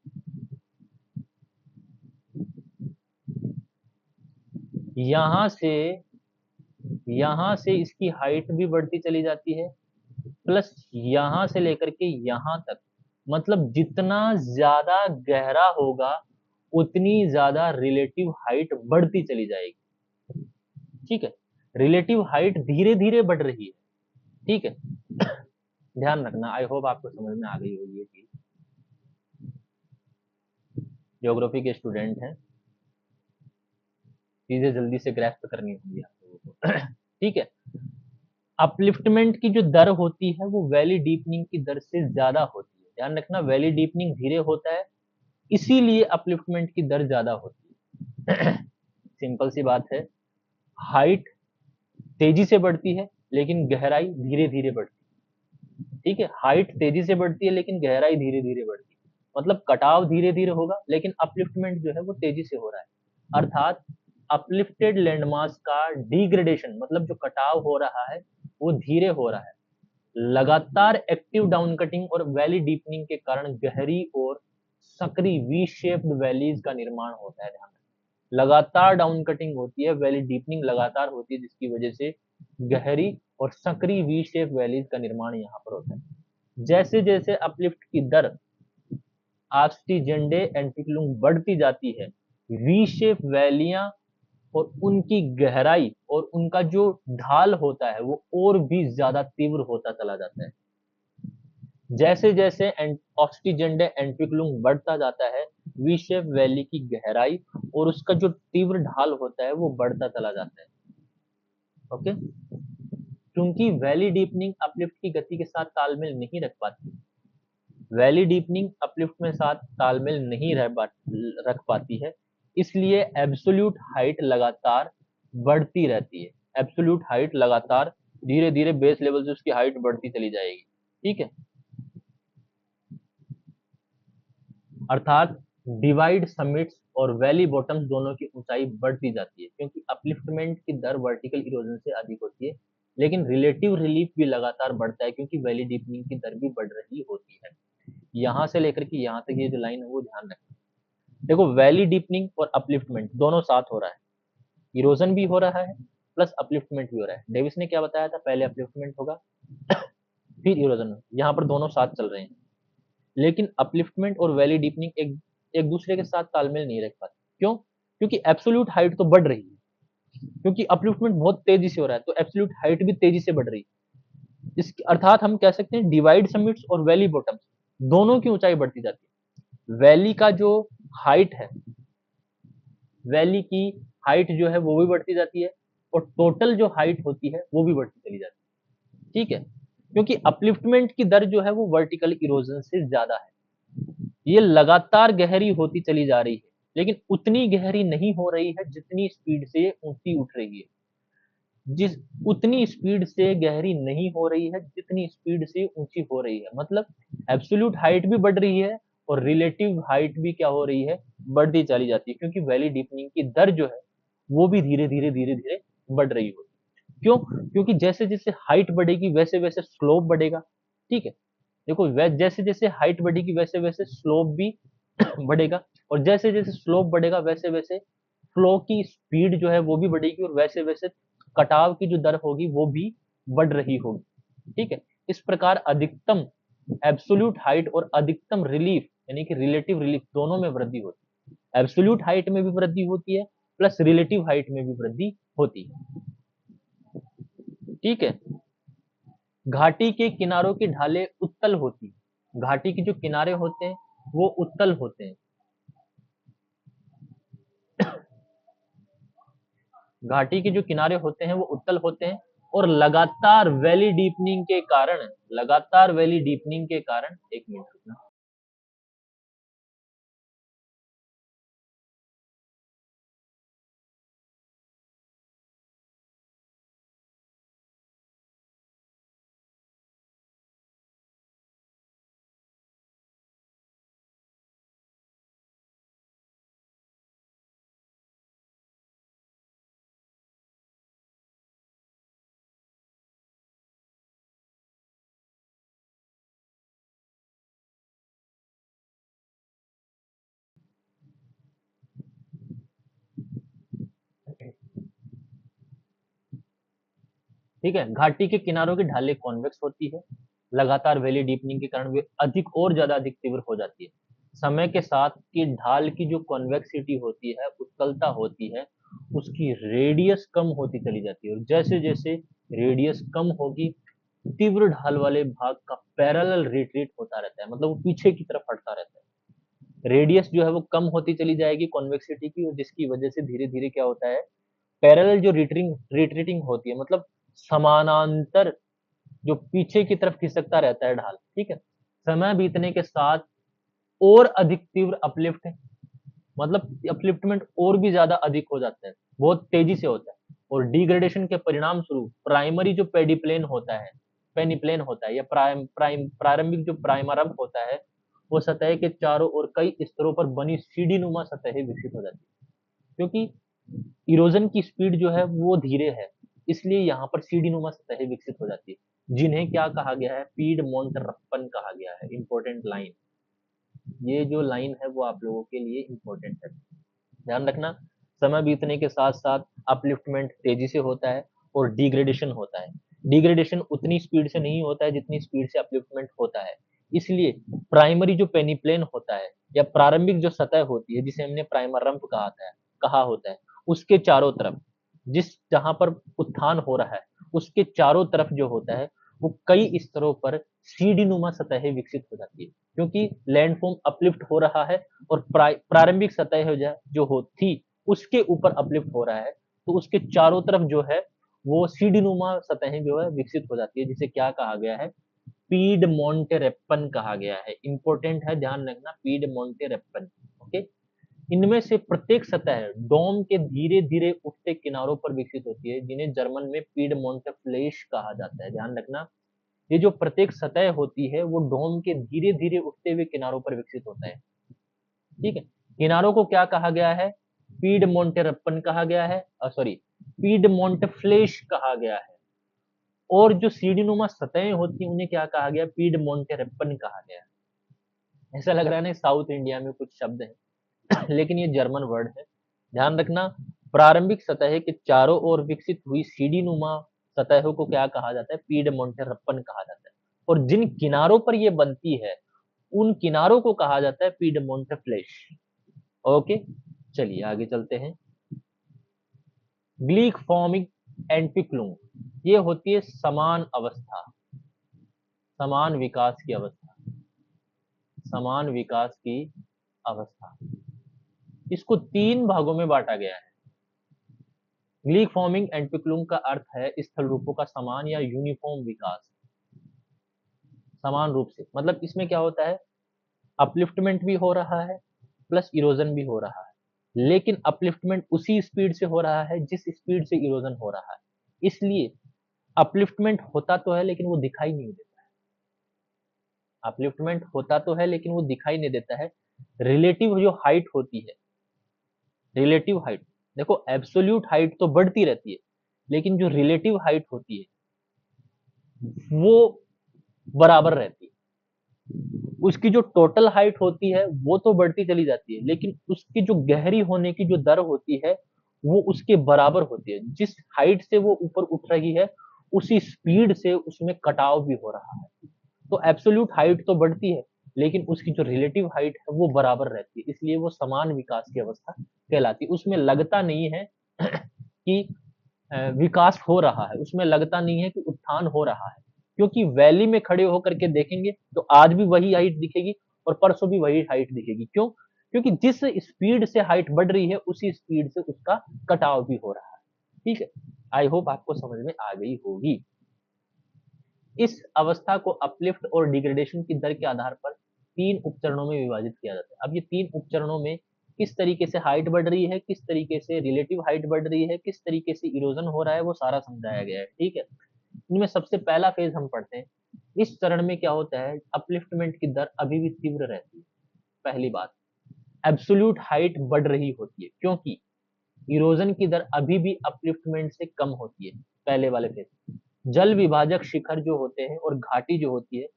[SPEAKER 1] यहां से इसकी हाइट भी बढ़ती चली जाती है, प्लस यहां से लेकर के यहां तक, मतलब जितना ज्यादा गहरा होगा उतनी ज्यादा रिलेटिव हाइट बढ़ती चली जाएगी। ठीक है, रिलेटिव हाइट धीरे धीरे बढ़ रही है। ठीक है, ध्यान रखना, आई होप आपको समझ में आ गई होगी ये चीज। ज्योग्राफी के स्टूडेंट हैं, चीजें जल्दी से ग्रैस्प करनी होंगी आप लोगों को ठीक है, अपलिफ्टमेंट की जो दर होती है वो वैली डीपनिंग की दर से ज्यादा होती है। ध्यान रखना, वैली डीपनिंग धीरे होता है, इसीलिए अपलिफ्टमेंट की दर ज्यादा होती है सिंपल सी बात है, हाइट तेजी से बढ़ती है लेकिन गहराई धीरे धीरे बढ़ती है। ठीक है, हाइट तेजी से बढ़ती है लेकिन गहराई धीरे धीरे बढ़ती है, मतलब कटाव धीरे धीरे होगा लेकिन अपलिफ्टमेंट जो है वो तेजी से हो रहा है। अर्थात अपलिफ्टेड लैंडमास का डिग्रेडेशन, मतलब जो कटाव हो रहा है वो धीरे हो रहा है। लगातार एक्टिव डाउन कटिंग और वैली डीपनिंग के कारण गहरी और सक्रिय वी शेप्ड वैलीज का निर्माण होता है। ध्यान रखें, लगातार डाउन कटिंग होती है, वैली डीपनिंग लगातार होती है, जिसकी वजह से गहरी और सक्रिय वी शेप वैलीज का निर्माण यहाँ पर होता है। जैसे जैसे अपलिफ्ट की दर ऑक्सीजेंडे एंटिक्लुम बढ़ती जाती है, वी शेप वैलियां और उनकी गहराई और उनका जो ढाल होता है वो और भी ज्यादा तीव्र होता चला जाता है। जैसे जैसे ऑक्सीजेंडे एंटिक्लुम बढ़ता जाता है, वी शेप वैली की गहराई और उसका जो तीव्र ढाल होता है वो बढ़ता चला जाता है। ओके, क्योंकि वैली डीपनिंग अपलिफ्ट की गति के साथ तालमेल नहीं रख पाती, वैली डीपनिंग अपलिफ्ट में साथ तालमेल नहीं रख पाती है, इसलिए एब्सोल्यूट हाइट लगातार बढ़ती रहती है। एब्सोल्यूट हाइट लगातार धीरे धीरे बेस लेवल से उसकी हाइट बढ़ती चली जाएगी। ठीक है, अर्थात डिवाइड समिट्स और वैली बॉटम्स दोनों की ऊंचाई बढ़ती जाती है, क्योंकि अपलिफ्टमेंट की दर वर्टिकल इरोजन से अधिक होती है, लेकिन रिलेटिव रिलीफ भी लगातार बढ़ता है क्योंकि वैली डीपनिंग की दर भी बढ़ रही होती है। यहाँ से लेकर के यहाँ तक ये जो लाइन है वो ध्यान रखना। देखो वैली डीपनिंग और अपलिफ्टमेंट दोनों साथ हो रहा है, इरोजन भी हो रहा है प्लस अपलिफ्टमेंट भी हो रहा है। डेविस ने क्या बताया था, पहले अपलिफ्टमेंट होगा फिर इरोजन, यहाँ पर दोनों साथ चल रहे हैं। लेकिन अपलिफ्टमेंट और वैली डीपनिंग एक एक दूसरे के साथ तालमेल नहीं रख पाते। क्यों? क्योंकि एब्सोल्यूट हाइट तो बढ़ रही है, क्योंकि अपलिफ्टमेंट बहुत तेजी से हो रहा है तो एब्सोल्यूट हाइट भी तेजी से बढ़ रही है। इस अर्थात हम कह सकते हैं डिवाइड समिट्स और वैली बॉटम्स दोनों की ऊंचाई बढ़ती जाती है। वैली का जो हाइट है, वैली की हाइट जो है वो भी बढ़ती जाती है और टोटल जो हाइट होती है वो भी बढ़ती चली जाती है। ठीक है, क्योंकि अपलिफ्टमेंट की दर जो है वो वर्टिकल इरोजन से ज्यादा है, ये लगातार गहरी होती चली जा रही है, लेकिन उतनी गहरी नहीं हो रही है जितनी स्पीड से ऊंची उठ रही है। जिस उतनी स्पीड से गहरी नहीं हो रही है जितनी स्पीड से ऊंची हो रही है, मतलब एब्सोल्यूट हाइट भी बढ़ रही है और रिलेटिव हाइट भी क्या हो रही है, बढ़ती चली जाती है, क्योंकि वैली डीपनिंग की दर जो है वो भी धीरे धीरे धीरे धीरे बढ़ रही होती है। क्यों? क्योंकि जैसे जैसे हाइट बढ़ेगी वैसे वैसे स्लोप बढ़ेगा। ठीक है, देखो जैसे जैसे हाइट बढ़ेगी वैसे वैसे स्लोप भी बढ़ेगा, और जैसे जैसे स्लोप बढ़ेगा वैसे वैसे फ्लो की स्पीड जो है वो भी बढ़ेगी, और वैसे वैसे कटाव की जो दर होगी वो भी बढ़ रही होगी। ठीक है, इस प्रकार अधिकतम एब्सोल्यूट हाइट और अधिकतम रिलीफ यानी कि रिलेटिव रिलीफ दोनों में वृद्धि होती है। एब्सोल्यूट हाइट में भी वृद्धि होती है प्लस रिलेटिव हाइट में भी वृद्धि होती है। ठीक है, घाटी के किनारों की ढालें उत्तल होती है। घाटी के जो किनारे होते हैं वो उत्तल होते हैं। घाटी के जो किनारे होते हैं वो उत्तल होते हैं और लगातार वैली डीपनिंग के कारण, एक मिनट रुकना। ठीक है, घाटी के किनारों की ढालें कॉन्वेक्स होती है, लगातार वैली डीपनिंग के कारण वे अधिक और ज्यादा अधिक तीव्र हो जाती है। समय के साथ की ढाल की जो कॉन्वेक्सिटी होती है, उत्तलता होती है, उसकी रेडियस कम होती चली जाती है, और जैसे जैसे रेडियस कम होगी तीव्र ढाल वाले भाग का पैरेलल रिट्रीट होता रहता है, मतलब वो पीछे की तरफ हटता रहता है। रेडियस जो है वो कम होती चली जाएगी कॉन्वेक्सिटी की, और जिसकी वजह से धीरे धीरे क्या होता है, पैरेलल जो रिट्रीटिंग होती है, मतलब समानांतर जो पीछे की तरफ खिसकता रहता है ढाल। ठीक है, समय बीतने के साथ और अधिक तीव्र अपलिफ्ट, मतलब अपलिफ्टमेंट और भी ज्यादा अधिक हो जाते हैं, बहुत तेजी से होता है, और डिग्रेडेशन के परिणाम स्वरूप प्राइमरी जो पेनिप्लेन होता है या प्रारंभिक जो प्राइमरम होता है, वो सतह के चारों ओर कई स्तरों पर बनी सीढ़ी नुमा सतहें विकसित हो जाती है। क्योंकि इरोजन की स्पीड जो है वो धीरे है, इसलिए यहाँ पर सीढ़ी नुमा सतहें विकसित हो जाती है, जिन्हें क्या कहा गया है, पीडमोंटरप्पन कहा गया है। इंपॉर्टेंट लाइन, ये जो लाइन है वो आप लोगों के लिए इंपॉर्टेंट है, ध्यान रखना। समय बीतने के साथ साथ अपलिफ्टमेंट तेजी से होता है और डिग्रेडेशन होता है। डिग्रेडेशन उतनी स्पीड से नहीं होता है जितनी स्पीड से अपलिफ्टमेंट होता है, इसलिए प्राइमरी जो पेनिप्लेन होता है या प्रारंभिक जो सतह होती है जिसे हमने प्राइमर रंप कहा होता है, उसके चारों तरफ जिस जहां पर उत्थान हो रहा है उसके चारों तरफ जो होता है वो कई स्तरों पर सीढ़ी नुमा सतहें विकसित हो जाती है, क्योंकि लैंडफॉर्म अपलिफ्ट हो रहा है और प्रारंभिक सतह जो हो थी उसके ऊपर अपलिफ्ट हो रहा है, तो उसके चारों तरफ जो है वो सीढ़ी नुमा सतहें जो है विकसित हो जाती है, जिसे क्या कहा गया है, पीडमोंटेरेप्पन कहा गया है। इंपॉर्टेंट है, ध्यान रखना, पीडमोंटेरेप्पन। ओके, इनमें से प्रत्येक सतह डोम के धीरे धीरे उठते किनारों पर विकसित होती है, जिन्हें जर्मन में पीडमोंटेफ्लेश कहा जाता है। ध्यान रखना, ये जो प्रत्येक सतह होती है वो डोम के धीरे धीरे उठते हुए किनारों पर विकसित होता है। ठीक है, किनारों को क्या कहा गया है, पीडमोंटेरप्पन कहा गया है, सॉरी, पीडमोंटेफ्लेश कहा गया है। और जो सीढ़ीनुमा सतहें होती हैं उन्हें क्या कहा गया, पीडमोंटे रिपन कहा गया। ऐसा लग रहा है ना साउथ इंडिया में कुछ शब्द है लेकिन ये जर्मन वर्ड है। ध्यान रखना, प्रारंभिक सतह के चारों ओर विकसित हुई सीढ़ीनुमा सतहों को क्या कहा जाता है, पीडमोंटे रिपन कहा जाता है। और जिन किनारों पर ये बनती है उन किनारों को कहा जाता है पीडमोंटे फ्लैश। ओके, चलिए आगे चलते हैं। ग्लीक फॉर्मिंग एंटिक्लूम, ये होती है समान अवस्था, समान विकास की अवस्था, समान विकास की अवस्था। इसको 3 भागों में बांटा गया है। ग्लीक फॉर्मिंग एंटिक्लूम का अर्थ है स्थल रूपों का समान या यूनिफॉर्म विकास, समान रूप से। मतलब इसमें क्या होता है, अपलिफ्टमेंट भी हो रहा है प्लस इरोजन भी हो रहा है, लेकिन अपलिफ्टमेंट उसी स्पीड से हो रहा है जिस स्पीड से इरोजन हो रहा है। इसलिए अपलिफ्टमेंट होता तो है लेकिन वो दिखाई नहीं देता है। अपलिफ्टमेंट होता तो है लेकिन वो दिखाई नहीं देता है। रिलेटिव जो हाइट होती है, रिलेटिव हाइट, देखो एब्सोल्यूट हाइट तो बढ़ती रहती है, लेकिन जो रिलेटिव हाइट होती है वो बराबर रहती है। उसकी जो टोटल हाइट होती है वो तो बढ़ती चली जाती है, लेकिन उसकी जो गहरी होने की जो दर होती है वो उसके बराबर होती है। जिस हाइट से वो ऊपर उठ रही है उसी स्पीड से उसमें कटाव भी हो रहा है। तो एब्सोल्यूट हाइट तो बढ़ती है लेकिन उसकी जो रिलेटिव हाइट है वो बराबर रहती है, इसलिए वो समान विकास की अवस्था कहलाती है। उसमें लगता नहीं है कि विकास हो रहा है, उसमें लगता नहीं है कि उत्थान हो रहा है, क्योंकि वैली में खड़े होकर के देखेंगे तो आज भी वही हाइट दिखेगी और परसों भी वही हाइट दिखेगी। क्यों? क्योंकि जिस स्पीड से हाइट बढ़ रही है उसी स्पीड से उसका कटाव भी हो रहा है। ठीक है, आई होप आपको समझ में आ गई होगी। इस अवस्था को अपलिफ्ट और डिग्रेडेशन की दर के आधार पर 3 उपचरणों में विभाजित किया जाता है। अब ये 3 उपचरणों में किस तरीके से हाइट बढ़ रही है, किस तरीके से रिलेटिव हाइट बढ़ रही है, किस तरीके से इरोजन हो रहा है, वो सारा समझाया गया है। ठीक है, इनमें सबसे पहला फेज हम पढ़ते हैं। इस चरण में क्या होता है, अपलिफ्टमेंट की दर अभी भी तीव्र रहती है। पहली बात, एब्सोल्यूट हाइट बढ़ रही होती है क्योंकि इरोजन की दर अभी भी अपलिफ्टमेंट से कम होती है। पहले वाले फेज, जल विभाजक शिखर जो होते हैं और घाटी जो होती है,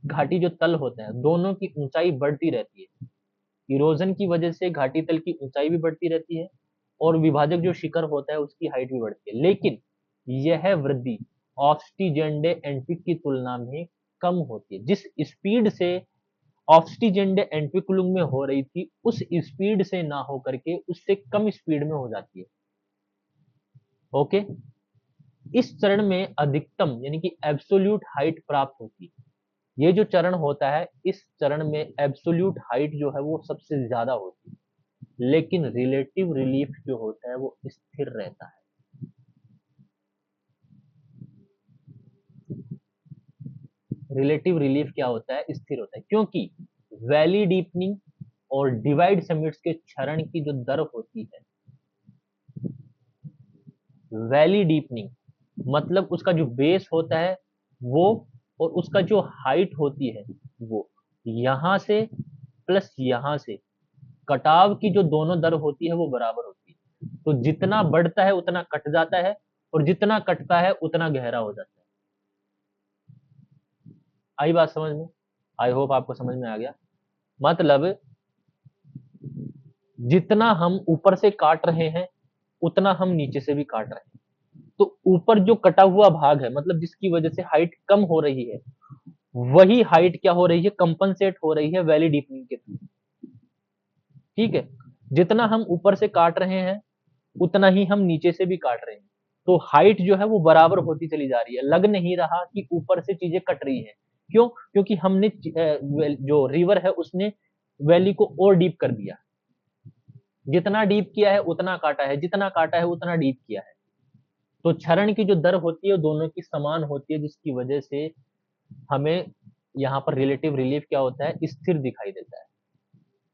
[SPEAKER 1] घाटी जो तल होते हैं, दोनों की ऊंचाई बढ़ती रहती है। इरोजन की वजह से घाटी तल की ऊंचाई भी बढ़ती रहती है और विभाजक जो शिखर होता है उसकी हाइट भी बढ़ती है, लेकिन यह वृद्धि ऑस्टिजेंडे एंट्विक की तुलना में कम होती है। जिस स्पीड से ऑस्टिजेंडे एंट्विकुलम में हो रही थी उस स्पीड से ना हो करके उससे कम स्पीड में हो जाती है। ओके, इस चरण में अधिकतम यानी कि एब्सोल्यूट हाइट प्राप्त होती है। ये जो चरण होता है इस चरण में एब्सोल्यूट हाइट जो है वो सबसे ज्यादा होती है, लेकिन रिलेटिव रिलीफ जो होता है वो स्थिर रहता है। रिलेटिव रिलीफ क्या होता है, स्थिर होता है, क्योंकि वैली डीपनिंग और डिवाइड समिट्स के क्षरण की जो दर होती है, वैली डीपनिंग मतलब उसका जो बेस होता है वो, और उसका जो हाइट होती है वो, यहां से प्लस यहां से कटाव की जो दोनों दर होती है वो बराबर होती है। तो जितना बढ़ता है उतना कट जाता है और जितना कटता है उतना गहरा हो जाता है। आई बात समझ में? आई होप आपको समझ में आ गया। मतलब जितना हम ऊपर से काट रहे हैं उतना हम नीचे से भी काट रहे हैं। तो ऊपर जो कटा हुआ भाग है, मतलब जिसकी वजह से हाइट कम हो रही है, वही हाइट क्या हो रही है, कंपनसेट हो रही है वैली डीपनिंग के थ्रू। ठीक है, जितना हम ऊपर से काट रहे हैं उतना ही हम नीचे से भी काट रहे हैं, तो हाइट जो है वो बराबर होती चली जा रही है। लग नहीं रहा कि ऊपर से चीजें कट रही है। क्यों? क्योंकि हमने जो रिवर है उसने वैली को और डीप कर दिया। जितना डीप किया है उतना काटा है, जितना काटा है उतना डीप किया है। तो क्षरण की जो दर होती है दोनों की समान होती है, जिसकी वजह से हमें यहाँ पर रिलेटिव रिलीफ क्या होता है, स्थिर दिखाई देता है।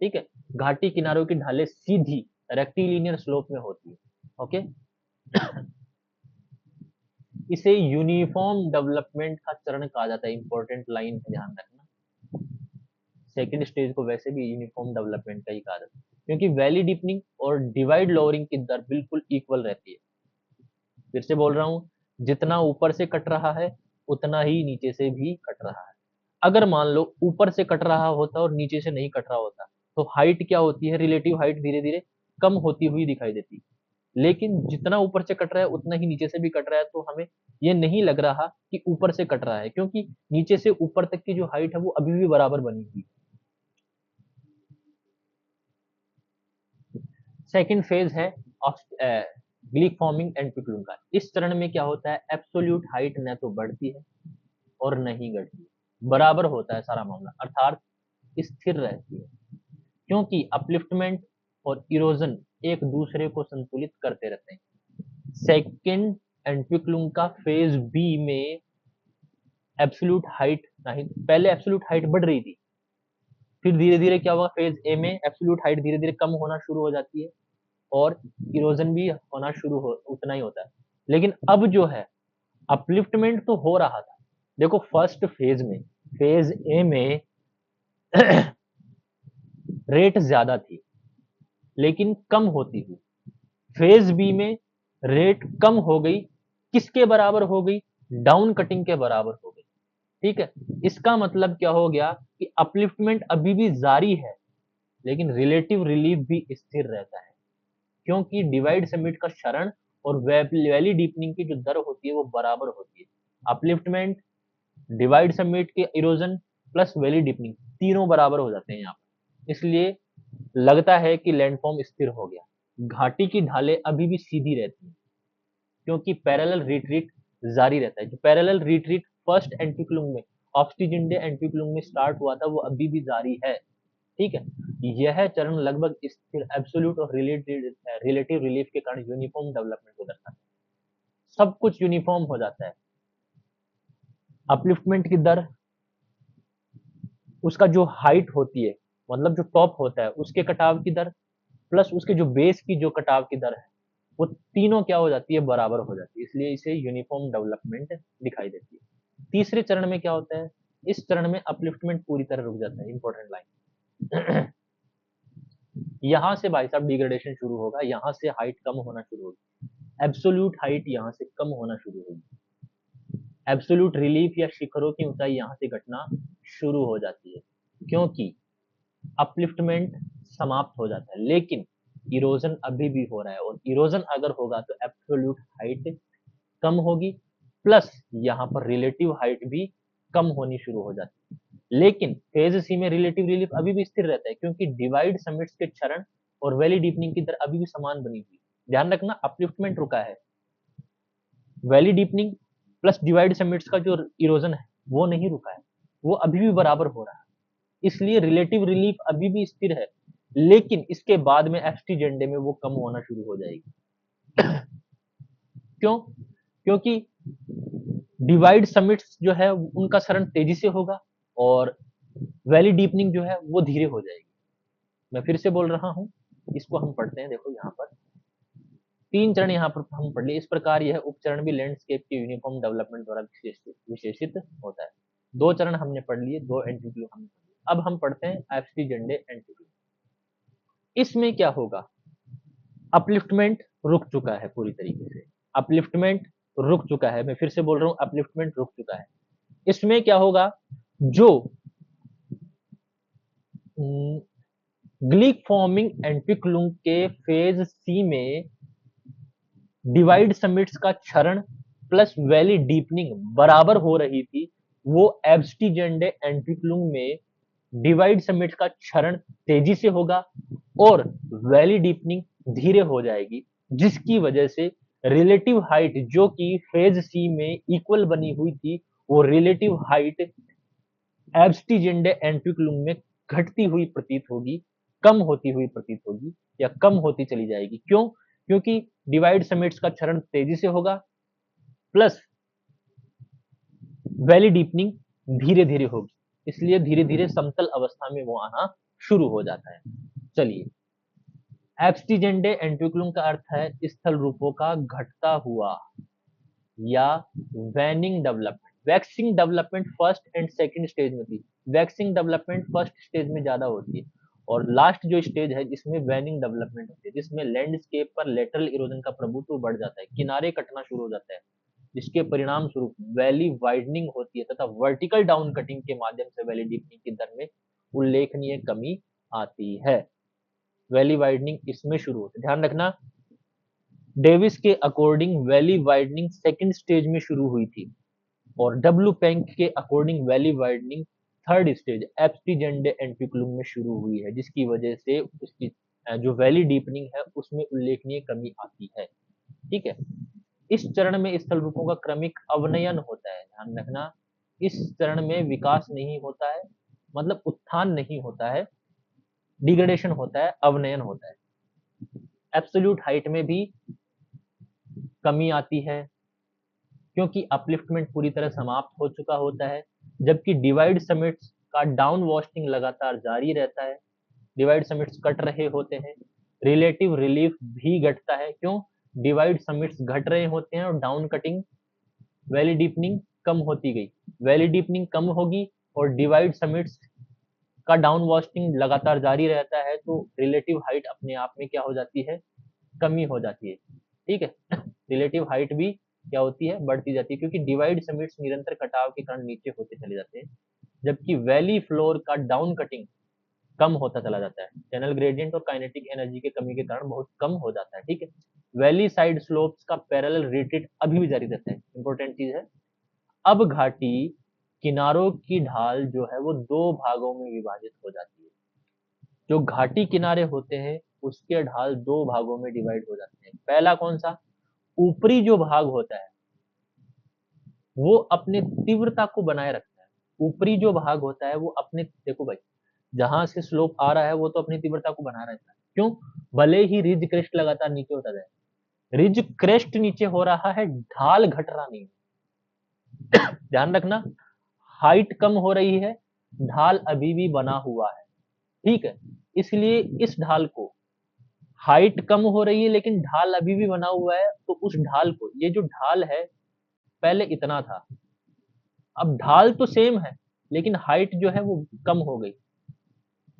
[SPEAKER 1] ठीक है, घाटी किनारों की ढालें सीधी रेक्टिलिनियर स्लोप में होती है। ओके, इसे यूनिफॉर्म डेवलपमेंट का चरण कहा जाता है। इंपॉर्टेंट लाइन है, ध्यान रखना। सेकंड स्टेज को वैसे भी यूनिफॉर्म डेवलपमेंट का ही कहा जाता है, क्योंकि वैली डीपनिंग और डिवाइड लोअरिंग की दर बिल्कुल इक्वल रहती है। फिर से बोल रहा हूँ, जितना ऊपर से कट रहा है उतना ही नीचे से भी कट रहा है। अगर मान लो ऊपर से कट रहा होता और नीचे से नहीं कट रहा होता, तो हाइट क्या होती है, रिलेटिव हाइट धीरे धीरे कम होती हुई दिखाई देती। लेकिन जितना ऊपर से कट रहा है उतना ही नीचे से भी कट रहा है, तो हमें ये नहीं लग रहा कि ऊपर से कट रहा है, क्योंकि नीचे से ऊपर तक की जो हाइट है वो अभी भी बराबर बनी हुई है। सेकेंड फेज है ग्लीक फॉर्मिंग एंड पिक्लूम का। इस चरण में क्या होता है, एब्सोल्यूट हाइट न तो बढ़ती है और न ही घटती है, बराबर होता है सारा मामला, अर्थात स्थिर रहती है, क्योंकि अपलिफ्टमेंट और इरोजन एक दूसरे को संतुलित करते रहते हैं। सेकेंड एंट्विक्लुम का फेज बी में एब्सोल्यूट हाइट नहीं, पहले एब्सोल्यूट हाइट बढ़ रही थी, फिर धीरे धीरे क्या हुआ, फेज ए में एब्सोल्यूट हाइट धीरे धीरे कम होना शुरू हो जाती है और इरोजन भी होना शुरू हो उतना ही होता है। लेकिन अब जो है अपलिफ्टमेंट तो हो रहा था, देखो फर्स्ट फेज में, फेज ए में रेट ज्यादा थी लेकिन कम होती हुई, फेज बी में रेट कम हो गई, किसके बराबर हो गई, डाउन कटिंग के बराबर हो गई। ठीक है, इसका मतलब क्या हो गया कि अपलिफ्टमेंट अभी भी जारी है लेकिन रिलेटिव रिलीफ भी स्थिर रहता है, क्योंकि डिवाइड समिट का क्षरण और वैली डीपनिंग की जो दर होती है वो बराबर होती है। अपलिफ्टमेंट, डिवाइड समिट के इरोजन प्लस वैली डीपनिंग तीनों बराबर हो जाते हैं यहाँ पर, इसलिए लगता है कि लैंडफॉर्म स्थिर हो गया। घाटी की ढालें अभी भी सीधी रहती हैं क्योंकि पैरेलल रिट्रीट जारी रहता है। जो पैरेलल रिट्रीट फर्स्ट एंटिक्लुम में, ऑब्स्टिजिंडे एंटिक्लुम में स्टार्ट हुआ था वो अभी भी जारी है। ठीक है, यह चरण लगभग स्थिर एब्सोल्यूट और रिलेटिव रिलीफ के कारण यूनिफॉर्म डेवलपमेंट को दर्शाता है। सब कुछ यूनिफॉर्म हो जाता है, अपलिफ्टमेंट की दर, उसका जो हाइट होती है, मतलब जो टॉप होता है उसके कटाव की दर, प्लस उसके जो बेस की जो कटाव की दर है, वो तीनों क्या हो जाती है, बराबर हो जाती है, इसलिए इसे यूनिफॉर्म डेवलपमेंट दिखाई देती है। तीसरे चरण में क्या होता है, इस चरण में अपलिफ्टमेंट पूरी तरह रुक जाता है, इंपॉर्टेंट लाइन। यहाँ से भाई साहब डिग्रेडेशन शुरू होगा, यहाँ से हाइट कम होना शुरू होगी, एब्सोल्यूट हाइट यहाँ से कम होना शुरू होगी, एब्सोल्यूट रिलीफ या शिखरों की ऊंचाई यहाँ से घटना शुरू हो जाती है, क्योंकि अपलिफ्टमेंट समाप्त हो जाता है, लेकिन इरोजन अभी भी हो रहा है, और इरोजन अगर होगा तो एब्सोल्यूट हाइट कम होगी, प्लस यहाँ पर रिलेटिव हाइट भी कम होनी शुरू हो जाती है। लेकिन फेज सी में रिलेटिव रिलीफ अभी भी स्थिर रहता है, क्योंकि डिवाइड समिट्स के क्षरण और वैली डीपनिंग की दर अभी भी समान बनी हुई। ध्यान रखना, अपलिफ्टमेंट रुका है, valley deepening plus divide summits का जो इरोजन है वो नहीं रुका है, वो अभी भी बराबर हो रहा है, इसलिए रिलेटिव रिलीफ अभी भी स्थिर है, लेकिन इसके बाद में एफटी में वो कम होना शुरू हो जाएगी। क्यों, क्योंकि डिवाइड समिट्स जो है उनका क्षरण तेजी से होगा और वैली डीपनिंग जो है वो धीरे हो जाएगी। मैं फिर से बोल रहा हूं, इसको हम पढ़ते हैं, देखो यहाँ पर तीन चरण यहाँ पर हम पढ़ लिए, इस प्रकार यह उपचरण भी लैंडस्केप के यूनिफॉर्म डेवलपमेंट द्वारा विशेषित होता है। दो चरण हमने पढ़ लिए, दो एंटीक्लू हमने पढ़ लिए। अब हम पढ़ते हैं एफटी एंटीक्लू। इसमें क्या होगा, अपलिफ्टमेंट रुक चुका है पूरी तरीके से, अपलिफ्टमेंट रुक चुका है, मैं फिर से बोल रहा हूं अपलिफ्टमेंट रुक चुका है। इसमें क्या होगा, जो ग्लीक फॉर्मिंग एंटिक्लुम के फेज सी में डिवाइड समिट्स का क्षरण प्लस वैली डीपनिंग बराबर हो रही थी, वो एब्स्टिजेंडे एंटिक्लुम में डिवाइड समिट्स का क्षरण तेजी से होगा और वैली डीपनिंग धीरे हो जाएगी, जिसकी वजह से रिलेटिव हाइट जो कि फेज सी में इक्वल बनी हुई थी, वो रिलेटिव हाइट एब्स्टिजेंडे एंटिक्लुम में घटती हुई प्रतीत होगी, कम होती हुई प्रतीत होगी या कम होती चली जाएगी। क्यों, क्योंकि डिवाइड समिट्स का क्षरण तेजी से होगा प्लस वैली डीपनिंग धीरे धीरे होगी, इसलिए धीरे धीरे समतल अवस्था में वो आना शुरू हो जाता है। चलिए, एब्स्टिजेंडे एंटिक्लुम का अर्थ है स्थल रूपों का घटता हुआ या waning development. Waxing development first and second stage में थी, वैक्सिंग डेवलपमेंट फर्स्ट स्टेज में ज्यादा होती है, और लास्ट जो स्टेज है जिसमें वैनिंग डेवलपमेंट होती है, जिसमें लैंडस्केप पर लेटरल इरोजन का प्रभुत्व बढ़ जाता है, किनारे कटना शुरू हो जाता है, जिसके परिणाम स्वरूप वैली वाइडनिंग होती है तथा वर्टिकल डाउन कटिंग के माध्यम से वैली डीपनिंग की दर में उल्लेखनीय कमी आती है। वैली वाइडनिंग इसमें शुरू होती है। ध्यान रखना, डेविस के according valley widening second stage में शुरू हुई थी और डब्ल्यू पेंक के according valley widening third stage एप्सिजेंडे एंटिकुलम में शुरू हुई है, जिसकी वजह से उसकी जो वैली डीपनिंग है उसमें उल्लेखनीय कमी आती है। ठीक है, इस चरण में स्थल रूपों का क्रमिक अवनयन होता है। ध्यान रखना, इस चरण में विकास नहीं होता है, मतलब उत्थान नहीं होता है, डिग्रेडेशन होता है, अवनयन होता है। एब्सोल्यूट हाइट में भी कमी आती है क्योंकि अपलिफ्टमेंट पूरी तरह समाप्त हो चुका होता है, जबकि डिवाइड समिट्स का डाउन वॉस्टिंग लगातार जारी रहता है। डिवाइड समिट्स कट रहे होते हैं, रिलेटिव रिलीफ भी घटता है। क्यों? डिवाइड समिट्स घट रहे होते हैं और डाउन कटिंग वैली डीपनिंग कम होती गई। वैली डीपनिंग कम होगी और डिवाइड समिट्स का डाउन वॉस्टिंग लगातार जारी रहता है, तो रिलेटिव हाइट अपने आप में क्या हो जाती है? कमी हो जाती है। ठीक है, रिलेटिव हाइट भी क्या होती है? बढ़ती जाती है, क्योंकि डिवाइड समिट्स निरंतर कटाव के कारण नीचे होते चले जाते हैं, जबकि वैली फ्लोर का डाउन कटिंग कम होता चला जाता है। चैनल ग्रेडियंट और काइनेटिक एनर्जी के कमी के कारण बहुत कम हो जाता है। ठीक है, वैली साइड स्लोप्स का पैरेलल रिट्रीट अभी भी जारी रहता है। इंपॉर्टेंट चीज है, अब घाटी किनारों की ढाल जो है वो दो भागों में विभाजित हो जाती है। जो घाटी किनारे होते हैं उसके ढाल दो भागों में डिवाइड हो जाते हैं। पहला कौन सा? ऊपरी जो भाग होता है वो अपने तीव्रता को बनाए रखता है। ऊपरी जो भाग होता है वो अपने, देखो भाई, जहां से स्लोप आ रहा है वो तो अपनी तीव्रता को बना रहता है। क्यों? भले ही रिज क्रेस्ट लगातार नीचे होता जाए, रिज क्रेस्ट नीचे हो रहा है, ढाल घट रहा नहीं। ध्यान रखना, हाइट कम हो रही है, ढाल अभी भी बना हुआ है। ठीक है, इसलिए इस ढाल को, हाइट कम हो रही है लेकिन ढाल अभी भी बना हुआ है, तो उस ढाल को, ये जो ढाल है पहले इतना था, अब ढाल तो सेम है लेकिन हाइट जो है वो कम हो गई।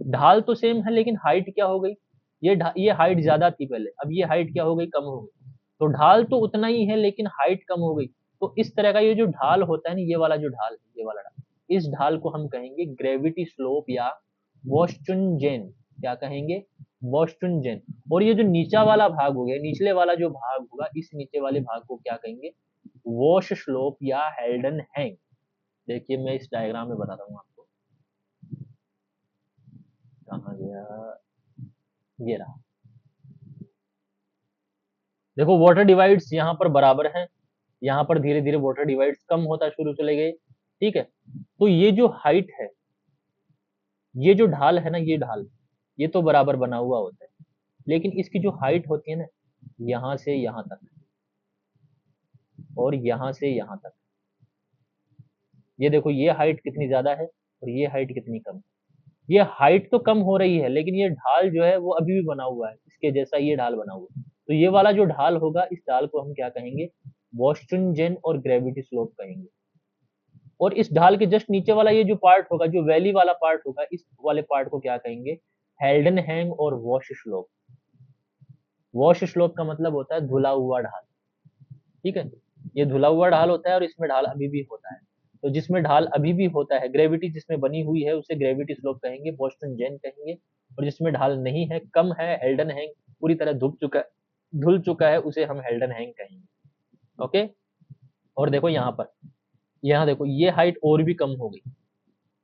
[SPEAKER 1] ढाल तो सेम है लेकिन हाइट क्या हो गई? ये हाइट ज्यादा थी पहले, अब ये हाइट क्या हो गई? कम हो गई। तो ढाल तो उतना ही है लेकिन हाइट कम हो गई। तो इस तरह का ये जो ढाल होता है ना, ये वाला जो ढाल है, ये वाला ढाल, इस ढाल को हम कहेंगे ग्रेविटी स्लोप या वॉस्टुनजेन। क्या कहेंगे? वॉस्टुनजेन। और ये जो नीचा वाला भाग हो गया, निचले वाला जो भाग होगा, इस नीचे वाले भाग को क्या कहेंगे? वॉश स्लोप या हेल्डन हैंग। देखिए मैं इस डायग्राम में बताता हूँ आपको। कहाँ गया? ये रहा। देखो वाटर डिवाइड्स यहाँ पर बराबर हैं, यहाँ पर धीरे धीरे वाटर डिवाइड्स कम होता शुरू चले गए। ठीक है, तो ये जो हाइट है, ये जो ढाल है ना, ये ढाल, ये तो बराबर बना हुआ होता है, लेकिन इसकी जो हाइट होती है ना, यहाँ से यहाँ तक और यहाँ से यहाँ तक, ये देखो ये हाइट कितनी ज्यादा है और ये हाइट कितनी कम है। ये हाइट तो कम हो रही है लेकिन ये ढाल जो है वो अभी भी बना हुआ है, इसके जैसा ये ढाल बना हुआ है। तो ये वाला जो ढाल होगा, इस ढाल को हम क्या कहेंगे? वॉस्टुनजेन और ग्रेविटी स्लोप कहेंगे। और इस ढाल के जस्ट नीचे वाला ये जो पार्ट होगा, जो वैली वाला पार्ट होगा, इस वाले पार्ट को क्या कहेंगे? हेल्डन हैंग और वॉश स्लोप। वॉश स्लोप का मतलब होता है धुला हुआ ढाल। ठीक है, ये धुला हुआ ढाल होता है और इसमें ढाल अभी भी होता है। तो जिसमें ढाल अभी भी होता है, ग्रेविटी जिसमें बनी हुई है, उसे ग्रेविटी स्लोप कहेंगे, बोस्टन जेन कहेंगे। और जिसमें ढाल नहीं है, कम है, हेल्डन हैंग, पूरी तरह धुल चुका है, उसे हम हेल्डन हैंग कहेंगे। ओके, और देखो यहाँ पर, यहाँ देखो ये हाइट और भी कम हो गई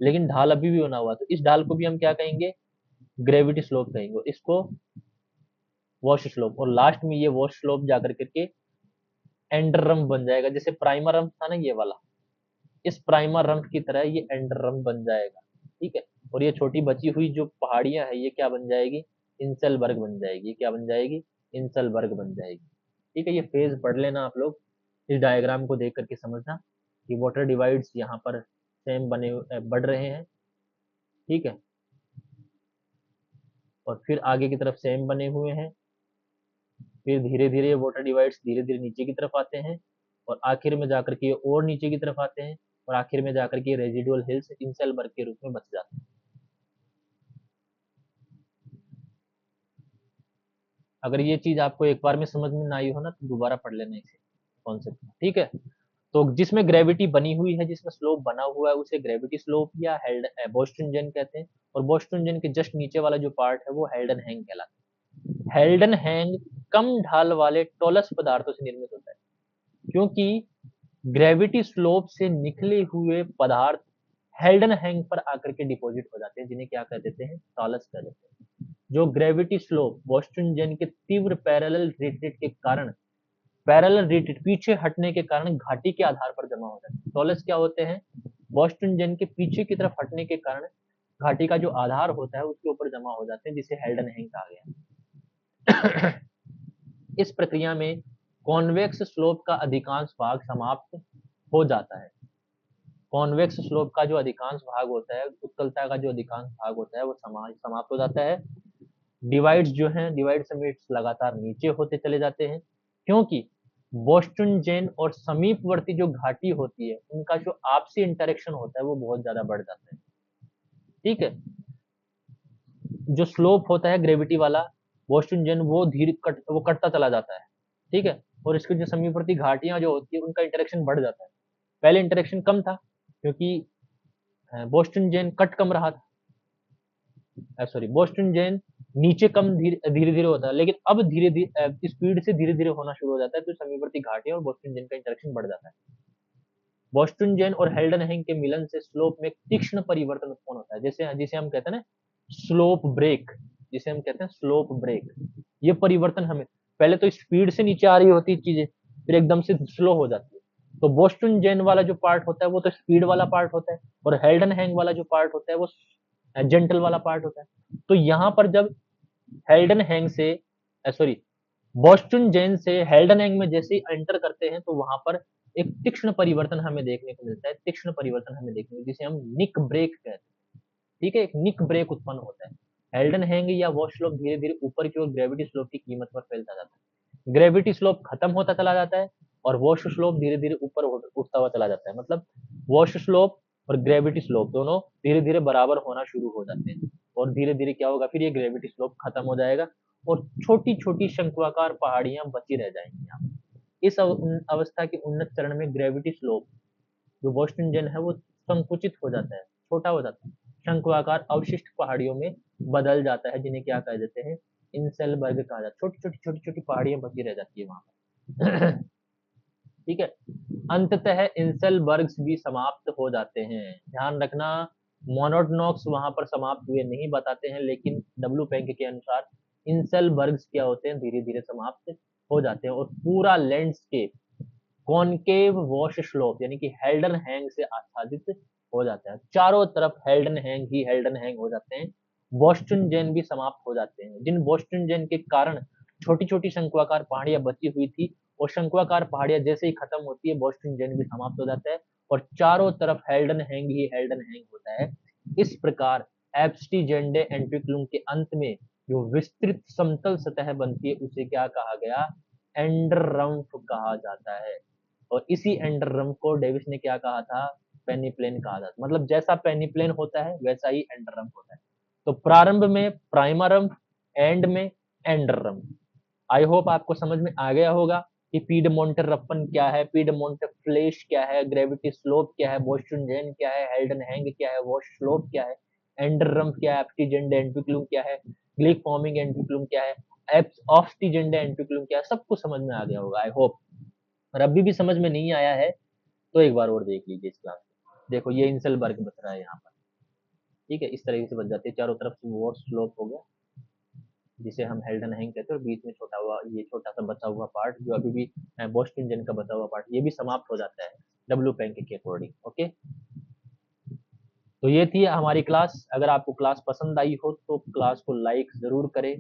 [SPEAKER 1] लेकिन ढाल अभी भी बना हुआ, तो इस ढाल को भी हम क्या कहेंगे? ग्रेविटी स्लोप कहेंगे, इसको वॉश स्लोप। और लास्ट में ये वॉश स्लोप जाकर करके एंडरम बन जाएगा। जैसे प्राइमर रम्प था ना ये वाला, इस प्राइमर रम्प की तरह ये एंडर रम्प बन जाएगा। ठीक है, और ये छोटी बची हुई जो पहाड़ियां हैं, ये क्या बन जाएगी? इंसलबर्ग बन जाएगी। क्या बन जाएगी? इंसलबर्ग बन जाएगी। ठीक है, ये फेज पढ़ लेना आप लोग, इस डायग्राम को देख करके समझना कि वाटर डिवाइड्स यहाँ पर सेम बढ़ रहे हैं। ठीक है, और फिर आगे की तरफ सेम बने हुए हैं, फिर धीरे धीरे वाटर डिवाइड्स धीरे धीरे नीचे की तरफ आते हैं और आखिर में जाकर के और नीचे की तरफ आते हैं और आखिर में जाकर के रेजिडुअल हिल्स इंसलबर्ग के रूप में बच जाते हैं। अगर ये चीज आपको एक बार में समझ में ना आई हो ना, तो दोबारा पढ़ लेना इसे कॉन्सेप्ट। ठीक है, तो जिसमें ग्रेविटी बनी हुई है, जिसमें स्लोप बना हुआ है, उसे ग्रेविटी स्लोप या बोस्टन कहते हैं। और बोस्टन के जस्ट नीचे वाला जो पार्ट है वो हेल्डन हैंग कहलाता है। हेल्डन हैंग कम ढाल वाले टॉलस पदार्थों से निर्मित होता है, क्योंकि ग्रेविटी स्लोप से निकले हुए पदार्थ हेल्डन हैंग पर आकर के डिपॉजिट हो जाते हैं, जिन्हें क्या कह देते हैं, टॉलस कह देते हैं। जो ग्रेविटी स्लोप बोस्टन के तीव्र पैरेलल रिट्रीट के कारण, पैरेलल रिट्रीट पीछे हटने के कारण घाटी के आधार पर जमा हो जाते हैं। टॉलस क्या होते हैं, बोस्टन के पीछे की तरफ हटने के कारण घाटी का जो आधार होता है उसके ऊपर जमा हो जाते हैं, जिसे हेल्डन हैंग कहा गया। इस प्रक्रिया में कॉन्वेक्स स्लोप का अधिकांश भाग समाप्त हो जाता है। कॉन्वेक्स स्लोप का जो अधिकांश भाग होता है, उत्तलता का जो अधिकांश भाग होता है वो समाप्त हो जाता है। डिवाइड्स जो हैं, डिवाइड समिट्स लगातार नीचे होते चले जाते हैं, क्योंकि बोस्टन और समीपवर्ती जो घाटी होती है उनका जो आपसी इंटरेक्शन होता है वो बहुत ज्यादा बढ़ जाता है। ठीक है, जो स्लोप होता है ग्रेविटी वाला बोस्टन वो वो कटता चला जाता है। ठीक है, और इसकी जो समीपवर्ती घाटियां जो होती है उनका इंटरेक्शन बढ़ जाता है। पहले इंटरेक्शन कम था क्योंकि बोस्टन कट कम रहा था, सॉरी बोस्टन नीचे कम धीरे धीरे होता है, लेकिन अब धीरे धीरे स्पीड से धीरे धीरे होना शुरू हो जाता है, तो समीपवर्ती घाटियां और बोस्टन का इंटरेक्शन बढ़ जाता है। बोस्टन और हेल्डन हैंग के मिलन से स्लोप में तीक्ष्ण परिवर्तन उत्पन्न होता है, जैसे जिसे हम कहते हैं ना स्लोप ब्रेक, जिसे हम कहते हैं स्लोप ब्रेक। ये परिवर्तन हमें पहले तो स्पीड से नीचे आ रही होती है चीजें, फिर एकदम से स्लो हो जाती है। तो बोस्टन वाला जो पार्ट होता है वो तो स्पीड वाला पार्ट होता है, और हेल्डन हैंग वाला जो पार्ट होता है वो जेंटल वाला पार्ट होता है। तो यहाँ पर जब हेल्डन हैंग से सॉरी बोस्टन से हेल्डन हैंग में जैसे ही एंटर करते हैं तो वहां पर एक तीक्ष्ण परिवर्तन हमें देखने को मिलता है, तीक्ष्ण परिवर्तन हमें देखने को, जिसे हम निक ब्रेक कहते हैं। ठीक है, एक निक ब्रेक उत्पन्न होता है। हेल्डन हैंग या वॉश स्लोप धीरे धीरे ऊपर की ओर ग्रेविटी स्लोप की कीमत पर फैलता जाता है। ग्रेविटी स्लोप खत्म होता चला जाता है और वॉश स्लोप धीरे धीरे ऊपर उठता हुआ चला जाता है। मतलब वॉश स्लोप और ग्रेविटी स्लोप दोनों धीरे धीरे बराबर होना शुरू हो जाते हैं, और धीरे धीरे क्या होगा, फिर ये ग्रेविटी स्लोप खत्म हो जाएगा और छोटी छोटी शंक्वाकार पहाड़ियां बची रह जाएंगी यहाँ पर। इस अवस्था के उन्नत चरण में ग्रेविटी स्लोप जो बोस्टन है वो संकुचित हो जाता है, छोटा हो जाता है, शंक्वाकार अवशिष्ट पहाड़ियों में बदल जाता है, जिन्हें क्या कह देते हैं, इंसेलबर्ग कहा जाता है। छोटी छोटी पहाड़ियां बची रह जाती है वहां पर। ठीक है, अंततः इंसेलबर्ग्स भी समाप्त हो जाते हैं। ध्यान रखना, मोनोटोनॉक्स वहां पर समाप्त हुए नहीं बताते हैं, लेकिन डब्ल्यू पेंक के अनुसार इंसेलबर्ग्स क्या होते हैं, धीरे धीरे समाप्त हो जाते हैं, और पूरा लैंडस्केप कॉनकेव वॉश स्लोप यानी कि हेल्डन हैंग से आच्छादित हो जाता है। चारों तरफ हेल्डन हैंग ही हेल्डन हैंग हो जाते हैं। बोस्टन भी समाप्त हो जाते हैं, जिन बोस्टन के कारण छोटी छोटी शंक्वाकार पहाड़ियां बची हुई थी, और शंक्वाकार पहाड़ियां जैसे ही खत्म होती है बोस्टन भी समाप्त हो जाता है, और चारों तरफ हेल्डन हैंग ही हेल्डन हैंग होता है। इस प्रकार एब्स्टीजेंडे एंट्रिकुलम के अंत में जो विस्तृत समतल सतह बनती है उसे क्या कहा गया, एंडररम्फ कहा जाता है। और इसी एंडररम्फ को डेविस ने क्या कहा था, पेनिप्लेन कहा था। मतलब जैसा पेनिप्लेन होता है वैसा ही एंडररम्फ होता है। तो प्रारंभ में प्राइमरम्फ, एंड में एंडररम्फ। आई होप आपको समझ में आ गया होगा कि पीडमोंटेरप्पन क्या है, पीडमोंटेफ्लेश क्या है, ग्रेविटी स्लोप क्या है, बोस्टन क्या है, हेल्डन हैंग क्या है, वॉश स्लोप क्या है, एंडररम्फ क्या है, एप्टीजेंडे एंट्रिकुलम क्या है, ग्लिक फॉर्मिंग एंट्रिकुलम क्या है, ऑफ्टीजेंडे एंट्रिकुलम क्या है, सब कुछ समझ में आ गया होगा आई होप। और अभी भी समझ में नहीं आया है तो एक बार और देख लीजिए इस क्लास में। देखो ये इंसेलबर्ग बच रहा है यहाँ पर। ठीक है, इस तरीके से बच जाती है, चारों तरफ से वो स्लोप हो गया जिसे हम हेल्डन हैंग कहते हैं, और बीच में छोटा हुआ ये छोटा सा बचा हुआ पार्ट जो अभी भी बोस्टन का बचा हुआ पार्ट, ये भी समाप्त हो जाता है डब्ल्यू पेंक के अकॉर्डिंग। ओके, तो ये थी हमारी क्लास। अगर आपको क्लास पसंद आई हो तो क्लास को लाइक जरूर करें,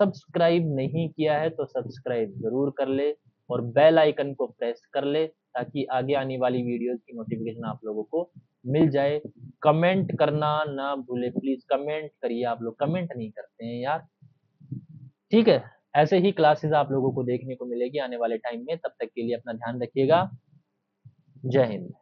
[SPEAKER 1] सब्सक्राइब नहीं किया है तो सब्सक्राइब जरूर कर ले, और बेल आइकन को प्रेस कर ले ताकि आगे आने वाली वीडियोस की नोटिफिकेशन आप लोगों को मिल जाए। कमेंट करना ना भूले प्लीज, कमेंट करिए, आप लोग कमेंट नहीं करते हैं यार। ठीक है, ऐसे ही क्लासेस आप लोगों को देखने को मिलेगी आने वाले टाइम में। तब तक के लिए अपना ध्यान रखिएगा। जय हिंद।